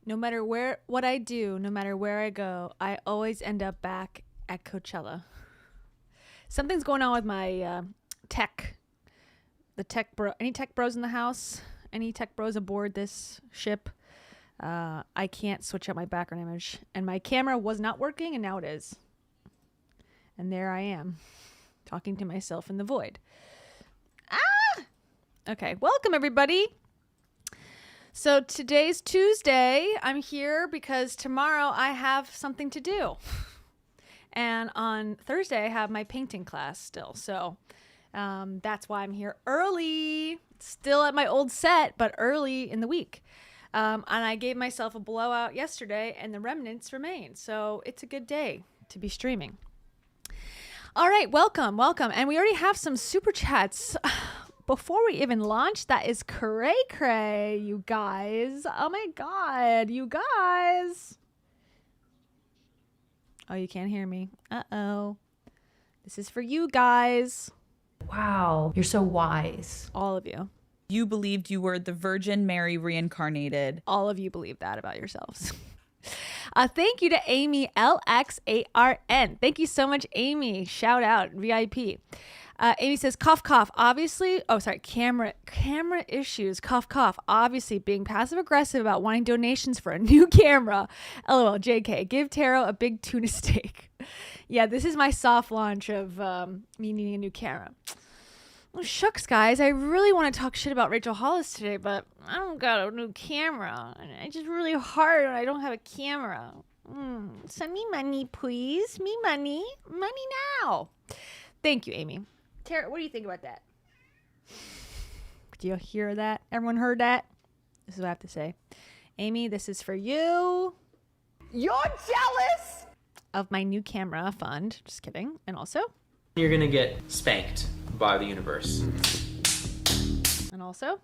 No matter what I do, no matter where I go, I always end up back at Coachella. Something's going on with my tech. Any tech bros in the house? Any tech bros aboard this ship? I can't switch out my background image. And my camera was not working, and now it is. And there I am, talking to myself in the void. Okay, welcome everybody. So today's Tuesday. I'm here because tomorrow I have something to do. And on Thursday I have my painting class still. So that's why I'm here early. Still at my old set, but early in the week. And I gave myself a blowout yesterday and the remnants remain. So it's a good day to be streaming. All right, welcome. And we already have some super chats. Before we even launch, that is cray, you guys. Oh my God, you guys. Oh, you can't hear me. Uh-oh. This is for you guys. Wow, you're so wise. All of you. You believed you were the Virgin Mary reincarnated. All of you believe that about yourselves. Thank you to Amy LXARN. Thank you so much, Amy. Shout out, VIP. Amy says, cough, cough. Obviously, camera issues. Cough, cough. Obviously being passive aggressive about wanting donations for a new camera. LOL, JK. Give Taro a big tuna steak. Yeah, this is my soft launch of me needing a new camera. Well, shucks, guys. I really want to talk shit about Rachel Hollis today, but I don't got a new camera. And it's just really hard when I don't have a camera. Send me money, please. Me money. Money now. Thank you, Amy. Tara, what do you think about that? Do you hear that? Everyone heard that? This is what I have to say. Amy, this is for you. You're jealous of my new camera fund. Just kidding. And also? You're gonna get spanked by the universe. And also?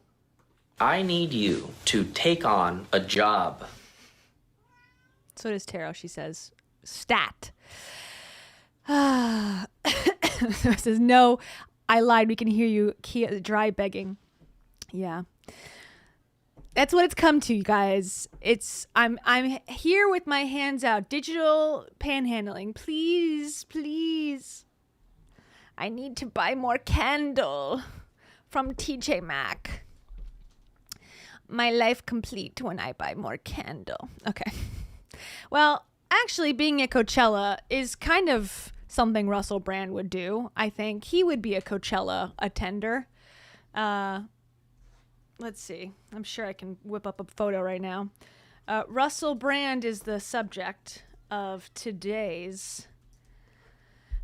I need you to take on a job. So does Taro. She says, stat. So it says, no, I lied. We can hear you. Kia, dry begging. Yeah. That's what it's come to, you guys. I'm here with my hands out. Digital panhandling. Please, please. I need to buy more candle from TJ Maxx. My life complete when I buy more candle. Okay. Well, actually, being at Coachella is kind of something Russell Brand would do. I think he would be a Coachella attender. Let's see. I'm sure I can whip up a photo right now. Russell Brand is the subject of today's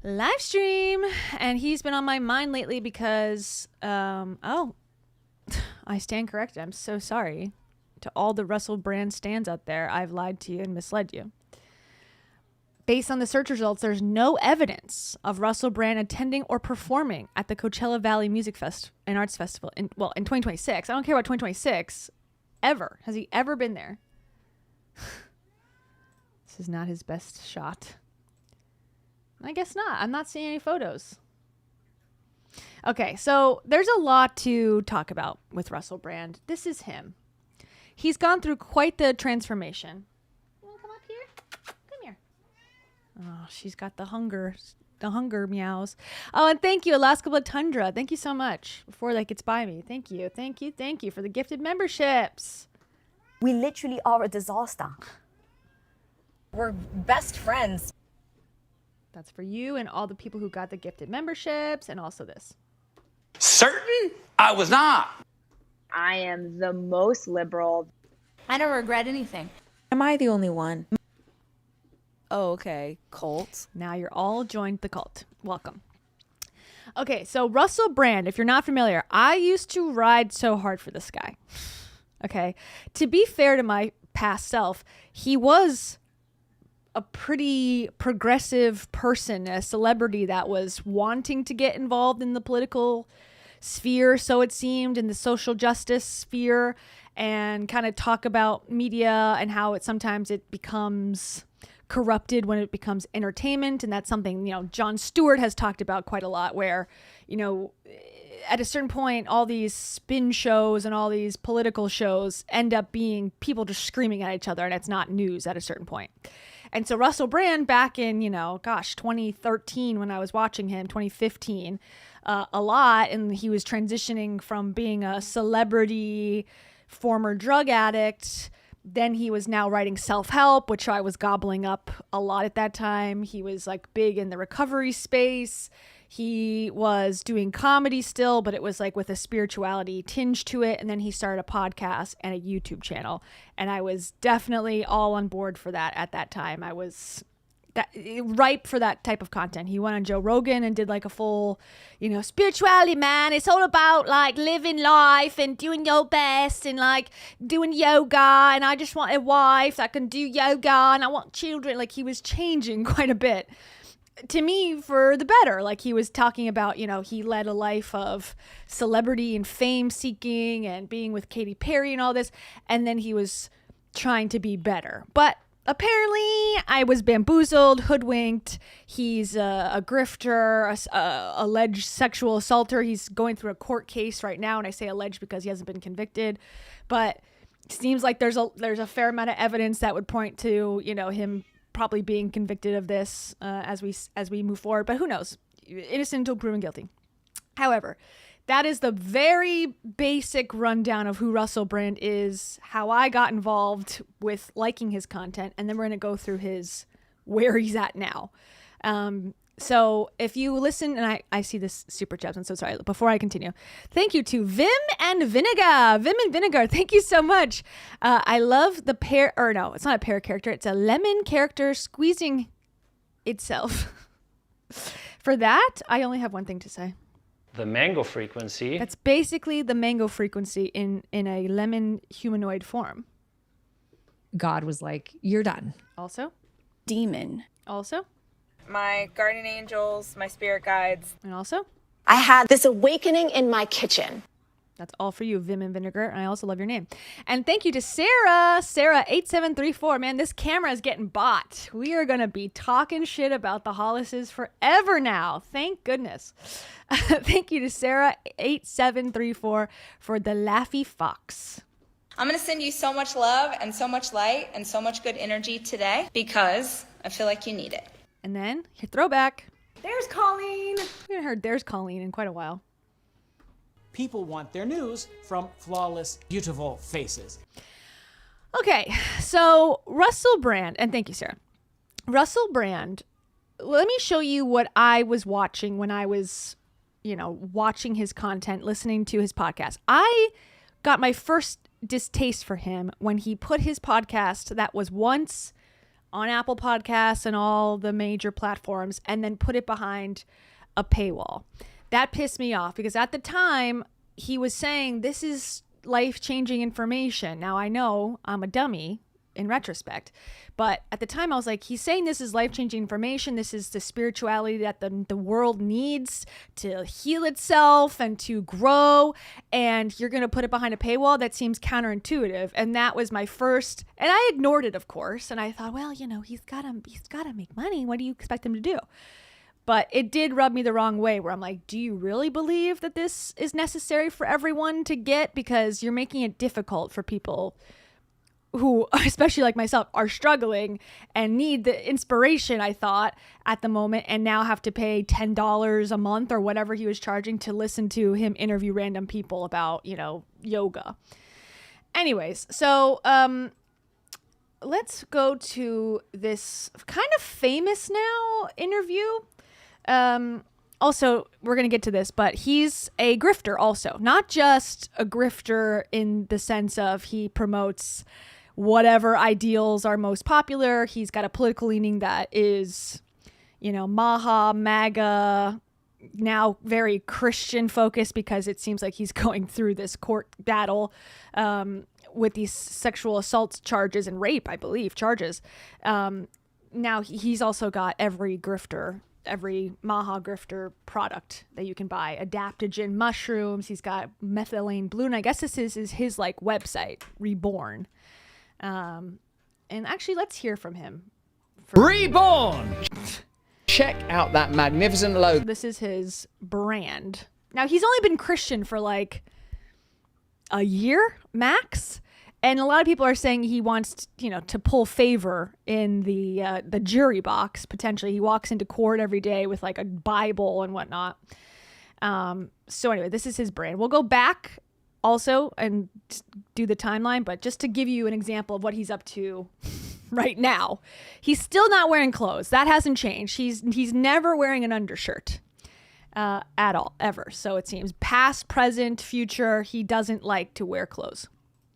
live stream, and he's been on my mind lately because, I stand corrected. I'm so sorry to all the Russell Brand stands out there. I've lied to you and misled you. Based on the search results, there's no evidence of Russell Brand attending or performing at the Coachella Valley Music Fest and Arts Festival in 2026. I don't care about 2026. Ever. Has he ever been there? This is not his best shot. I guess not. I'm not seeing any photos. Okay, so there's a lot to talk about with Russell Brand. This is him. He's gone through quite the transformation. You want to come up here? Come here. Oh, she's got the hunger meows. Oh, and thank you, Alaska Blood Tundra. Thank you so much. Before that gets by me. Thank you for the gifted memberships. We literally are a disaster. We're best friends. That's for you and all the people who got the gifted memberships, and also this. Certain? I was not. I am the most liberal. I don't regret anything. Am I the only one? Oh, okay. Cult. Now you're all joined the cult. Welcome. Okay, so Russell Brand, if you're not familiar, I used to ride so hard for this guy. Okay. To be fair to my past self, he was a pretty progressive person, a celebrity that was wanting to get involved in the political sphere, so it seemed, in the social justice sphere, and kind of talk about media and how sometimes it becomes corrupted when it becomes entertainment. And that's something, Jon Stewart has talked about quite a lot, where, at a certain point, all these spin shows and all these political shows end up being people just screaming at each other, and it's not news at a certain point. And so Russell Brand, back in, 2013 when I was watching him, 2015, a lot, and he was transitioning from being a celebrity, former drug addict. Then he was now writing self-help, which I was gobbling up a lot at that time. He was like big in the recovery space. He was doing comedy still, but it was like with a spirituality tinge to it. And then he started a podcast and a YouTube channel. And I was definitely all on board for that at that time. I was ripe for that type of content. He went on Joe Rogan and did like a full, spirituality, man. It's all about like living life and doing your best and like doing yoga. And I just want a wife that can do yoga and I want children. Like he was changing quite a bit. To me, for the better. Like he was talking about, he led a life of celebrity and fame seeking and being with Katy Perry and all this. And then he was trying to be better. But apparently I was bamboozled, hoodwinked. He's a grifter, a alleged sexual assaulter. He's going through a court case right now. And I say alleged because he hasn't been convicted. But it seems like there's a fair amount of evidence that would point to, him probably being convicted of this as we move forward, but who knows? Innocent until proven guilty. However, that is the very basic rundown of who Russell Brand is, how I got involved with liking his content, and then we're going to go through where he's at now. So if you listen, and I see this super chat, I'm so sorry. Before I continue, thank you to Vim and Vinegar. Thank you so much. I love the pear, or no, it's not a pear character. It's a lemon character squeezing itself. For that, I only have one thing to say. The mango frequency. That's basically the mango frequency in a lemon humanoid form. God was like, you're done. Also. Demon. Also. My guardian angels, my spirit guides. And also, I had this awakening in my kitchen. That's all for you, Vim and Vinegar. And I also love your name. And thank you to Sarah8734. Man, this camera is getting bought. We are going to be talking shit about the Hollises forever now. Thank goodness. Thank you to Sarah8734 for the Laffy Fox. I'm going to send you so much love and so much light and so much good energy today because I feel like you need it. And then, your throwback. There's Colleen. We haven't heard There's Colleen in quite a while. People want their news from flawless, beautiful faces. Okay, so Russell Brand, and thank you, Sarah. Russell Brand, let me show you what I was watching when I was, watching his content, listening to his podcast. I got my first distaste for him when he put his podcast that was once on Apple Podcasts and all the major platforms, and then put it behind a paywall. That pissed me off because at the time he was saying this is life-changing information. Now I know I'm a dummy in retrospect, but at the time I was like, he's saying this is life-changing information. This is the spirituality that the world needs to heal itself and to grow, and you're going to put it behind a paywall? That seems counterintuitive. And that was my first, and I ignored it, of course, and I thought, well, he's got to make money. What do you expect him to do? But it did rub me the wrong way where I'm like, do you really believe that this is necessary for everyone to get? Because you're making it difficult for people who, especially like myself, are struggling and need the inspiration, I thought, at the moment, and now have to pay $10 a month or whatever he was charging to listen to him interview random people about, yoga. Anyways, so let's go to this kind of famous now interview. Also, we're going to get to this, but he's a grifter also. Not just a grifter in the sense of he promotes whatever ideals are most popular. He's got a political leaning that is, Maha, MAGA, now very Christian focused because it seems like he's going through this court battle with these sexual assault charges and rape, I believe, charges. Now he's also got every Maha grifter product that you can buy. Adaptogen mushrooms. He's got methylene blue. And I guess this is his like website, Reborn. And actually, let's hear from him. Reborn! Check out that magnificent logo. This is his brand, Now, he's only been Christian for like a year max. And a lot of people are saying he wants, to pull favor in the jury box. Potentially, he walks into court every day with like a Bible and whatnot. So anyway, this is his brand. We'll go back also and do the timeline, but just to give you an example of what he's up to right now, he's still not wearing clothes. That hasn't changed. He's never wearing an undershirt at all, ever. So it seems past, present, future, he doesn't like to wear clothes.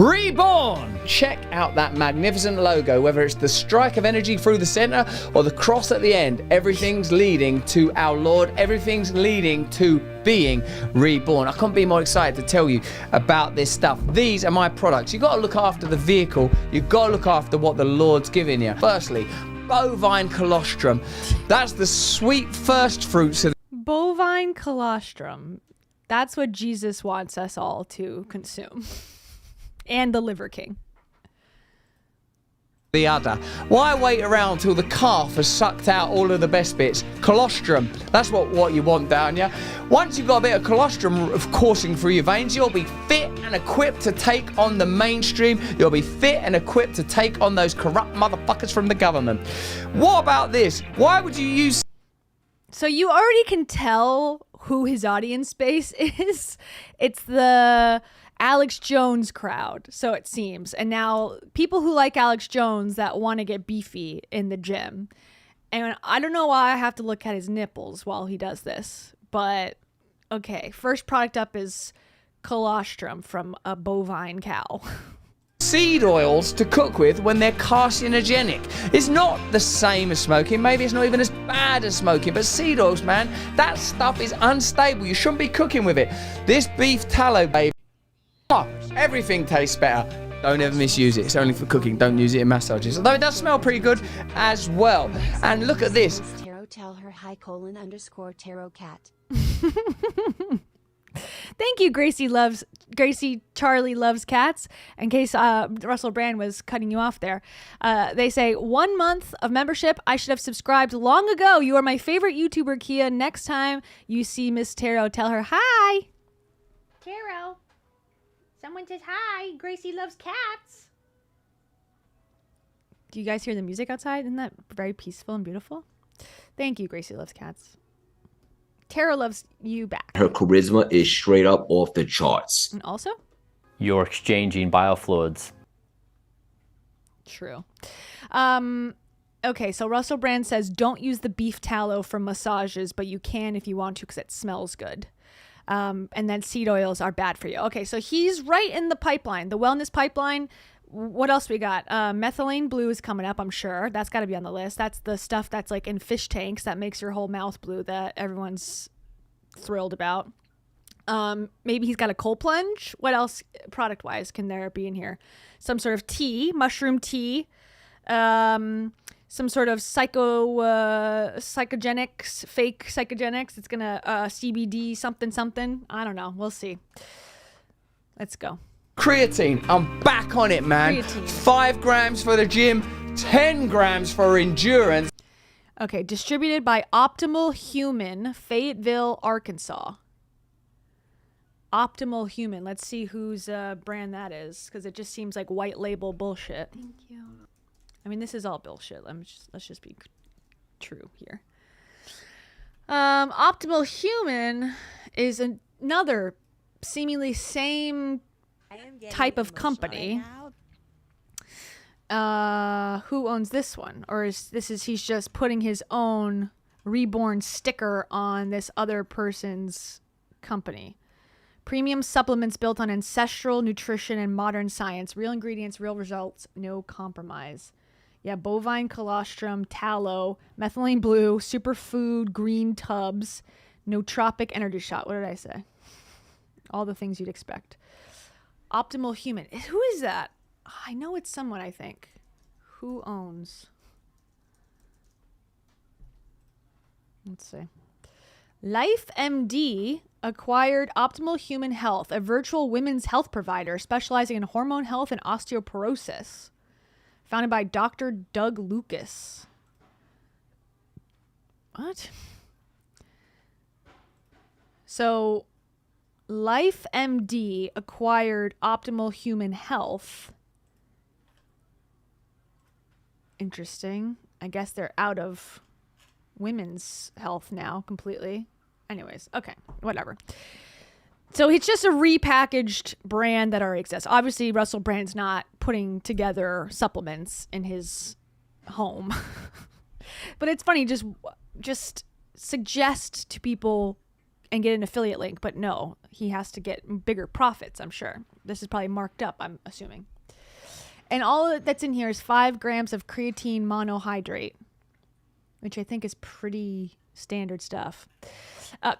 Reborn! Check out that magnificent logo, whether it's the strike of energy through the center or the cross at the end. Everything's leading to our Lord. Everything's leading to being reborn. I couldn't be more excited to tell you about this stuff. These are my products. You've got to look after the vehicle. You've got to look after what the Lord's giving you. Firstly, bovine colostrum. That's the sweet first fruits of Bovine colostrum. That's what Jesus wants us all to consume. And the Liver King. The udder. Why wait around till the calf has sucked out all of the best bits? Colostrum. That's what you want, don't you? Once you've got a bit of colostrum coursing through your veins, you'll be fit and equipped to take on the mainstream. You'll be fit and equipped to take on those corrupt motherfuckers from the government. What about this? Why would you use... So you already can tell who his audience base is. It's the Alex Jones crowd, so it seems. And now people who like Alex Jones that want to get beefy in the gym. And I don't know why I have to look at his nipples while he does this, but okay. First product up is colostrum from a bovine cow. Seed oils to cook with when they're carcinogenic. It's not the same as smoking. Maybe it's not even as bad as smoking, but seed oils, man, that stuff is unstable. You shouldn't be cooking with it. This beef tallow, baby, everything tastes better. Don't ever misuse it. It's only for cooking. Don't use it in massages. Although it does smell pretty good as well. And look at this. Tarot, tell her hi _tarot cat. Thank you, Gracie Charlie Loves Cats. In case Russell Brand was cutting you off there. They say, 1 month of membership. I should have subscribed long ago. You are my favorite YouTuber, Kia. Next time you see Miss Tarot, tell her hi. Tarot. Someone says hi. Gracie loves cats. Do you guys hear the music outside? Isn't that very peaceful and beautiful? Thank you, Gracie Loves Cats. Tara loves you back. Her charisma is straight up off the charts. And also? You're exchanging biofluids. True. Okay, so Russell Brand says, don't use the beef tallow for massages, but you can if you want to because it smells good. And then seed oils are bad for you. Okay, so he's right in the pipeline, the wellness pipeline. What else we got? Methylene blue is coming up, I'm sure. That's got to be on the list. That's the stuff that's like in fish tanks that makes your whole mouth blue that everyone's thrilled about. Maybe he's got a cold plunge. What else product-wise can there be in here? Some sort of tea, mushroom tea. Some sort of psychogenics, fake psychogenics. It's going to CBD something. I don't know. We'll see. Let's go. Creatine, I'm back on it, man. Creatine. 5 grams for the gym, 10 grams for endurance. Okay, distributed by Optimal Human, Fayetteville, Arkansas. Optimal Human. Let's see whose brand that is, because it just seems like white label bullshit. Thank you. I mean, this is all bullshit. Let's just be true here. Optimal Human is another seemingly same type of company. Who owns this one? Or he's just putting his own reborn sticker on this other person's company. Premium supplements built on ancestral nutrition and modern science. Real ingredients, real results, no compromise. Yeah, bovine colostrum, tallow, methylene blue, superfood, green tubs, nootropic energy shot. What did I say? All the things you'd expect. Optimal Human. Who is that? I know it's someone, I think. Who owns? Let's see. LifeMD acquired Optimal Human Health, a virtual women's health provider specializing in hormone health and osteoporosis. Founded by Dr. Doug Lucas. What? So LifeMD acquired Optimal Human Health. Interesting. I guess they're out of women's health now completely. Anyways, okay, whatever. So it's just a repackaged brand that already exists. Obviously, Russell Brand's not putting together supplements in his home. But it's funny, just suggest to people and get an affiliate link. But no, he has to get bigger profits, I'm sure. This is probably marked up, I'm assuming. And all that's in here is 5 grams of creatine monohydrate, which I think is pretty standard stuff.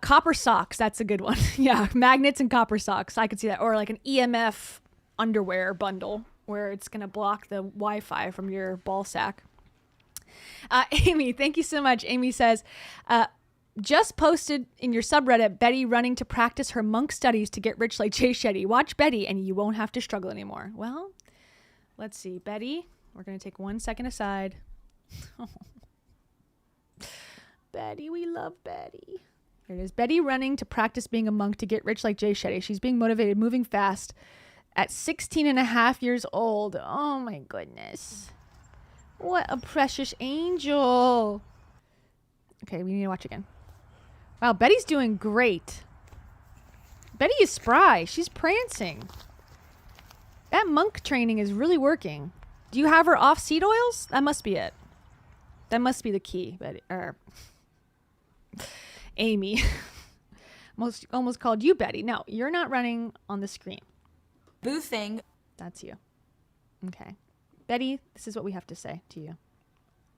Copper socks, that's a good one. Yeah, magnets and copper socks. I could see that. Or like an EMF underwear bundle where it's going to block the Wi-Fi from your ball sack. Amy, thank you so much. Amy says, just posted in your subreddit, Betty running to practice her monk studies to get rich like Jay Shetty. Watch Betty and you won't have to struggle anymore. Well, let's see. Betty, we're going to take 1 second aside. Betty, we love Betty. Here it is. Betty running to practice being a monk to get rich like Jay Shetty. She's being motivated, moving fast at 16 and a half years old. Oh my goodness. What a precious angel. Okay, we need to watch again. Wow, Betty's doing great. Betty is spry. She's prancing. That monk training is really working. Do you have her off seed oils? That must be it. That must be the key, Betty. Amy. Almost called you Betty. No, you're not running on the screen. Boofing. That's you. Okay. Betty, this is what we have to say to you.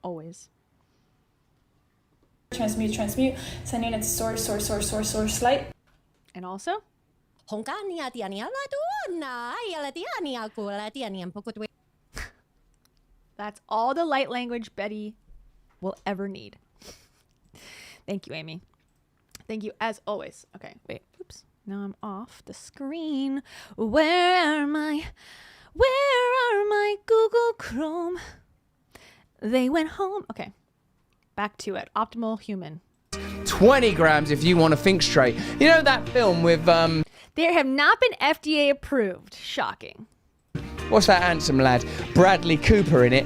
Always. Transmute. Sending it to source light. And also? That's all the light language Betty will ever need. Thank you, Amy. Thank you, as always. Okay, wait. Oops. Now I'm off the screen. Where are my Google Chrome? They went home. Okay. Back to it. Optimal Human. 20 grams if you want to think straight. You know that film with, They have not been FDA approved. Shocking. what's that handsome lad? Bradley Cooper in it.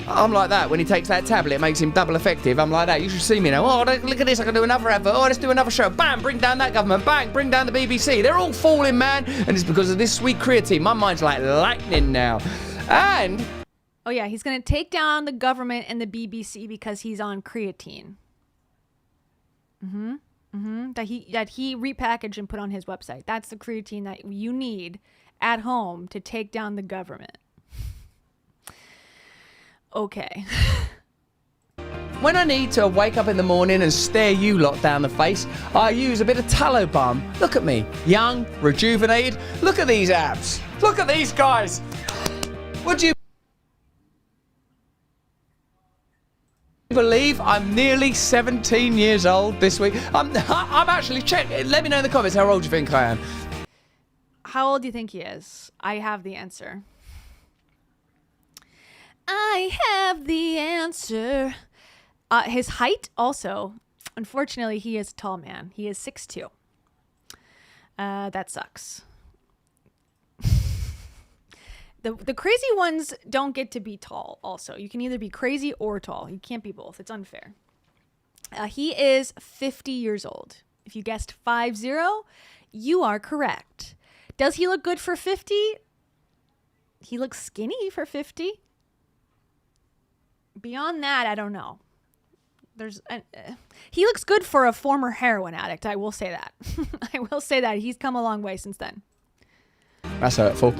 I'm like that. When he takes that tablet, it makes him double effective. I'm like that. You should see me now. Oh, look at this. I can do another advert. Oh, let's do another show. Bam, bring down that government. Bang, bring down the BBC. They're all falling, man. And it's because of this sweet creatine. My mind's like lightning now. And... oh, yeah. He's going to take down the government and the BBC because he's on creatine. That he repackaged and put on his website. That's the creatine that you need at home to take down the government. Okay. when I need to wake up in the morning and stare you lot down the face, I use a bit of tallow balm. Look at me, young, rejuvenated. Look at these abs. Look at these guys. Would you believe I'm nearly 17 years old this week? I'm actually checking. Let me know in the comments how old you think I am. How old do you think he is? I have the answer. I have the answer. His height also. Unfortunately, he is a tall man. He is 6'2". That sucks. The crazy ones don't get to be tall also. You can either be crazy or tall. You can't be both. It's unfair. He is 50 years old. If you guessed 50, you are correct. Does he look good for 50? He looks skinny for 50. Beyond that, I don't know. He looks good for a former heroin addict. I will say that. I will say that. He's come a long way since then. That's hurtful.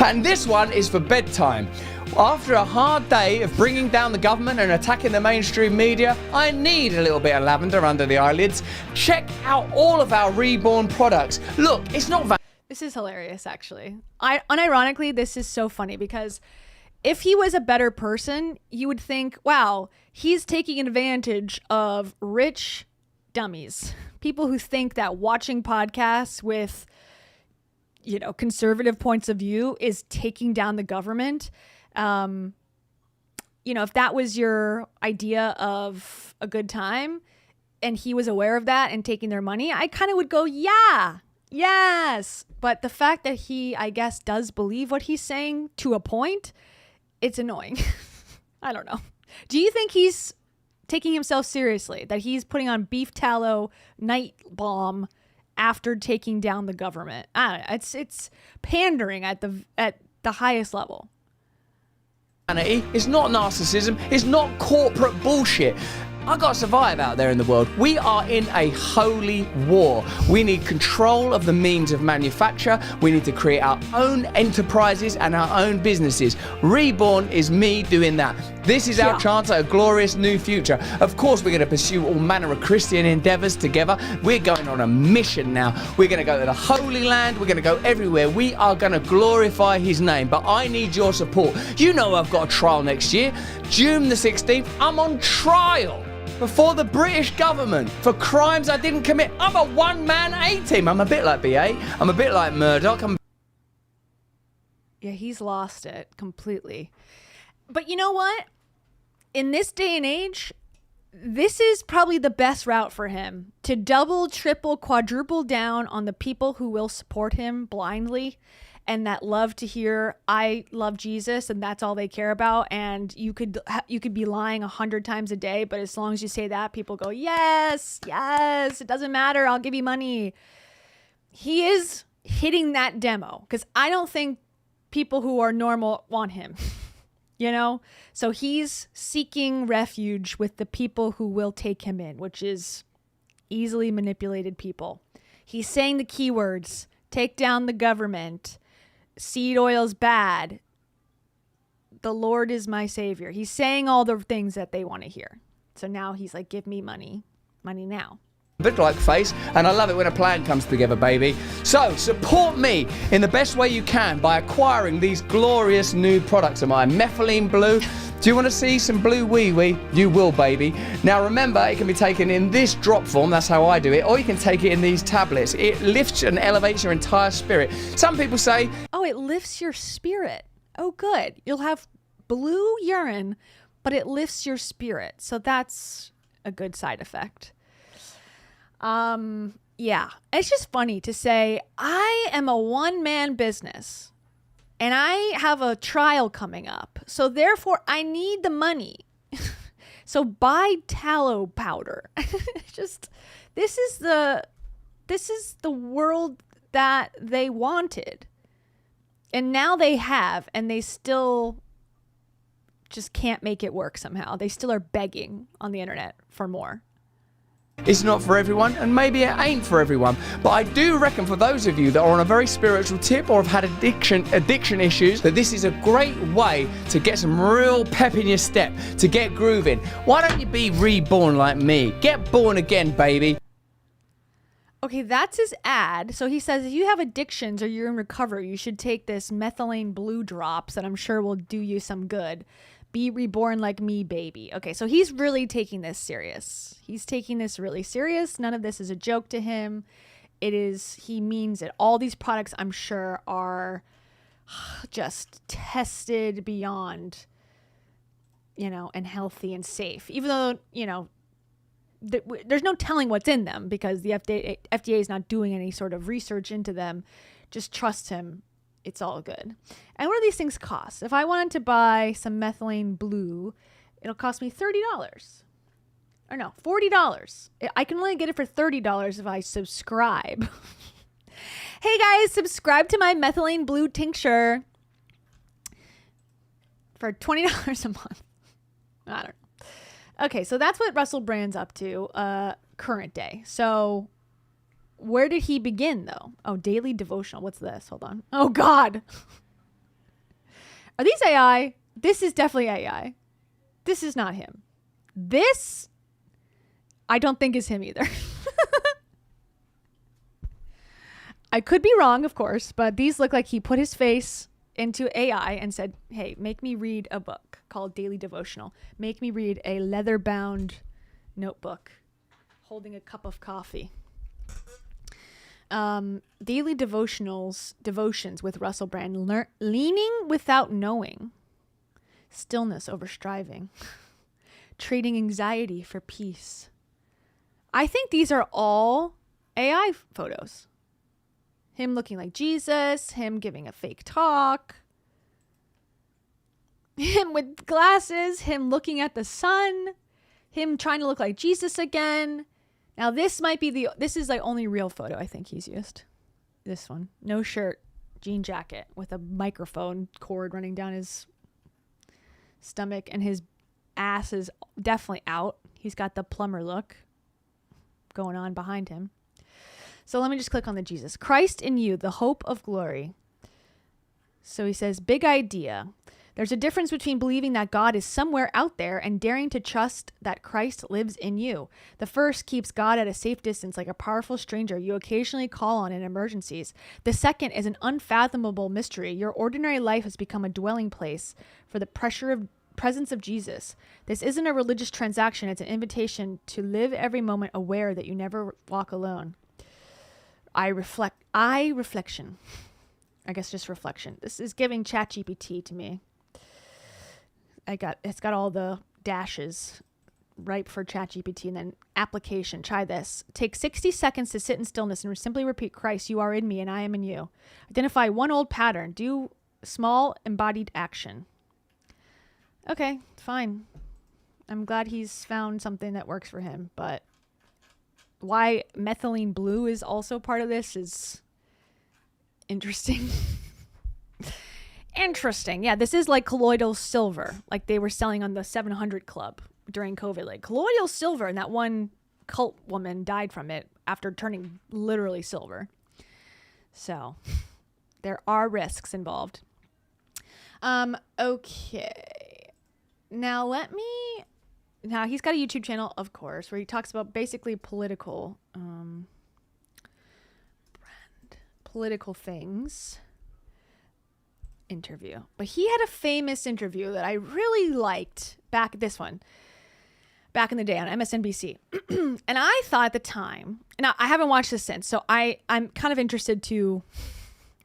And this one is for bedtime. After a hard day of bringing down the government and attacking the mainstream media, I need a little bit of lavender under the eyelids. Check out all of our Reborn products. Look, it's not... This is hilarious, actually. Unironically, this is so funny because if he was a better person, you would think, wow, he's taking advantage of rich dummies. People who think that watching podcasts with, you know, conservative points of view is taking down the government. You know, if that was your idea of a good time and he was aware of that and taking their money, I kind of would go, yeah, Yes. But the fact that he, I guess, does believe what he's saying to a point, it's annoying. I don't know. Do you think he's taking himself seriously? That he's putting on beef tallow night bomb after taking down the government? I don't know. It's pandering at the highest level. It's not narcissism. It's not corporate bullshit. I got to survive out there in the world. We are in a holy war. We need control of the means of manufacture. We need to create our own enterprises and our own businesses. Reborn is me doing that. This is our chance at a glorious new future. Of course, we're going to pursue all manner of Christian endeavors together. We're going on a mission now. We're going to go to the Holy Land. We're going to go everywhere. We are going to glorify his name. But I need your support. You know I've got a trial next year. June the 16th, I'm on trial before the British government for crimes I didn't commit. I'm a one-man A-team. I'm a bit like BA. I'm a bit like Murdoch. Yeah, he's lost it completely. But you know what? In this day and age, this is probably the best route for him, to double, triple, quadruple down on the people who will support him blindly and that love to hear, I love Jesus, and that's all they care about. And you could be lying 100 times a day, but as long as you say that, people go, yes, it doesn't matter, I'll give you money. He is hitting that demo, because I don't think people who are normal want him, you know? So he's seeking refuge with the people who will take him in, which is easily manipulated people. He's saying the keywords, take down the government, seed oil's bad, the Lord is my savior. He's saying all the things that they want to hear. So now he's like, give me money now. A bit like face, and I love it when a plan comes together, baby. So support me in the best way you can by acquiring these glorious new products of mine. Methylene Blue. Do you want to see some blue wee-wee? You will, baby. Now remember, it can be taken in this drop form, that's how I do it, or you can take it in these tablets. It lifts and elevates your entire spirit. Some people say, oh, it lifts your spirit. Oh, good. You'll have blue urine, but it lifts your spirit. So that's a good side effect. Yeah, it's just funny to say, I am a one-man business and I have a trial coming up. So therefore I need the money. So buy tallow powder. Just, this is the world that they wanted. And now they have, and they still just can't make it work somehow. They still are begging on the internet for more. it's not for everyone, and maybe it ain't for everyone. But I do reckon for those of you that are on a very spiritual tip or have had addiction issues, that this is a great way to get some real pep in your step, to get grooving. Why don't you be reborn like me? Get born again, baby. Okay, that's his ad. So he says, if you have addictions or you're in recovery, you should take this methylene blue drops that I'm sure will do you some good. Be reborn like me, baby. Okay, so he's really taking this serious. He's taking this really serious. None of this is a joke to him. He means it. All these products, I'm sure, are just tested beyond, and healthy and safe. Even though, there's no telling what's in them because the FDA is not doing any sort of research into them. Just trust him. It's all good. And what do these things cost? If I wanted to buy some methylene blue, it'll cost me $30. Or no, $40. I can only get it for $30 if I subscribe. Hey guys, subscribe to my methylene blue tincture for $20 a month. I don't know. Okay, so that's what Russell Brand's up to current day. So where did he begin, though? Oh, daily devotional. What's this? Hold on. Oh, God. Are these AI? This is definitely AI. This is not him. This, I don't think is him either. I could be wrong, of course, but these look like he put his face into AI and said, hey, make me read a book called Daily Devotional. Make me read a leather-bound notebook holding a cup of coffee. Daily devotions with Russell Brand. Leaning without knowing. Stillness over striving. Trading anxiety for peace. I think these are all AI photos. Him looking like Jesus, him giving a fake talk, him with glasses, him looking at the sun, him trying to look like Jesus again. Now this is the only real photo I think he's used. This one. No shirt, jean jacket with a microphone cord running down his stomach, and his ass is definitely out. He's got the plumber look going on behind him. So let me just click on the Jesus. Christ in you, the hope of glory. So he says, big idea. There's a difference between believing that God is somewhere out there and daring to trust that Christ lives in you. The first keeps God at a safe distance like a powerful stranger you occasionally call on in emergencies. The second is an unfathomable mystery. Your ordinary life has become a dwelling place for the presence of Jesus. This isn't a religious transaction. It's an invitation to live every moment aware that you never walk alone. Reflection. I guess just reflection. This is giving ChatGPT to me. It's got all the dashes ripe for ChatGPT, and then application. Try this. Take 60 seconds to sit in stillness and simply repeat, Christ, you are in me and I am in you. Identify one old pattern. Do small embodied action. Okay, fine. I'm glad he's found something that works for him, but why methylene blue is also part of this is interesting. Interesting. Yeah, this is like colloidal silver, like they were selling on the 700 Club during COVID. Like colloidal silver, and that one cult woman died from it after turning literally silver. So there are risks involved. Okay. Now he's got a YouTube channel, of course, where he talks about basically political things. Interview. But he had a famous interview that I really liked back in the day on MSNBC. And I thought at the time, now I haven't watched this since, so I'm kind of interested to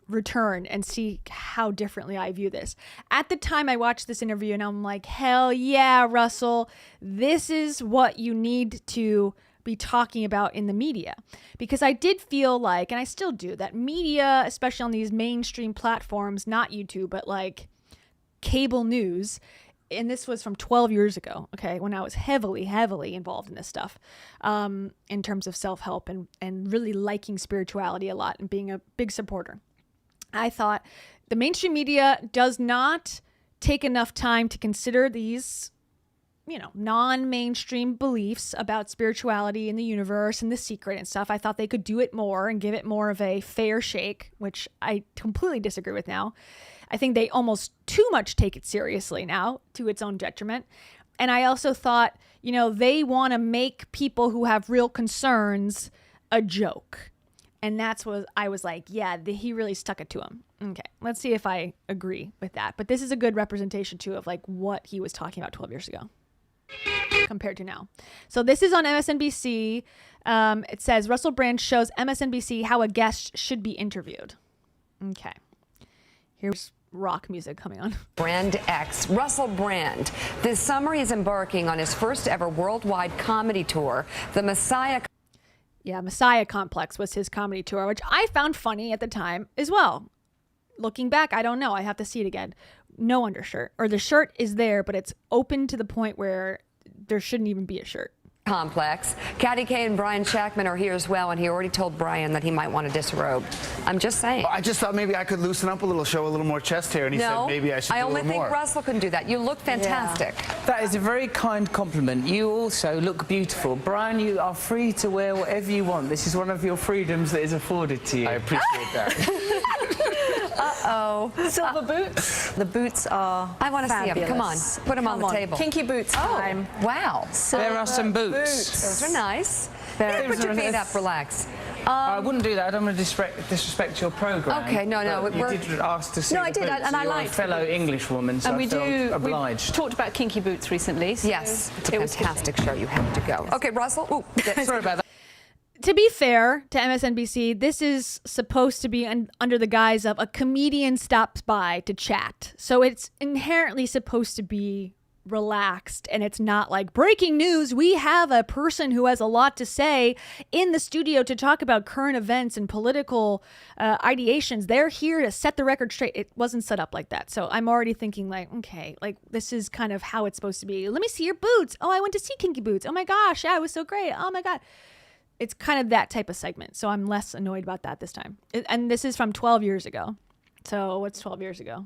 return and see how differently I view this. At the time I watched this interview and I'm like, hell yeah, Russell, this is what you need to be talking about in the media. Because I did feel like, and I still do, that media, especially on these mainstream platforms, not YouTube, but like cable news, and this was from 12 years ago, okay, when I was heavily involved in this stuff, in terms of self-help and really liking spirituality a lot and being a big supporter. I thought the mainstream media does not take enough time to consider these, non-mainstream beliefs about spirituality and the universe and the secret and stuff. I thought they could do it more and give it more of a fair shake, which I completely disagree with now. I think they almost too much take it seriously now, to its own detriment. And I also thought, they want to make people who have real concerns a joke. And that's what I was like, yeah, he really stuck it to him. Okay, let's see if I agree with that. But this is a good representation, too, of like what he was talking about 12 years ago compared to now. So this is on MSNBC. It says, Russell Brand shows MSNBC how a guest should be interviewed. Okay. Here's rock music coming on. Brand X, Russell Brand. This summer he's embarking on his first ever worldwide comedy tour, the Messiah. Yeah, Messiah Complex was his comedy tour, which I found funny at the time as well. Looking back, I don't know. I have to see it again. No undershirt. Or the shirt is there, but it's open to the point where there shouldn't even be a shirt. Complex. Katty Kay and Brian Shackman are here as well, and he already told Brian that he might want to disrobe. I'm just saying. I just thought maybe I could loosen up a little, show a little more chest hair, and he said maybe I should do a little more. I only think Russell can do that. You look fantastic. Yeah. That is a very kind compliment. You also look beautiful. Brian, you are free to wear whatever you want. This is one of your freedoms that is afforded to you. I appreciate that. Uh-oh. Silver boots. The boots are I want to see them. Come on. Put them on the table. Kinky boots time. Wow. There are some boots. Those are nice. Put your feet up. Relax. I wouldn't do that. I don't want to disrespect your program. Okay, no. You did ask to see. No, I did, and I liked a fellow English woman, so I felt obliged. We talked about kinky boots recently. So yes, it's a fantastic show. You have to go. Okay, Russell. Ooh, sorry about that. To be fair to MSNBC, this is supposed to be under the guise of a comedian stops by to chat. So it's inherently supposed to be relaxed, and it's not like breaking news. We have a person who has a lot to say in the studio to talk about current events and political ideations. They're here to set the record straight. It wasn't set up like that. So I'm already thinking like, okay, like this is kind of how it's supposed to be. Let me see your boots. Oh, I went to see Kinky Boots. Oh my gosh, yeah, it was so great. Oh my God. It's kind of that type of segment. So I'm less annoyed about that this time. And this is from 12 years ago. So what's 12 years ago?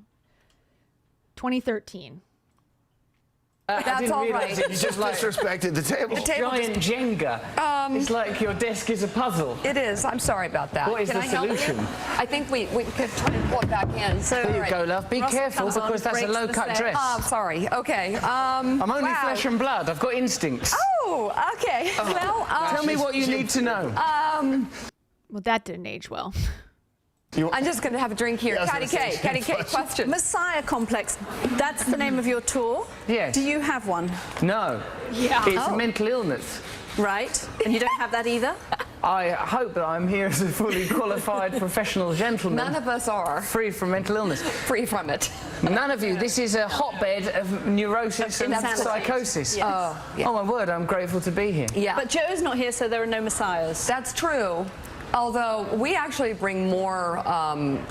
2013. That's all right. You just disrespected the table. Giant Jenga. It's like your desk is a puzzle. It is. I'm sorry about that. What is the solution? I think we could try and pull it back in. So, there you go, love. Be careful because that's a low-cut dress. Oh, sorry. Okay. I'm only flesh and blood. I've got instincts. Oh, okay. Well, tell me what you need to know. Well, that didn't age well. I'm just going to have a drink here. Patty K, question. Messiah Complex, that's the name of your tour? Yes. Do you have one? No. Yeah. It's a mental illness. Right. And you don't have that either? I hope that I'm here as a fully qualified professional gentleman. None of us are. Free from mental illness. Free from it. None of you. This is a hotbed of neurosis and psychosis. Yes. Oh, my word, I'm grateful to be here. Yeah. But Joe's not here, so there are no messiahs. That's true. Although we actually bring more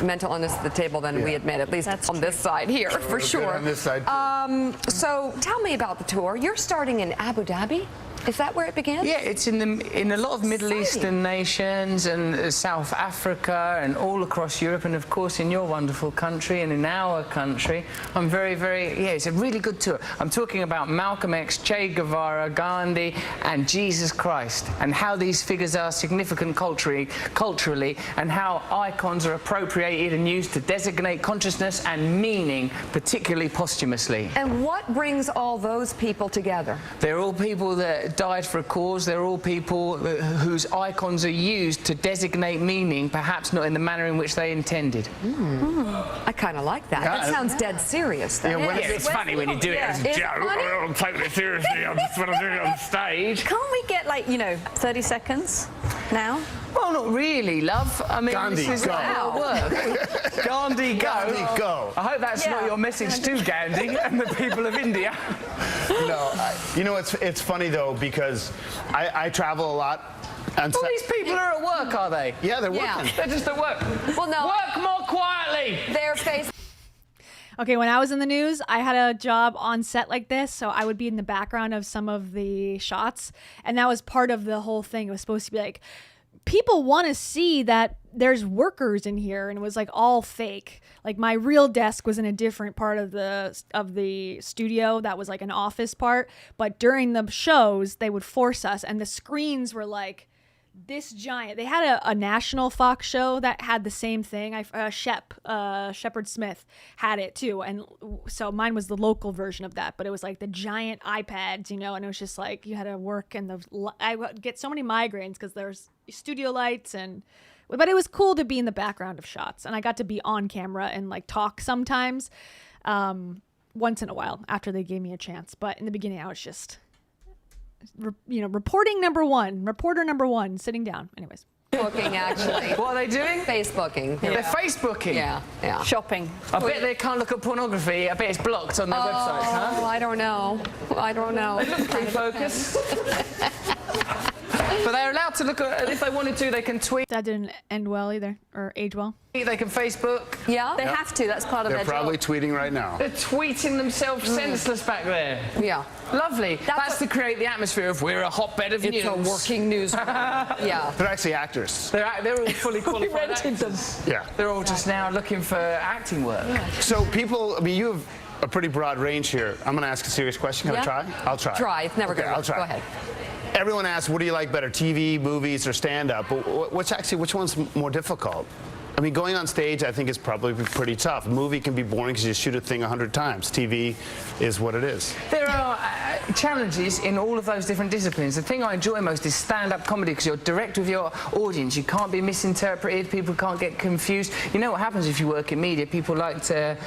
mental illness to the table than we admit, at least on this side here, for sure. On this side, too. So tell me about the tour. You're starting in Abu Dhabi? Is that where it began? Yeah, it's in a lot of Middle Eastern nations and South Africa and all across Europe and of course in your wonderful country and in our country. I'm very, it's a really good tour. I'm talking about Malcolm X, Che Guevara, Gandhi and Jesus Christ and how these figures are significant culturally and how icons are appropriated and used to designate consciousness and meaning, particularly posthumously. And what brings all those people together? They're all people that died for a cause. They're all people whose icons are used to designate meaning, perhaps not in the manner in which they intended. I kind of like that. That sounds dead serious. Then. Yeah, it's funny when you do it as a joke. I don't take it seriously. I just want to do it on stage. Can't we get, like, 30 seconds now? Well, not really, love. I mean, Gandhi, this is go. not work. Gandhi, go. Gandhi, go. I hope that's not your message to Gandhi and the people of India. No, you know, it's funny, though, because I travel a lot. And all these people are at work, are they? Yeah, they're working. They're just at work. Well, no. Work more quietly. Their face. Okay, when I was in the news, I had a job on set like this, so I would be in the background of some of the shots, and that was part of the whole thing. It was supposed to be like, people want to see that there's workers in here, and it was like all fake. Like my real desk was in a different part of the studio that was like an office part, but during the shows they would force us, and the screens were like this giant. They had a national Fox show that had the same thing. Shepard Smith had it too, and so mine was the local version of that. But it was like the giant iPads, and it was just like you had to work, and I would get so many migraines because there's studio lights, but it was cool to be in the background of shots, and I got to be on camera and like talk sometimes, once in a while after they gave me a chance. But in the beginning, I was just. Reporter number one, sitting down. Anyways. Facebooking, actually. What are they doing? Facebooking. They're Facebooking? Yeah. Shopping. I bet they can't look at pornography. I bet it's blocked on their websites, huh? I don't know. They look pretty focused. But they're allowed to look at, if they wanted to, they can tweet. That didn't end well either, or age well. They can Facebook. Yeah. They have to. That's part of their job. They're probably tweeting right now. They're tweeting themselves senseless back there. Yeah. Lovely. That's to create the atmosphere of we're a hotbed of news. It's a working news. Yeah. They're actually actors. They're all fully qualified actors. Yeah. They're all just now looking for acting work. Yeah. So people, you have a pretty broad range here. I'm going to ask a serious question. Can I try? I'll try. Try. It's never good. I'll try. Go ahead. Everyone asks, what do you like better, TV, movies, or stand-up? But which one's more difficult? I mean, going on stage, I think, is probably pretty tough. A movie can be boring because you shoot a thing 100 times. TV is what it is. There are challenges in all of those different disciplines. The thing I enjoy most is stand-up comedy because you're direct with your audience. You can't be misinterpreted. People can't get confused. You know what happens if you work in media? People like to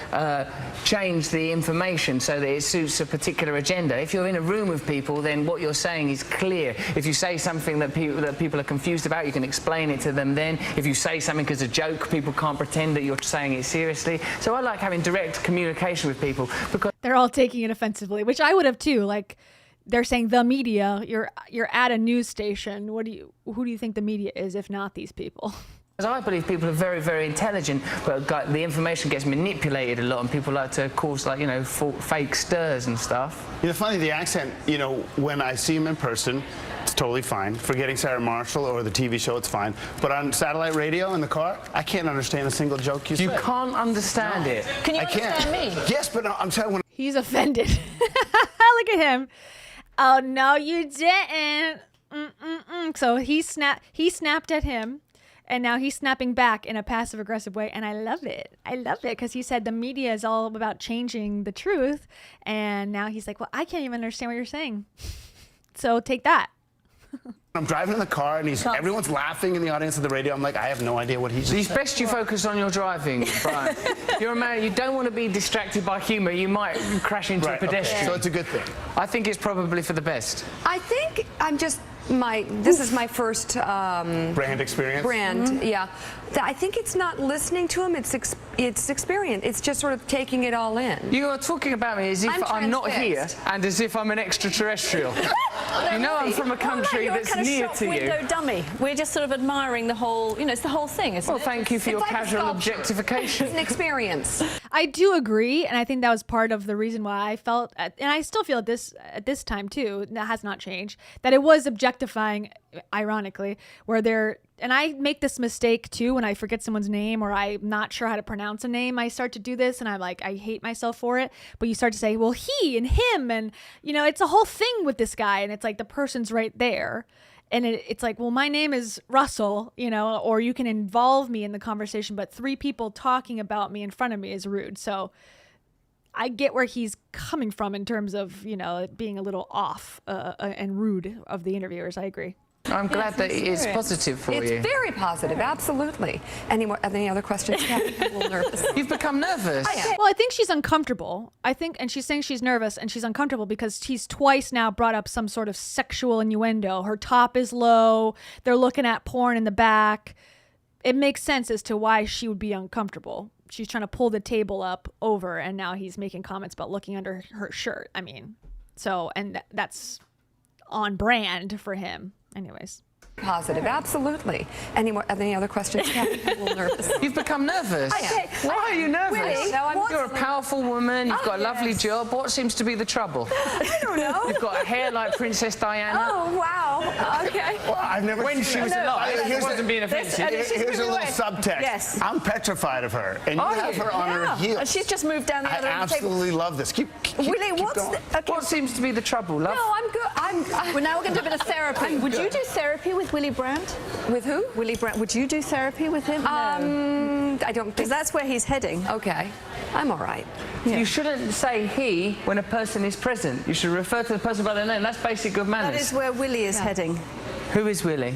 change the information so that it suits a particular agenda. If you're in a room with people, then what you're saying is clear. If you say something that people are confused about, you can explain it to them then. If you say something as a joke, joke. People can't pretend that you're saying it seriously. So I like having direct communication with people because They're all taking it offensively, which I would have too. Like, they're saying the media. You're at a news station. Who do you think the media is, if not these people? I believe people are very, very intelligent, but the information gets manipulated a lot, and people like to cause, like, you know, fake stirs and stuff. You know, funny, the accent, you know, when I see him in person, it's totally fine. Forgetting Sarah Marshall or the TV show, it's fine. But on satellite radio in the car, I can't understand a single joke you say. You can't understand it. Can you I can't. understand me? Yes, but no, I'm telling you. He's offended. Look at him. Oh, no, you didn't. So he snapped at him. And now he's snapping back in a passive-aggressive way, and I love it. I love it because he said the media is all about changing the truth, and now he's like, well, I can't even understand what you're saying. So take that. I'm driving in the car, and everyone's laughing in the audience of the radio. I'm like, I have no idea what he's saying. It's best you focus on your driving, Brian. You're a man, you don't want to be distracted by humour. You might crash into a pedestrian. Okay. So it's a good thing. I think it's probably for the best. I think I'm just this is my first brand experience. Yeah. I think it's not listening to him. It's experience. It's just sort of taking it all in. You are talking about me as if I'm not here and as if I'm an extraterrestrial. You know, I'm from a country that's near to you. Window dummy. We're just sort of admiring the whole, you know, it's the whole thing, isn't it? Well, thank you for your casual objectification. It's an experience. I do agree, and I think that was part of the reason why I felt, and I still feel at this time too, that has not changed, that it was objectifying, ironically, where and I make this mistake too when I forget someone's name or I'm not sure how to pronounce a name. I start to do this and I'm like, I hate myself for it. But you start to say, well, he and him, and, you know, it's a whole thing with this guy, and it's like the person's right there. And it's like, well, my name is Russell, you know, or you can involve me in the conversation, but 3 people talking about me in front of me is rude. So I get where he's coming from in terms of, you know, it being a little off and rude of the interviewers. I agree. I'm glad that it's positive for you. It's very positive, absolutely. Any other questions? I'm a little nervous. You've become nervous. Well, I think she's uncomfortable. And she's saying she's nervous and she's uncomfortable because he's twice now brought up some sort of sexual innuendo. Her top is low. They're looking at porn in the back. It makes sense as to why she would be uncomfortable. She's trying to pull the table up over, and now he's making comments about looking under her shirt. I mean, so, and that's on brand for him. Anyways. Positive, absolutely. Any other questions? I'm a little nervous. You've become nervous. Why are you nervous? Really? You're a powerful woman. You've got a lovely job. What seems to be the trouble? I don't know. You've got a hair like Princess Diana. Oh, wow. Okay. Well, I've never when she was alive, it wasn't being offensive. Here's a little subtext. Yes. I'm petrified of her, and you have her on her heels. And she's just moved down the other I end of the table. absolutely love this. Keep Willie, going. What seems to be the trouble, love? No, I'm good. Well, now we're going to do a bit of therapy. Would you do therapy with Willy Brandt? With who? Willy Brandt. Would you do therapy with him? No. I don't think. Because that's where he's heading. Okay. I'm all right. Yeah. You shouldn't say he when a person is present. You should refer to the person by their name. That's basic good manners. That is where Willy is heading. Who is Willy?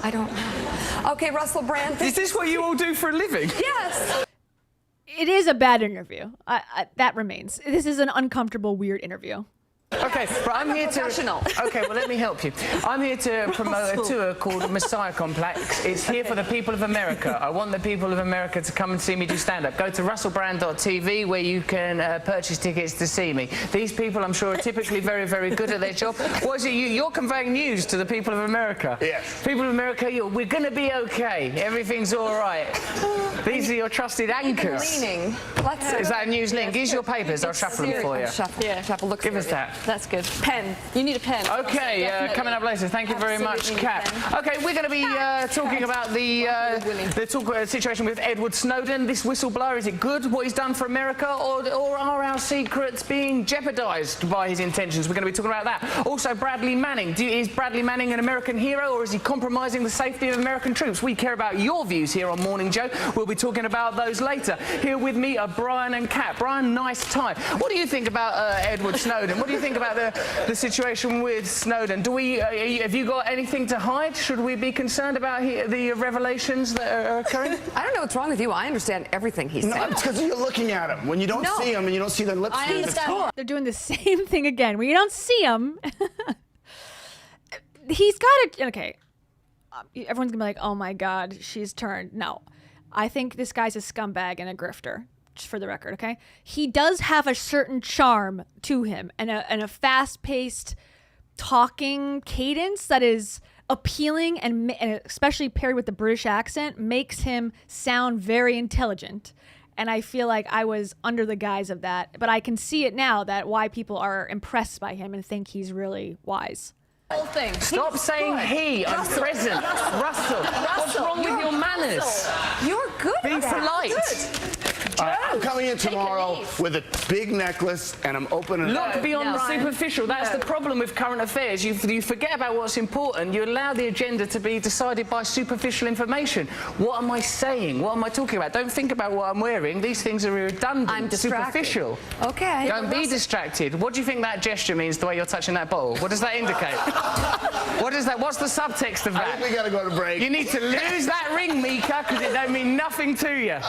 I don't know. Okay, Russell Brand. Is this what you all do for a living? Yes. It is a bad interview. That remains. This is an uncomfortable, weird interview. Okay, but I'm here to. Okay, well, let me help you. I'm here to promote a tour called Messiah Complex. It's here for the people of America. I want the people of America to come and see me do stand-up. Go to russellbrand.tv where you can purchase tickets to see me. These people, I'm sure, are typically very, very good at their job. What is it? You're conveying news to the people of America. Yes. People of America, we're going to be okay. Everything's all right. These are your trusted anchors. Leaning. Is that a news link? Here's your papers. I'll shuffle them for you. Shuffle. Look. Give us that. That's good. Pen. You need a pen. Okay, coming up later. Thank you very much, Kat. Okay, we're going to be talking about the situation with Edward Snowden. This whistleblower, is it good, what he's done for America, or are our secrets being jeopardised by his intentions? We're going to be talking about that. Also, Bradley Manning. Is Bradley Manning an American hero, or is he compromising the safety of American troops? We care about your views here on Morning Joe. We'll be talking about those later. Here with me are Brian and Kat. Brian, nice tie. What do you think about Edward Snowden? What do you think about the situation with Snowden? Have you got anything to hide? Should we be concerned about the revelations that are occurring? I don't know what's wrong with you. I understand everything he's saying. No, it's because you're looking at him. When you don't see him and you don't see the lips move, They're doing the same thing again. When you don't see him, he's got it. Okay, everyone's gonna be like, "Oh my God, she's turned." No, I think this guy's a scumbag and a grifter, just for the record, okay? He does have a certain charm to him and a fast-paced talking cadence that is appealing and especially paired with the British accent makes him sound very intelligent. And I feel like I was under the guise of that, but I can see it now that why people are impressed by him and think he's really wise. Whole thing. Stop saying he. I'm present. Russell. What's wrong with your manners? You're good. Be polite. I'm coming in tomorrow with a big necklace and I'm opening Look beyond the superficial. That's the problem with current affairs. You forget about what's important. You allow the agenda to be decided by superficial information. What am I saying? What am I talking about? Don't think about what I'm wearing. These things are redundant. I'm distracted. Superficial. Okay. Don't be distracted. What do you think that gesture means, the way you're touching that bottle? What does that indicate? What is that? What's the subtext of that? I think we gotta go to break. You need to lose that ring, Mika, because it don't mean nothing to you.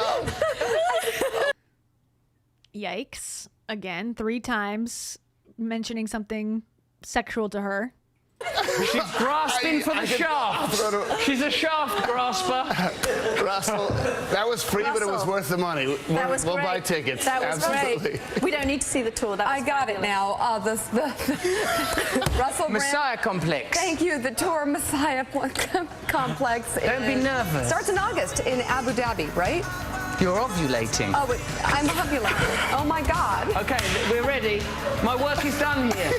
Yikes. Again, 3 times mentioning something sexual to her. She's grasping for the shaft. She's a shaft grasper. Russell, that was free, but it was worth the money. We'll buy tickets. That was Absolutely. great. We don't need to see the tour. That was I got it now. The Russell Brand. Messiah complex. Thank you. The tour Messiah complex. Don't be nervous. Starts in August in Abu Dhabi, right? You're ovulating. Oh, wait, I'm ovulating. Oh my God. Okay, we're ready. My work is done here.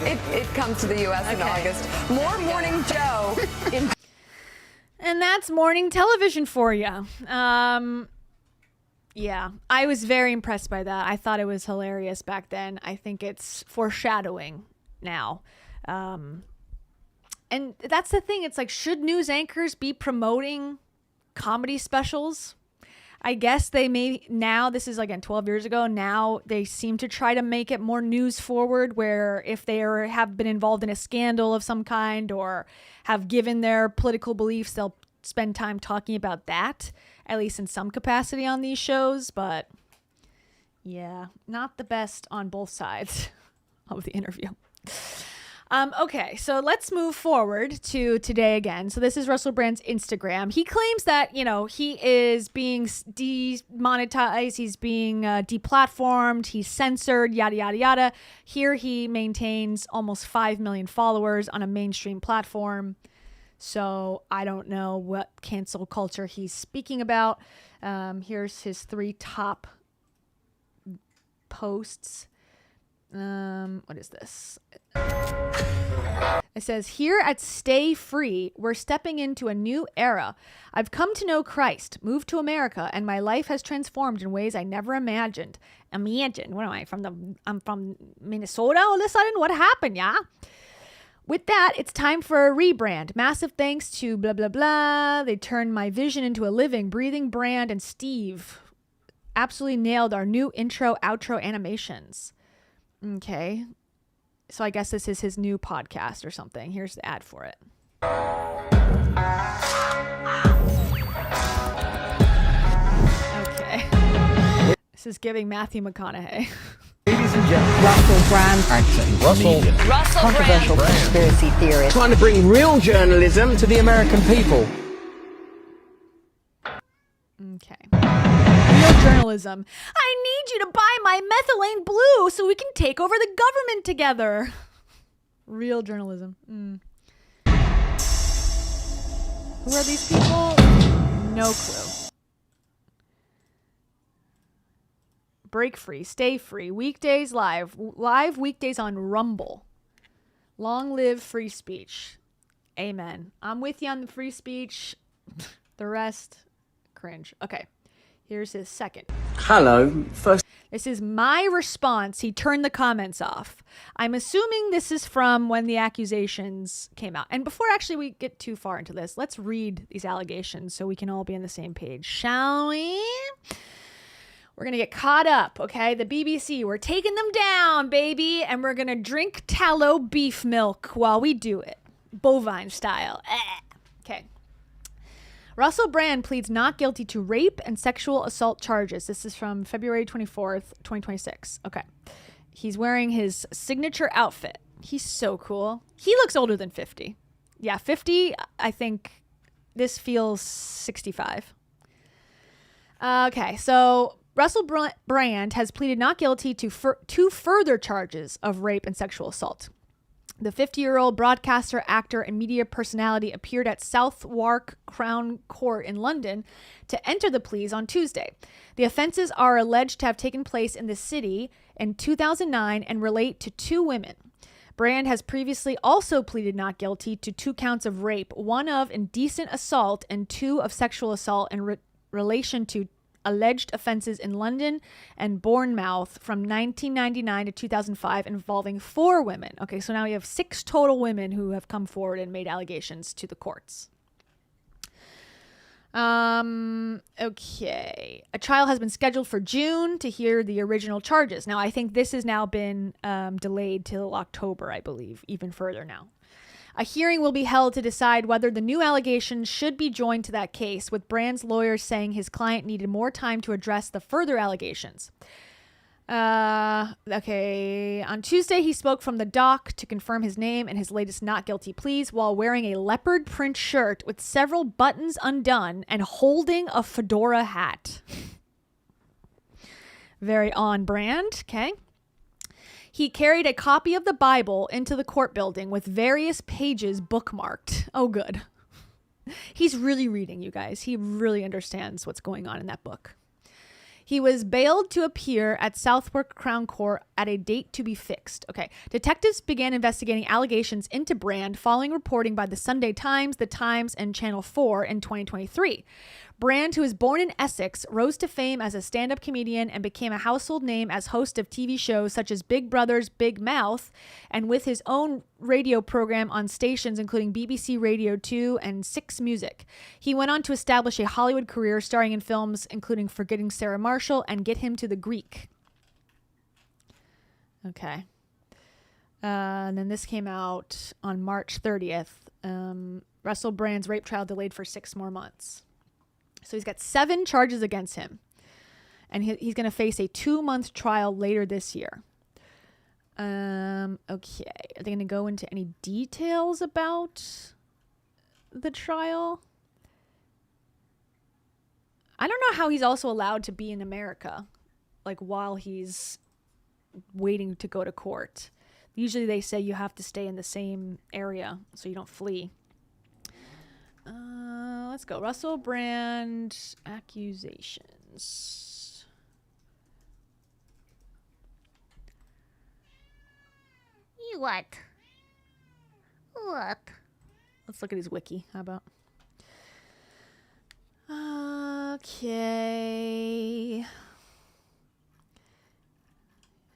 It comes to the U.S. in August. More Morning Joe. And that's morning television for you. Yeah, I was very impressed by that. I thought it was hilarious back then. I think it's foreshadowing now. And that's the thing. It's like, should news anchors be promoting comedy specials? I guess they may now, this is again 12 years ago, now they seem to try to make it more news forward, where if they have been involved in a scandal of some kind or have given their political beliefs, they'll spend time talking about that, at least in some capacity on these shows. But yeah, not the best on both sides of the interview. Okay, so let's move forward to today again. So this is Russell Brand's Instagram. He claims that, he is being demonetized, he's being deplatformed, he's censored, yada, yada, yada. Here he maintains almost 5 million followers on a mainstream platform. So I don't know what cancel culture he's speaking about. Here's his 3 top posts. What is this? It says, here at Stay Free, we're stepping into a new era. I've come to know Christ, moved to America, and my life has transformed in ways I never imagined. Imagine. What am I? I'm from Minnesota all of a sudden? What happened, yeah? With that, it's time for a rebrand. Massive thanks to blah, blah, blah. They turned my vision into a living, breathing brand, and Steve absolutely nailed our new intro, outro animations. Okay. So I guess this is his new podcast or something. Here's the ad for it. Okay. This is giving Matthew McConaughey. Ladies and gentlemen, Russell Brand. Russell Controversial conspiracy theorist. Trying to bring real journalism to the American people. Okay. Real journalism. I need you to buy my methylene blue so we can take over the government together. Real journalism. Who are these people? No clue. Break free, stay free. Weekdays live. Live weekdays on Rumble. Long live free speech. Amen. I'm with you on the free speech. The rest, cringe. Okay. Here's his second. Hello. This is my response. He turned the comments off. I'm assuming this is from when the accusations came out. And before actually we get too far into this, let's read these allegations so we can all be on the same page, shall we? We're going to get caught up, okay? The BBC, we're taking them down, baby. And we're going to drink tallow beef milk while we do it. Bovine style. Okay. Russell Brand pleads not guilty to rape and sexual assault charges. This is from February 24th, 2026. Okay. He's wearing his signature outfit. He's so cool. He looks older than 50. Yeah, 50, I think this feels 65. Okay, so Russell Brand has pleaded not guilty to two further charges of rape and sexual assault. The 50-year-old broadcaster, actor, and media personality appeared at Southwark Crown Court in London to enter the pleas on Tuesday. The offenses are alleged to have taken place in the city in 2009 and relate to two women. Brand has previously also pleaded not guilty to 2 counts of rape, 1 of indecent assault and 2 of sexual assault in relation to alleged offenses in London and Bournemouth from 1999 to 2005 involving 4 women. Okay, so now we have 6 total women who have come forward and made allegations to the courts. Okay. A trial has been scheduled for June to hear the original charges. Now, I think this has now been delayed till October, I believe, even further now. A hearing will be held to decide whether the new allegations should be joined to that case, with Brand's lawyers saying his client needed more time to address the further allegations. Okay. On Tuesday, he spoke from the dock to confirm his name and his latest not guilty pleas while wearing a leopard print shirt with several buttons undone and holding a fedora hat. Very on brand. Okay. He carried a copy of the Bible into the court building with various pages bookmarked. Oh, good. He's really reading, you guys. He really understands what's going on in that book. He was bailed to appear at Southwark Crown Court at a date to be fixed. Okay. Detectives began investigating allegations into Brand following reporting by the Sunday Times, The Times, and Channel 4 in 2023. Brand, who was born in Essex, rose to fame as a stand-up comedian and became a household name as host of TV shows such as Big Brother's Big Mouth, and with his own radio program on stations including BBC Radio 2 and 6 Music. He went on to establish a Hollywood career starring in films including Forgetting Sarah Marshall and Get Him to the Greek. Okay. And then this came out on March 30th. Russell Brand's rape trial delayed for 6 more months. So he's got 7 charges against him. And he's going to face a 2-month trial later this year. Okay. Are they going to go into any details about the trial? I don't know how he's also allowed to be in America, like while he's waiting to go to court. Usually they say you have to stay in the same area so you don't flee. Let's go. Russell Brand accusations. You what? What? Let's look at his wiki. How about? Okay.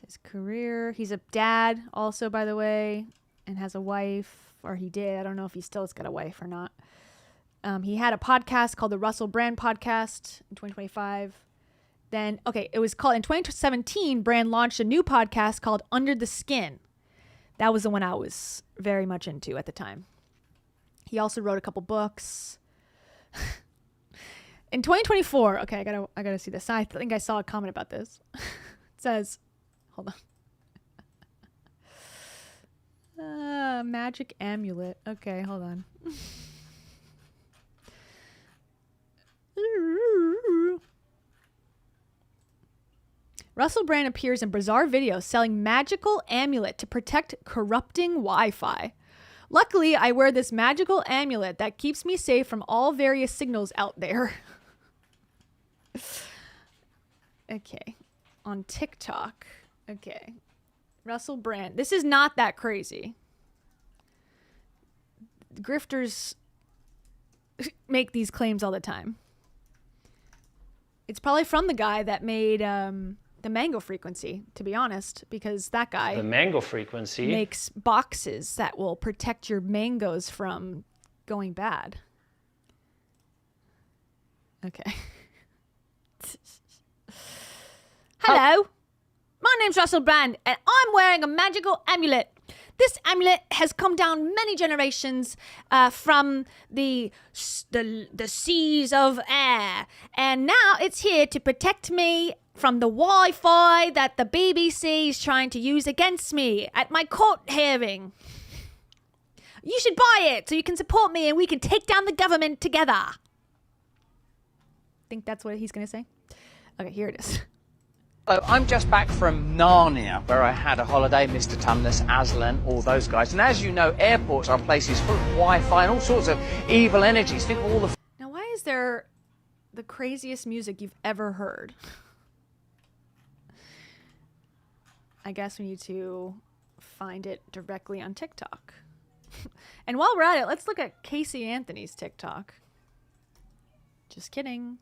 His career. He's a dad also, by the way, and has a wife, or he did. I don't know if he still has got a wife or not. He had a podcast called the Russell Brand Podcast in 2025. Then, okay, it was called in 2017, Brand launched a new podcast called Under the Skin. That was the one I was very much into at the time. He also wrote a couple books. In 2024, okay, I gotta see this. I think I saw a comment about this. It says, hold on. Magic amulet. Okay, hold on. Russell Brand appears in bizarre videos selling magical amulet to protect corrupting Wi-Fi. Luckily, I wear this magical amulet that keeps me safe from all various signals out there. Okay. On TikTok. Okay. Russell Brand. This is not that crazy. Grifters make these claims all the time. It's probably from the guy that made the Mango Frequency, to be honest, because that guy The Mango Frequency makes boxes that will protect your mangoes from going bad. Okay. Hello, my name's Russell Brand, and I'm wearing a magical amulet. This amulet has come down many generations from the seas of air, and now it's here to protect me from the Wi-Fi that the BBC is trying to use against me at my court hearing. You should buy it so you can support me and we can take down the government together. Think that's what he's going to say? Okay, here it is. Hello, I'm just back from Narnia, where I had a holiday, Mr. Tumnus, Aslan, all those guys. And as you know, airports are places full of Wi-Fi and all sorts of evil energies. Think of all the... Now, why is there the craziest music you've ever heard? I guess we need to find it directly on TikTok. And while we're at it, let's look at Casey Anthony's TikTok. Just kidding.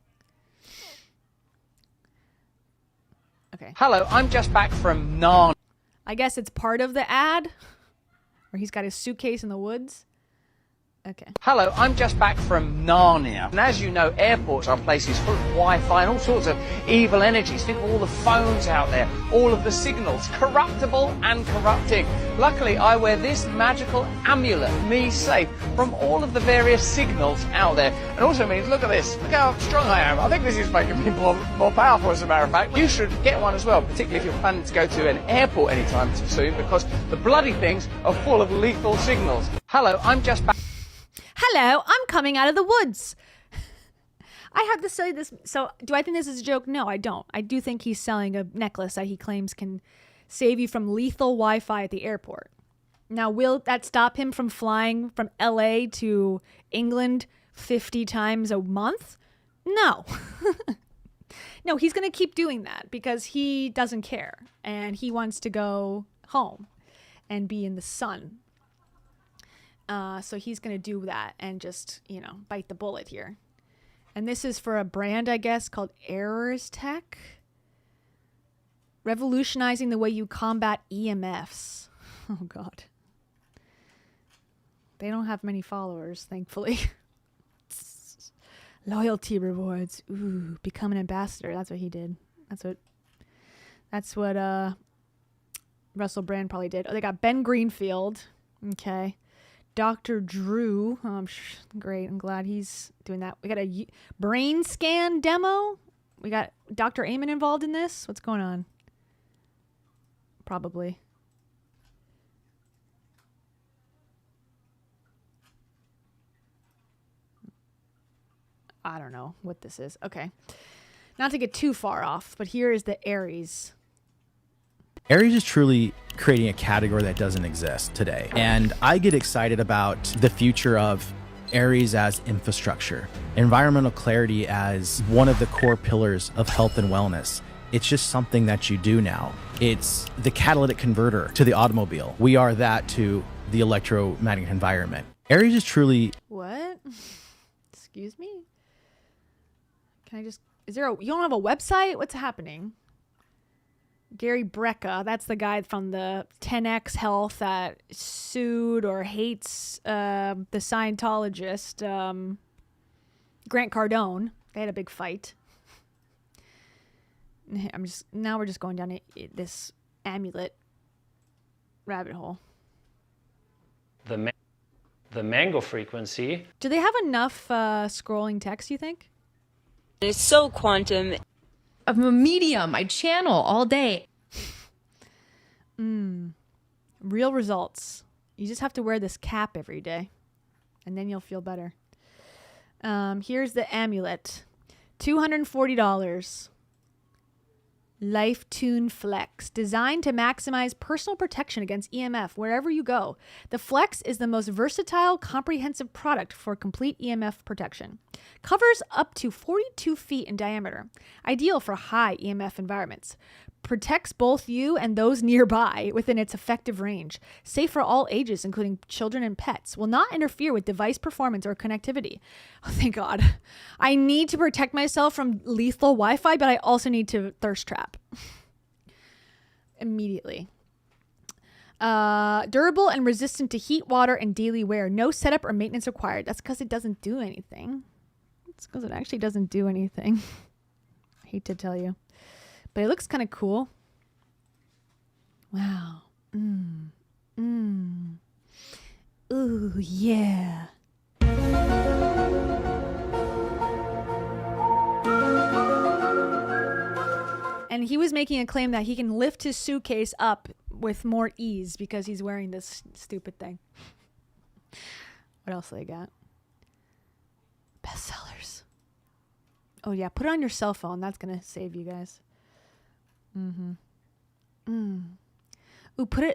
Okay. Hello, I'm just back from Narnia. I guess it's part of the ad where he's got his suitcase in the woods. Okay. Hello, I'm just back from Narnia. And as you know, airports are places full of Wi-Fi and all sorts of evil energies. Think of all the phones out there, all of the signals, corruptible and corrupting. Luckily, I wear this magical amulet, me safe, from all of the various signals out there. And also means, look at this, look how strong I am. I think this is making me more powerful, as a matter of fact. You should get one as well, particularly if you're planning to go to an airport anytime soon, because the bloody things are full of lethal signals. Hello, I'm just back. Hello, I'm coming out of the woods. I have to say this. So, do I think this is a joke? No, I don't. I do think he's selling a necklace that he claims can save you from lethal Wi-Fi at the airport. Now, will that stop him from flying from LA to England 50 times a month? No. No, he's going to keep doing that because he doesn't care and he wants to go home and be in the sun. So he's going to do that and just, bite the bullet here. And this is for a brand, I guess, called Errors Tech. Revolutionizing the way you combat EMFs. Oh, God. They don't have many followers, thankfully. Loyalty rewards. Ooh, become an ambassador. That's what he did. That's what Russell Brand probably did. Oh, they got Ben Greenfield. Okay. Dr. Drew. Oh, great. I'm glad he's doing that. We got a brain scan demo. We got Dr. Amen involved in this. What's going on? Probably. I don't know what this is. Okay. Not to get too far off, but here is the Aries. Aries is truly creating a category that doesn't exist today. And I get excited about the future of Aries as infrastructure, environmental clarity as one of the core pillars of health and wellness. It's just something that you do now. It's the catalytic converter to the automobile. We are that to the electromagnetic environment. Aries is truly... What? Excuse me? Can I just... you don't have a website? What's happening? Gary Brecka, that's the guy from the 10X Health that sued or hates the Scientologist, Grant Cardone. They had a big fight. Now we're just going down this amulet rabbit hole. The mango frequency. Do they have enough scrolling text, you think? It's so quantum. Of a medium, I channel all day. Real results. You just have to wear this cap every day, and then you'll feel better. Here's the amulet. $240. Life Tune Flex, designed to maximize personal protection against EMF wherever you go. The Flex is the most versatile, comprehensive product for complete EMF protection. Covers up to 42 feet in diameter, ideal for high EMF environments. Protects both you and those nearby within its effective range. Safe for all ages, including children and pets. Will not interfere with device performance or connectivity. Oh, thank God. I need to protect myself from lethal Wi-Fi, but I also need to thirst trap. Immediately. Durable and resistant to heat, water, and daily wear. No setup or maintenance required. That's because it doesn't do anything. It's because it actually doesn't do anything. I hate to tell you. But it looks kind of cool. Wow. Ooh, yeah. And he was making a claim that he can lift his suitcase up with more ease because he's wearing this stupid thing. What else do they got? Bestsellers. Oh yeah, put it on your cell phone. That's gonna save you guys. Ooh,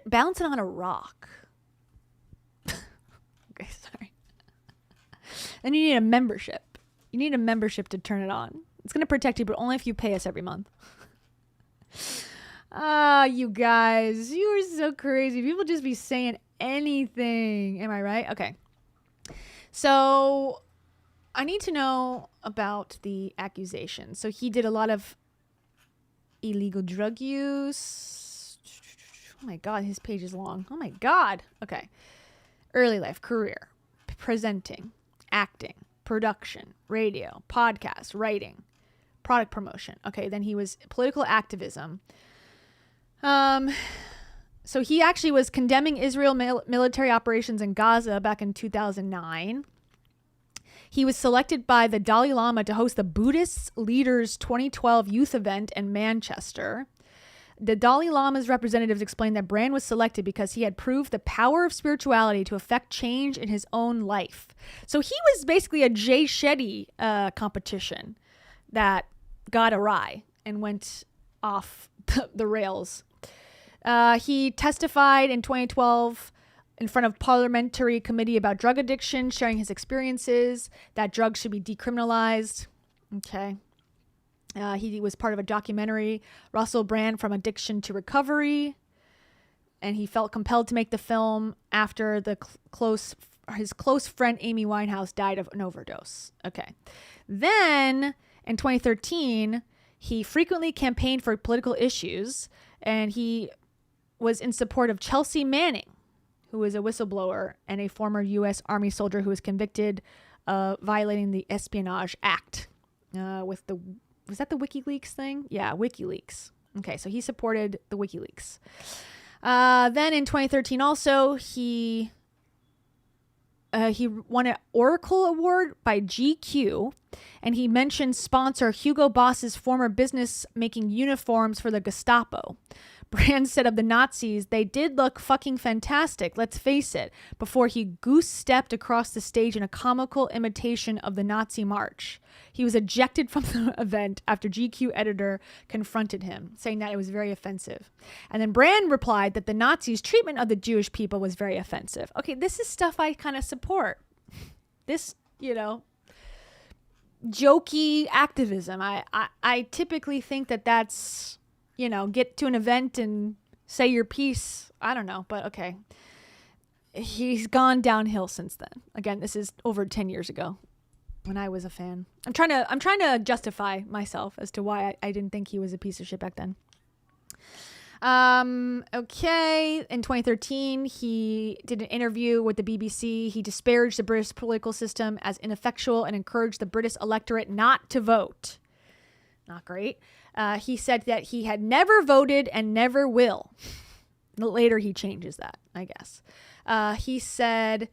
bounce it on a rock. Okay, sorry. Then you need a membership. You need a membership to turn it on. It's gonna protect you, but only if you pay us every month. You guys, you are so crazy. People just be saying anything. Am I right? Okay. So I need to know about the accusation. So he did a lot of illegal drug use. Oh my God, his page is long. Oh my God. Okay. Early life, career, presenting, acting, production, radio, podcast, writing, product promotion. Okay, then he was political activism. So he actually was condemning Israel military operations in Gaza back in 2009. He was selected by the Dalai Lama to host the Buddhist Leaders 2012 youth event in Manchester. The Dalai Lama's representatives explained that Brand was selected because he had proved the power of spirituality to affect change in his own life. So he was basically a Jay Shetty competition that got awry and went off the rails. He testified in 2012 in front of Parliamentary Committee about drug addiction, sharing his experiences, that drugs should be decriminalized. Okay. He was part of a documentary, Russell Brand from Addiction to Recovery. And he felt compelled to make the film after his close friend Amy Winehouse died of an overdose. Okay. Then in 2013, he frequently campaigned for political issues, and he was in support of Chelsea Manning, who was a whistleblower and a former U.S. Army soldier who was convicted of violating the Espionage Act was that the WikiLeaks thing? Yeah, WikiLeaks. Okay, so he supported the WikiLeaks. Then in 2013 also, he won an Oracle Award by GQ, and he mentioned sponsor Hugo Boss's former business making uniforms for the Gestapo. Brand said of the Nazis, they did look fucking fantastic, let's face it, before he goose-stepped across the stage in a comical imitation of the Nazi march. He was ejected from the event after GQ editor confronted him, saying that it was very offensive. And then Brand replied that the Nazis' treatment of the Jewish people was very offensive. Okay, this is stuff I kind of support. This, jokey activism. I typically think that's, get to an event and say your piece. I don't know, but okay. He's gone downhill since then. Again, this is over 10 years ago when I was a fan. I'm trying to justify myself as to why I didn't think he was a piece of shit back then. Okay. In 2013, he did an interview with the BBC. He disparaged the British political system as ineffectual and encouraged the British electorate not to vote. Not great. He said that he had never voted and never will. Later, he changes that, I guess. He said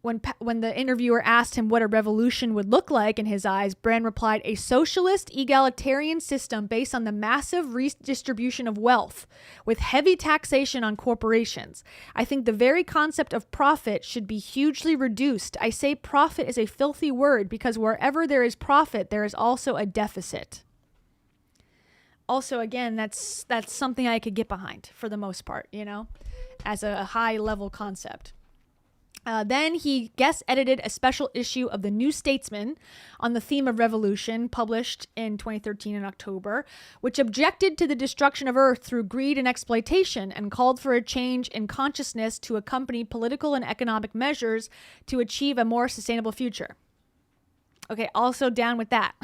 when the interviewer asked him what a revolution would look like in his eyes, Brand replied, a socialist egalitarian system based on the massive redistribution of wealth with heavy taxation on corporations. I think the very concept of profit should be hugely reduced. I say profit is a filthy word because wherever there is profit, there is also a deficit. Also, again, that's something I could get behind for the most part, as a high-level concept. Then he guest edited a special issue of The New Statesman on the theme of revolution, published in 2013 in October, which objected to the destruction of Earth through greed and exploitation and called for a change in consciousness to accompany political and economic measures to achieve a more sustainable future. Okay, also down with that.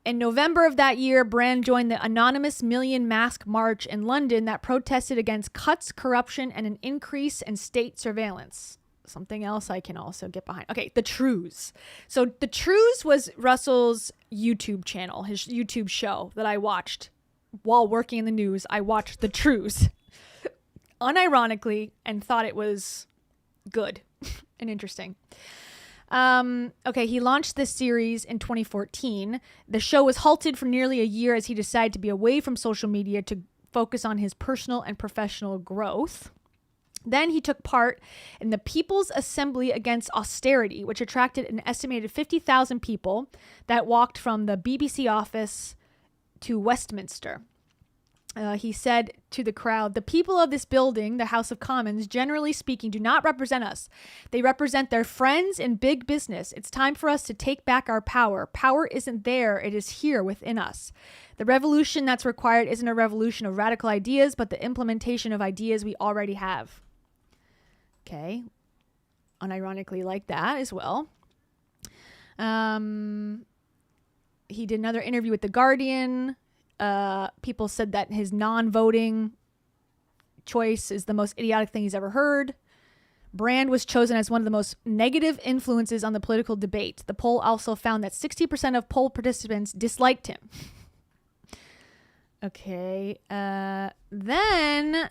In November of that year, Brand joined the anonymous Million Mask March in London that protested against cuts, corruption, and an increase in state surveillance. Something else I can also get behind. Okay, The Trues. So The Trues was Russell's YouTube channel, his YouTube show that I watched while working in the news. I watched The Trues unironically and thought it was good and interesting. Okay, he launched this series in 2014. The show was halted for nearly a year as he decided to be away from social media to focus on his personal and professional growth. Then he took part in the People's Assembly Against Austerity, which attracted an estimated 50,000 people that walked from the BBC office to Westminster. He said to the crowd, "The people of this building, the House of Commons, generally speaking, do not represent us. They represent their friends in big business. It's time for us to take back our power. Power isn't there. It is here within us. The revolution that's required isn't a revolution of radical ideas, but the implementation of ideas we already have." Okay. Unironically like that as well. He did another interview with The Guardian. People said that his non-voting choice is the most idiotic thing he's ever heard. Brand was chosen as one of the most negative influences on the political debate. The poll also found that 60% of poll participants disliked him. Okay. Then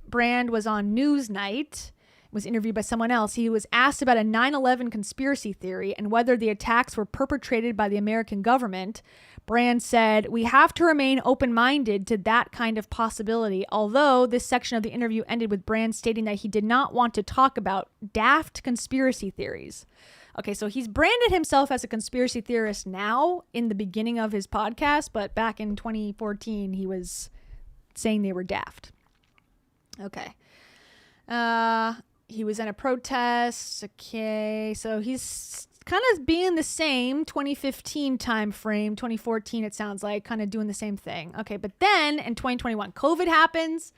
Brand was on Newsnight, was interviewed by someone else. He was asked about a 9/11 conspiracy theory and whether the attacks were perpetrated by the American government. Brand said, "We have to remain open-minded to that kind of possibility," although this section of the interview ended with Brand stating that he did not want to talk about daft conspiracy theories. Okay, so he's branded himself as a conspiracy theorist now in the beginning of his podcast, but back in 2014, he was saying they were daft. Okay. He was in a protest. Okay, so he's kind of being the same 2015 time frame, 2014 it sounds like, kind of doing the same thing. Okay, but then in 2021, COVID happens,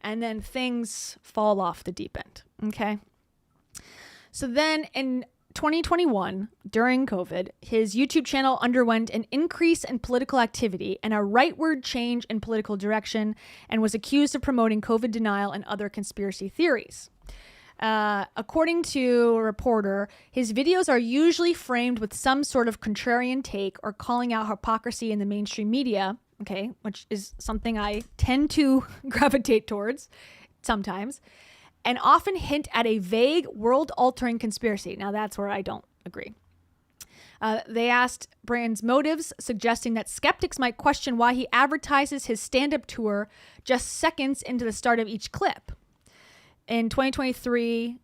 and then things fall off the deep end. Okay. So then in 2021, during COVID, his YouTube channel underwent an increase in political activity and a rightward change in political direction, and was accused of promoting COVID denial and other conspiracy theories. According to a reporter, his videos are usually framed with some sort of contrarian take or calling out hypocrisy in the mainstream media, okay, which is something I tend to gravitate towards sometimes, and often hint at a vague, world-altering conspiracy. Now, that's where I don't agree. They asked Brand's motives, suggesting that skeptics might question why he advertises his stand-up tour just seconds into the start of each clip. In 2023,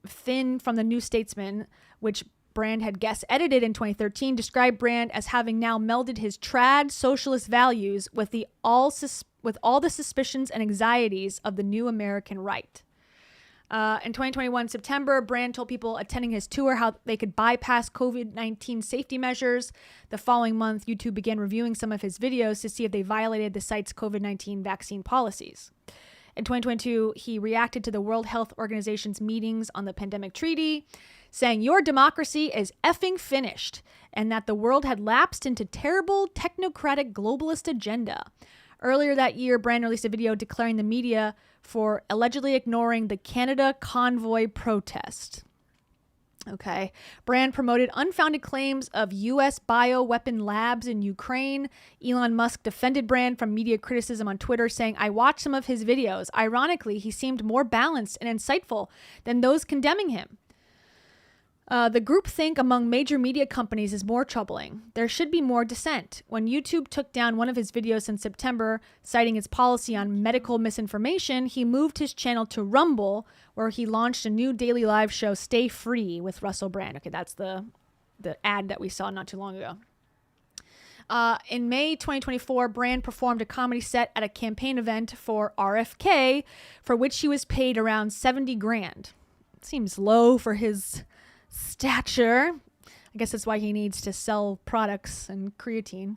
Finn from the New Statesman, which Brand had guest edited in 2013, described Brand as having now melded his trad socialist values with all the suspicions and anxieties of the new American right. In 2021 September, Brand told people attending his tour how they could bypass COVID-19 safety measures. The following month, YouTube began reviewing some of his videos to see if they violated the site's COVID-19 vaccine policies. In 2022, he reacted to the World Health Organization's meetings on the pandemic treaty, saying, "Your democracy is effing finished," and that the world had lapsed into terrible technocratic globalist agenda. Earlier that year, Brand released a video declaring the media for allegedly ignoring the Canada convoy protest. Okay. Brand promoted unfounded claims of U.S. bioweapon labs in Ukraine. Elon Musk defended Brand from media criticism on Twitter, saying, "I watched some of his videos. Ironically, he seemed more balanced and insightful than those condemning him." The groupthink among major media companies is more troubling. There should be more dissent. When YouTube took down one of his videos in September, citing its policy on medical misinformation, he moved his channel to Rumble, where he launched a new daily live show, Stay Free, with Russell Brand. Okay, that's the ad that we saw not too long ago. In May 2024, Brand performed a comedy set at a campaign event for RFK, for which he was paid around $70,000. Seems low for his stature. I guess that's why he needs to sell products and creatine.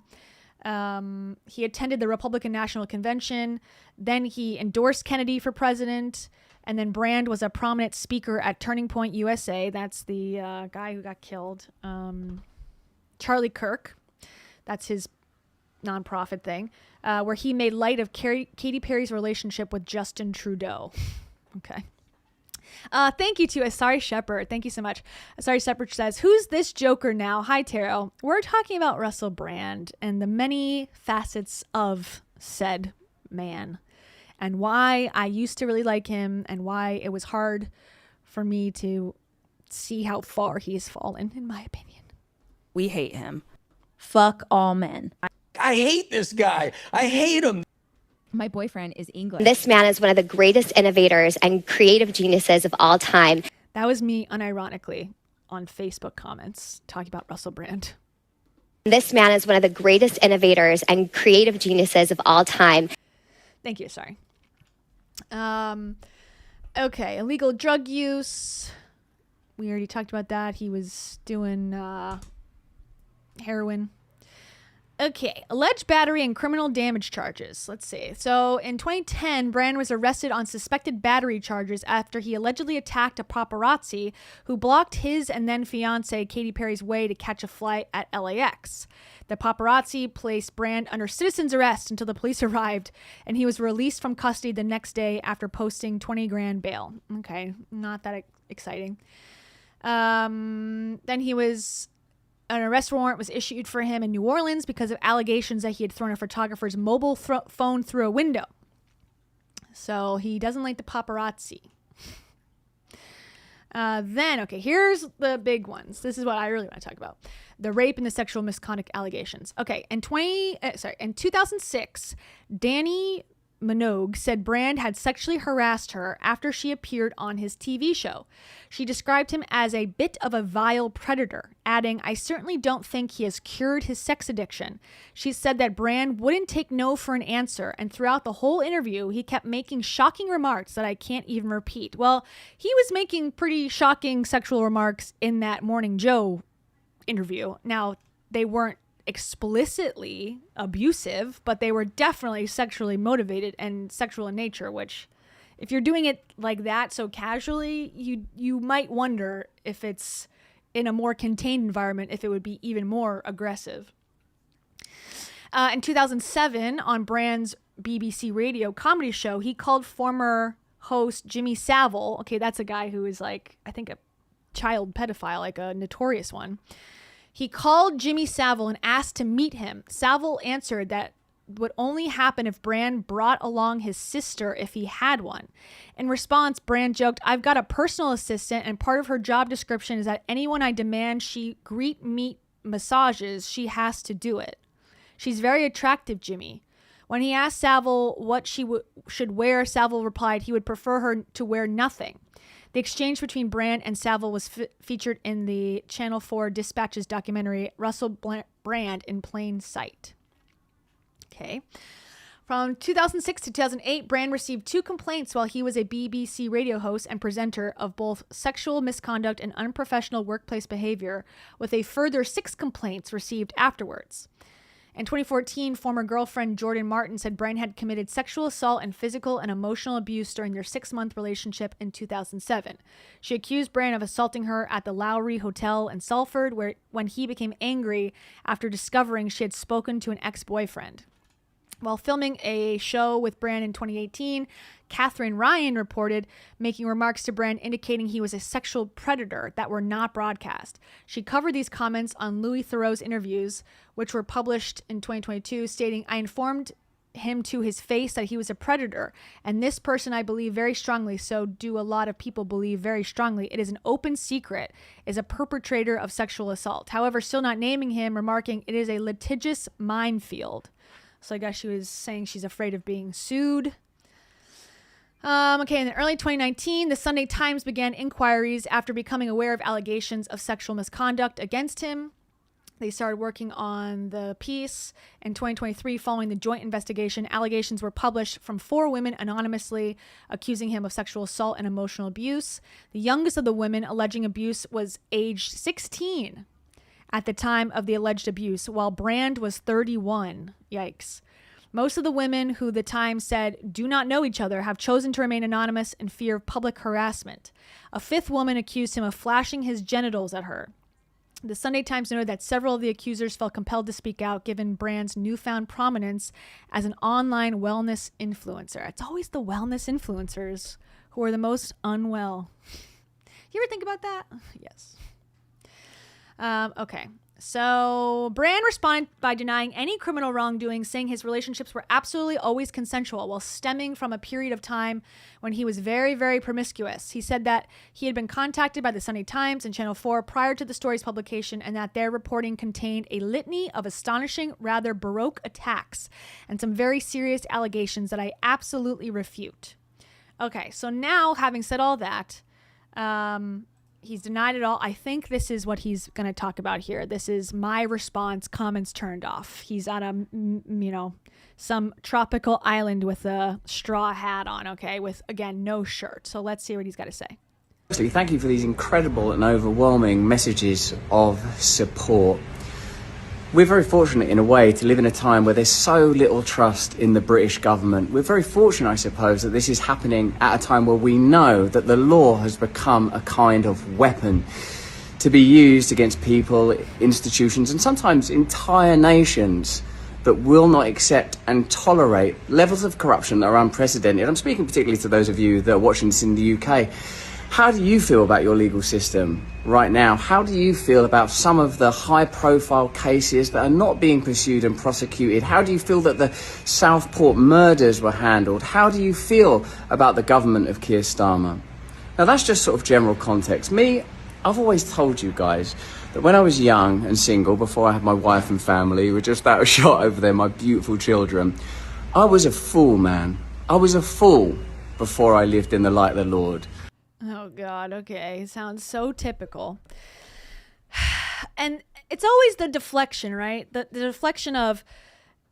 He attended the Republican National Convention. Then he endorsed Kennedy for president. And then Brand was a prominent speaker at Turning Point USA. That's the guy who got killed. Charlie Kirk. That's his nonprofit thing, where he made light of Katy Perry's relationship with Justin Trudeau. Okay. Thank you to Asari Shepherd. Thank you so much. Asari Shepherd says, "Who's this joker now?" Hi, Taro. We're talking about Russell Brand and the many facets of said man, and why I used to really like him, and why it was hard for me to see how far he's fallen, in my opinion. We hate him. Fuck all men. I hate this guy. I hate him. My boyfriend is English. This man is one of the greatest innovators and creative geniuses of all time. That was me unironically on Facebook comments talking about Russell Brand. This man is one of the greatest innovators and creative geniuses of all time. Thank you. Sorry. Okay. Illegal drug use. We already talked about that. He was doing heroin. Okay. Alleged battery and criminal damage charges. Let's see. So in 2010, Brand was arrested on suspected battery charges after he allegedly attacked a paparazzi who blocked his and then fiancée Katy Perry's way to catch a flight at LAX. The paparazzi placed Brand under citizen's arrest until the police arrived, and he was released from custody the next day after posting $20,000 bail. Okay, not that exciting. Then an arrest warrant was issued for him in New Orleans because of allegations that he had thrown a photographer's mobile phone through a window. So he doesn't like the paparazzi. Okay, here's the big ones. This is what I really want to talk about. The rape and the sexual misconduct allegations. Okay, in 2006, Danny Minogue said Brand had sexually harassed her after she appeared on his TV show. She described him as a bit of a vile predator, adding, "I certainly don't think he has cured his sex addiction." She said that Brand wouldn't take no for an answer, and throughout the whole interview, he kept making shocking remarks that I can't even repeat. Well, he was making pretty shocking sexual remarks in that Morning Joe interview. Now, they weren't explicitly abusive, but they were definitely sexually motivated and sexual in nature, which if you're doing it like that so casually, you might wonder if it's in a more contained environment, if it would be even more aggressive. In 2007, on Brand's BBC radio comedy show, he called former host Jimmy Savile, okay, that's a guy who is like, I think a child pedophile, like a notorious one. He called Jimmy Savile and asked to meet him. Savile answered that would only happen if Brand brought along his sister if he had one. In response, Brand joked, "I've got a personal assistant, and part of her job description is that anyone I demand she greet meet massages, she has to do it. She's very attractive, Jimmy." When he asked Savile what she should wear, Savile replied he would prefer her to wear nothing. The exchange between Brand and Savile was featured in the Channel 4 Dispatches documentary Russell Brand in Plain Sight. Okay. From 2006 to 2008, Brand received 2 complaints while he was a BBC radio host and presenter of both sexual misconduct and unprofessional workplace behavior, with a further 6 complaints received afterwards. In 2014, former girlfriend Jordan Martin said Brand had committed sexual assault and physical and emotional abuse during their 6-month relationship in 2007. She accused Brand of assaulting her at the Lowry Hotel in Salford, when he became angry after discovering she had spoken to an ex-boyfriend. While filming a show with Brand in 2018, Catherine Ryan reported making remarks to Brand indicating he was a sexual predator that were not broadcast. She covered these comments on Louis Theroux's interviews, which were published in 2022, stating, "I informed him to his face that he was a predator, and this person I believe very strongly, so do a lot of people believe very strongly, it is an open secret, is a perpetrator of sexual assault. However, still not naming him, remarking it is a litigious minefield." So I guess she was saying she's afraid of being sued. In early 2019, the Sunday Times began inquiries after becoming aware of allegations of sexual misconduct against him. They started working on the piece. In 2023, following the joint investigation, allegations were published from 4 women anonymously accusing him of sexual assault and emotional abuse. The youngest of the women alleging abuse was aged 16 at the time of the alleged abuse, while Brand was 31. Yikes. Most of the women who the Times said do not know each other have chosen to remain anonymous in fear of public harassment. A 5th woman accused him of flashing his genitals at her. The Sunday Times noted that several of the accusers felt compelled to speak out given Brand's newfound prominence as an online wellness influencer. It's always the wellness influencers who are the most unwell. You ever think about that? Yes. So Brand responded by denying any criminal wrongdoing, saying his relationships were absolutely always consensual while stemming from a period of time when he was very, very promiscuous. He said that he had been contacted by the Sunday Times and Channel 4 prior to the story's publication and that their reporting contained a litany of astonishing, rather baroque attacks and some very serious allegations that I absolutely refute. Okay, so now having said all that, he's denied it all. I think this is what he's going to talk about here. This is my response, comments turned off. He's on some tropical island with a straw hat on, okay, with, again, no shirt. So let's see what he's got to say. Thank you for these incredible and overwhelming messages of support. We're very fortunate in a way to live in a time where there's so little trust in the British government. We're very fortunate, I suppose, that this is happening at a time where we know that the law has become a kind of weapon to be used against people, institutions, and sometimes entire nations that will not accept and tolerate levels of corruption that are unprecedented. I'm speaking particularly to those of you that are watching this in the UK. How do you feel about your legal system right now? How do you feel about some of the high-profile cases that are not being pursued and prosecuted? How do you feel that the Southport murders were handled? How do you feel about the government of Keir Starmer? Now, that's just sort of general context. Me, I've always told you guys that when I was young and single, before I had my wife and family, who were just out of shot over there, my beautiful children, I was a fool, man. I was a fool before I lived in the light of the Lord. Oh, God. Okay. Sounds so typical. And it's always the deflection, right? The deflection of,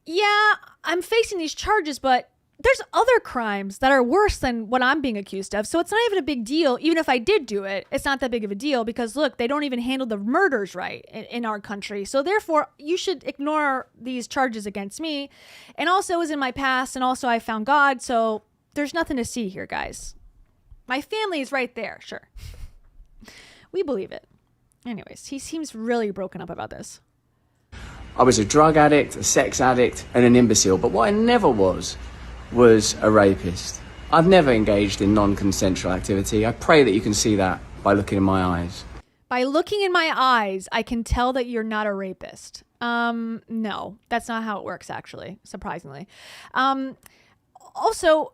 yeah, I'm facing these charges, but there's other crimes that are worse than what I'm being accused of. So it's not even a big deal. Even if I did do it, it's not that big of a deal because, look, they don't even handle the murders right in our country. So therefore, you should ignore these charges against me. And also, it was in my past. And also, I found God. So there's nothing to see here, guys. My family is right there, sure. We believe it. Anyways, he seems really broken up about this. I was a drug addict, a sex addict, and an imbecile. But what I never was a rapist. I've never engaged in non-consensual activity. I pray that you can see that by looking in my eyes. By looking in my eyes, I can tell that you're not a rapist. No, that's not how it works, actually, surprisingly. Also,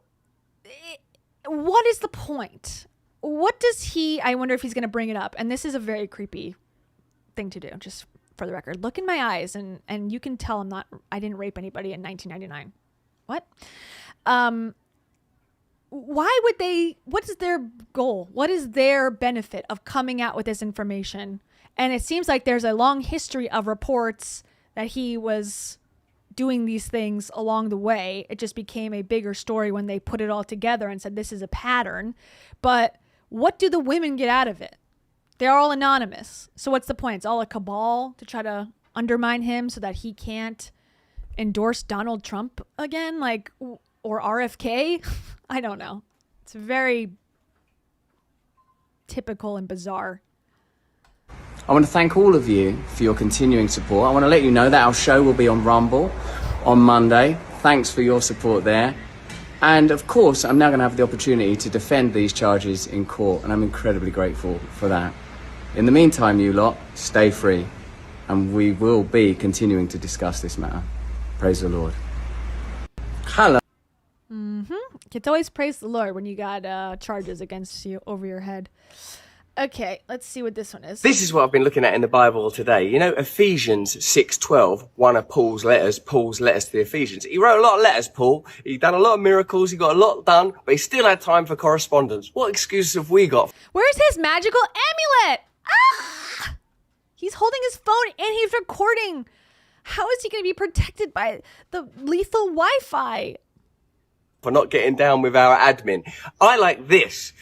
what is the point? What does I wonder if he's going to bring it up. And this is a very creepy thing to do, just for the record. Look in my eyes and you can tell I didn't rape anybody in 1999. What? Why would what is their goal? What is their benefit of coming out with this information? And it seems like there's a long history of reports that he was doing these things along the way. It just became a bigger story when they put it all together and said this is a pattern. But what do the women get out of it? They're all anonymous. So what's the point? It's all a cabal to try to undermine him so that he can't endorse Donald Trump again, or RFK. I don't know. It's very typical and bizarre. I want to thank all of you for your continuing support. I want to let you know that our show will be on Rumble on Monday. Thanks for your support there. And of course, I'm now going to have the opportunity to defend these charges in court, and I'm incredibly grateful for that. In the meantime, you lot, stay free, and we will be continuing to discuss this matter. Praise the Lord. Hello. It's always praise the Lord when you got charges against you over your head. Okay, let's see what this one is. This is what I've been looking at in the Bible today. You know, Ephesians 6:12, one of Paul's letters to the Ephesians. He wrote a lot of letters, Paul. He done a lot of miracles. He got a lot done, but he still had time for correspondence. What excuses have we got? Where's his magical amulet? Ah! He's holding his phone and he's recording. How is he going to be protected by the lethal Wi-Fi? For not getting down with our admin. I like this.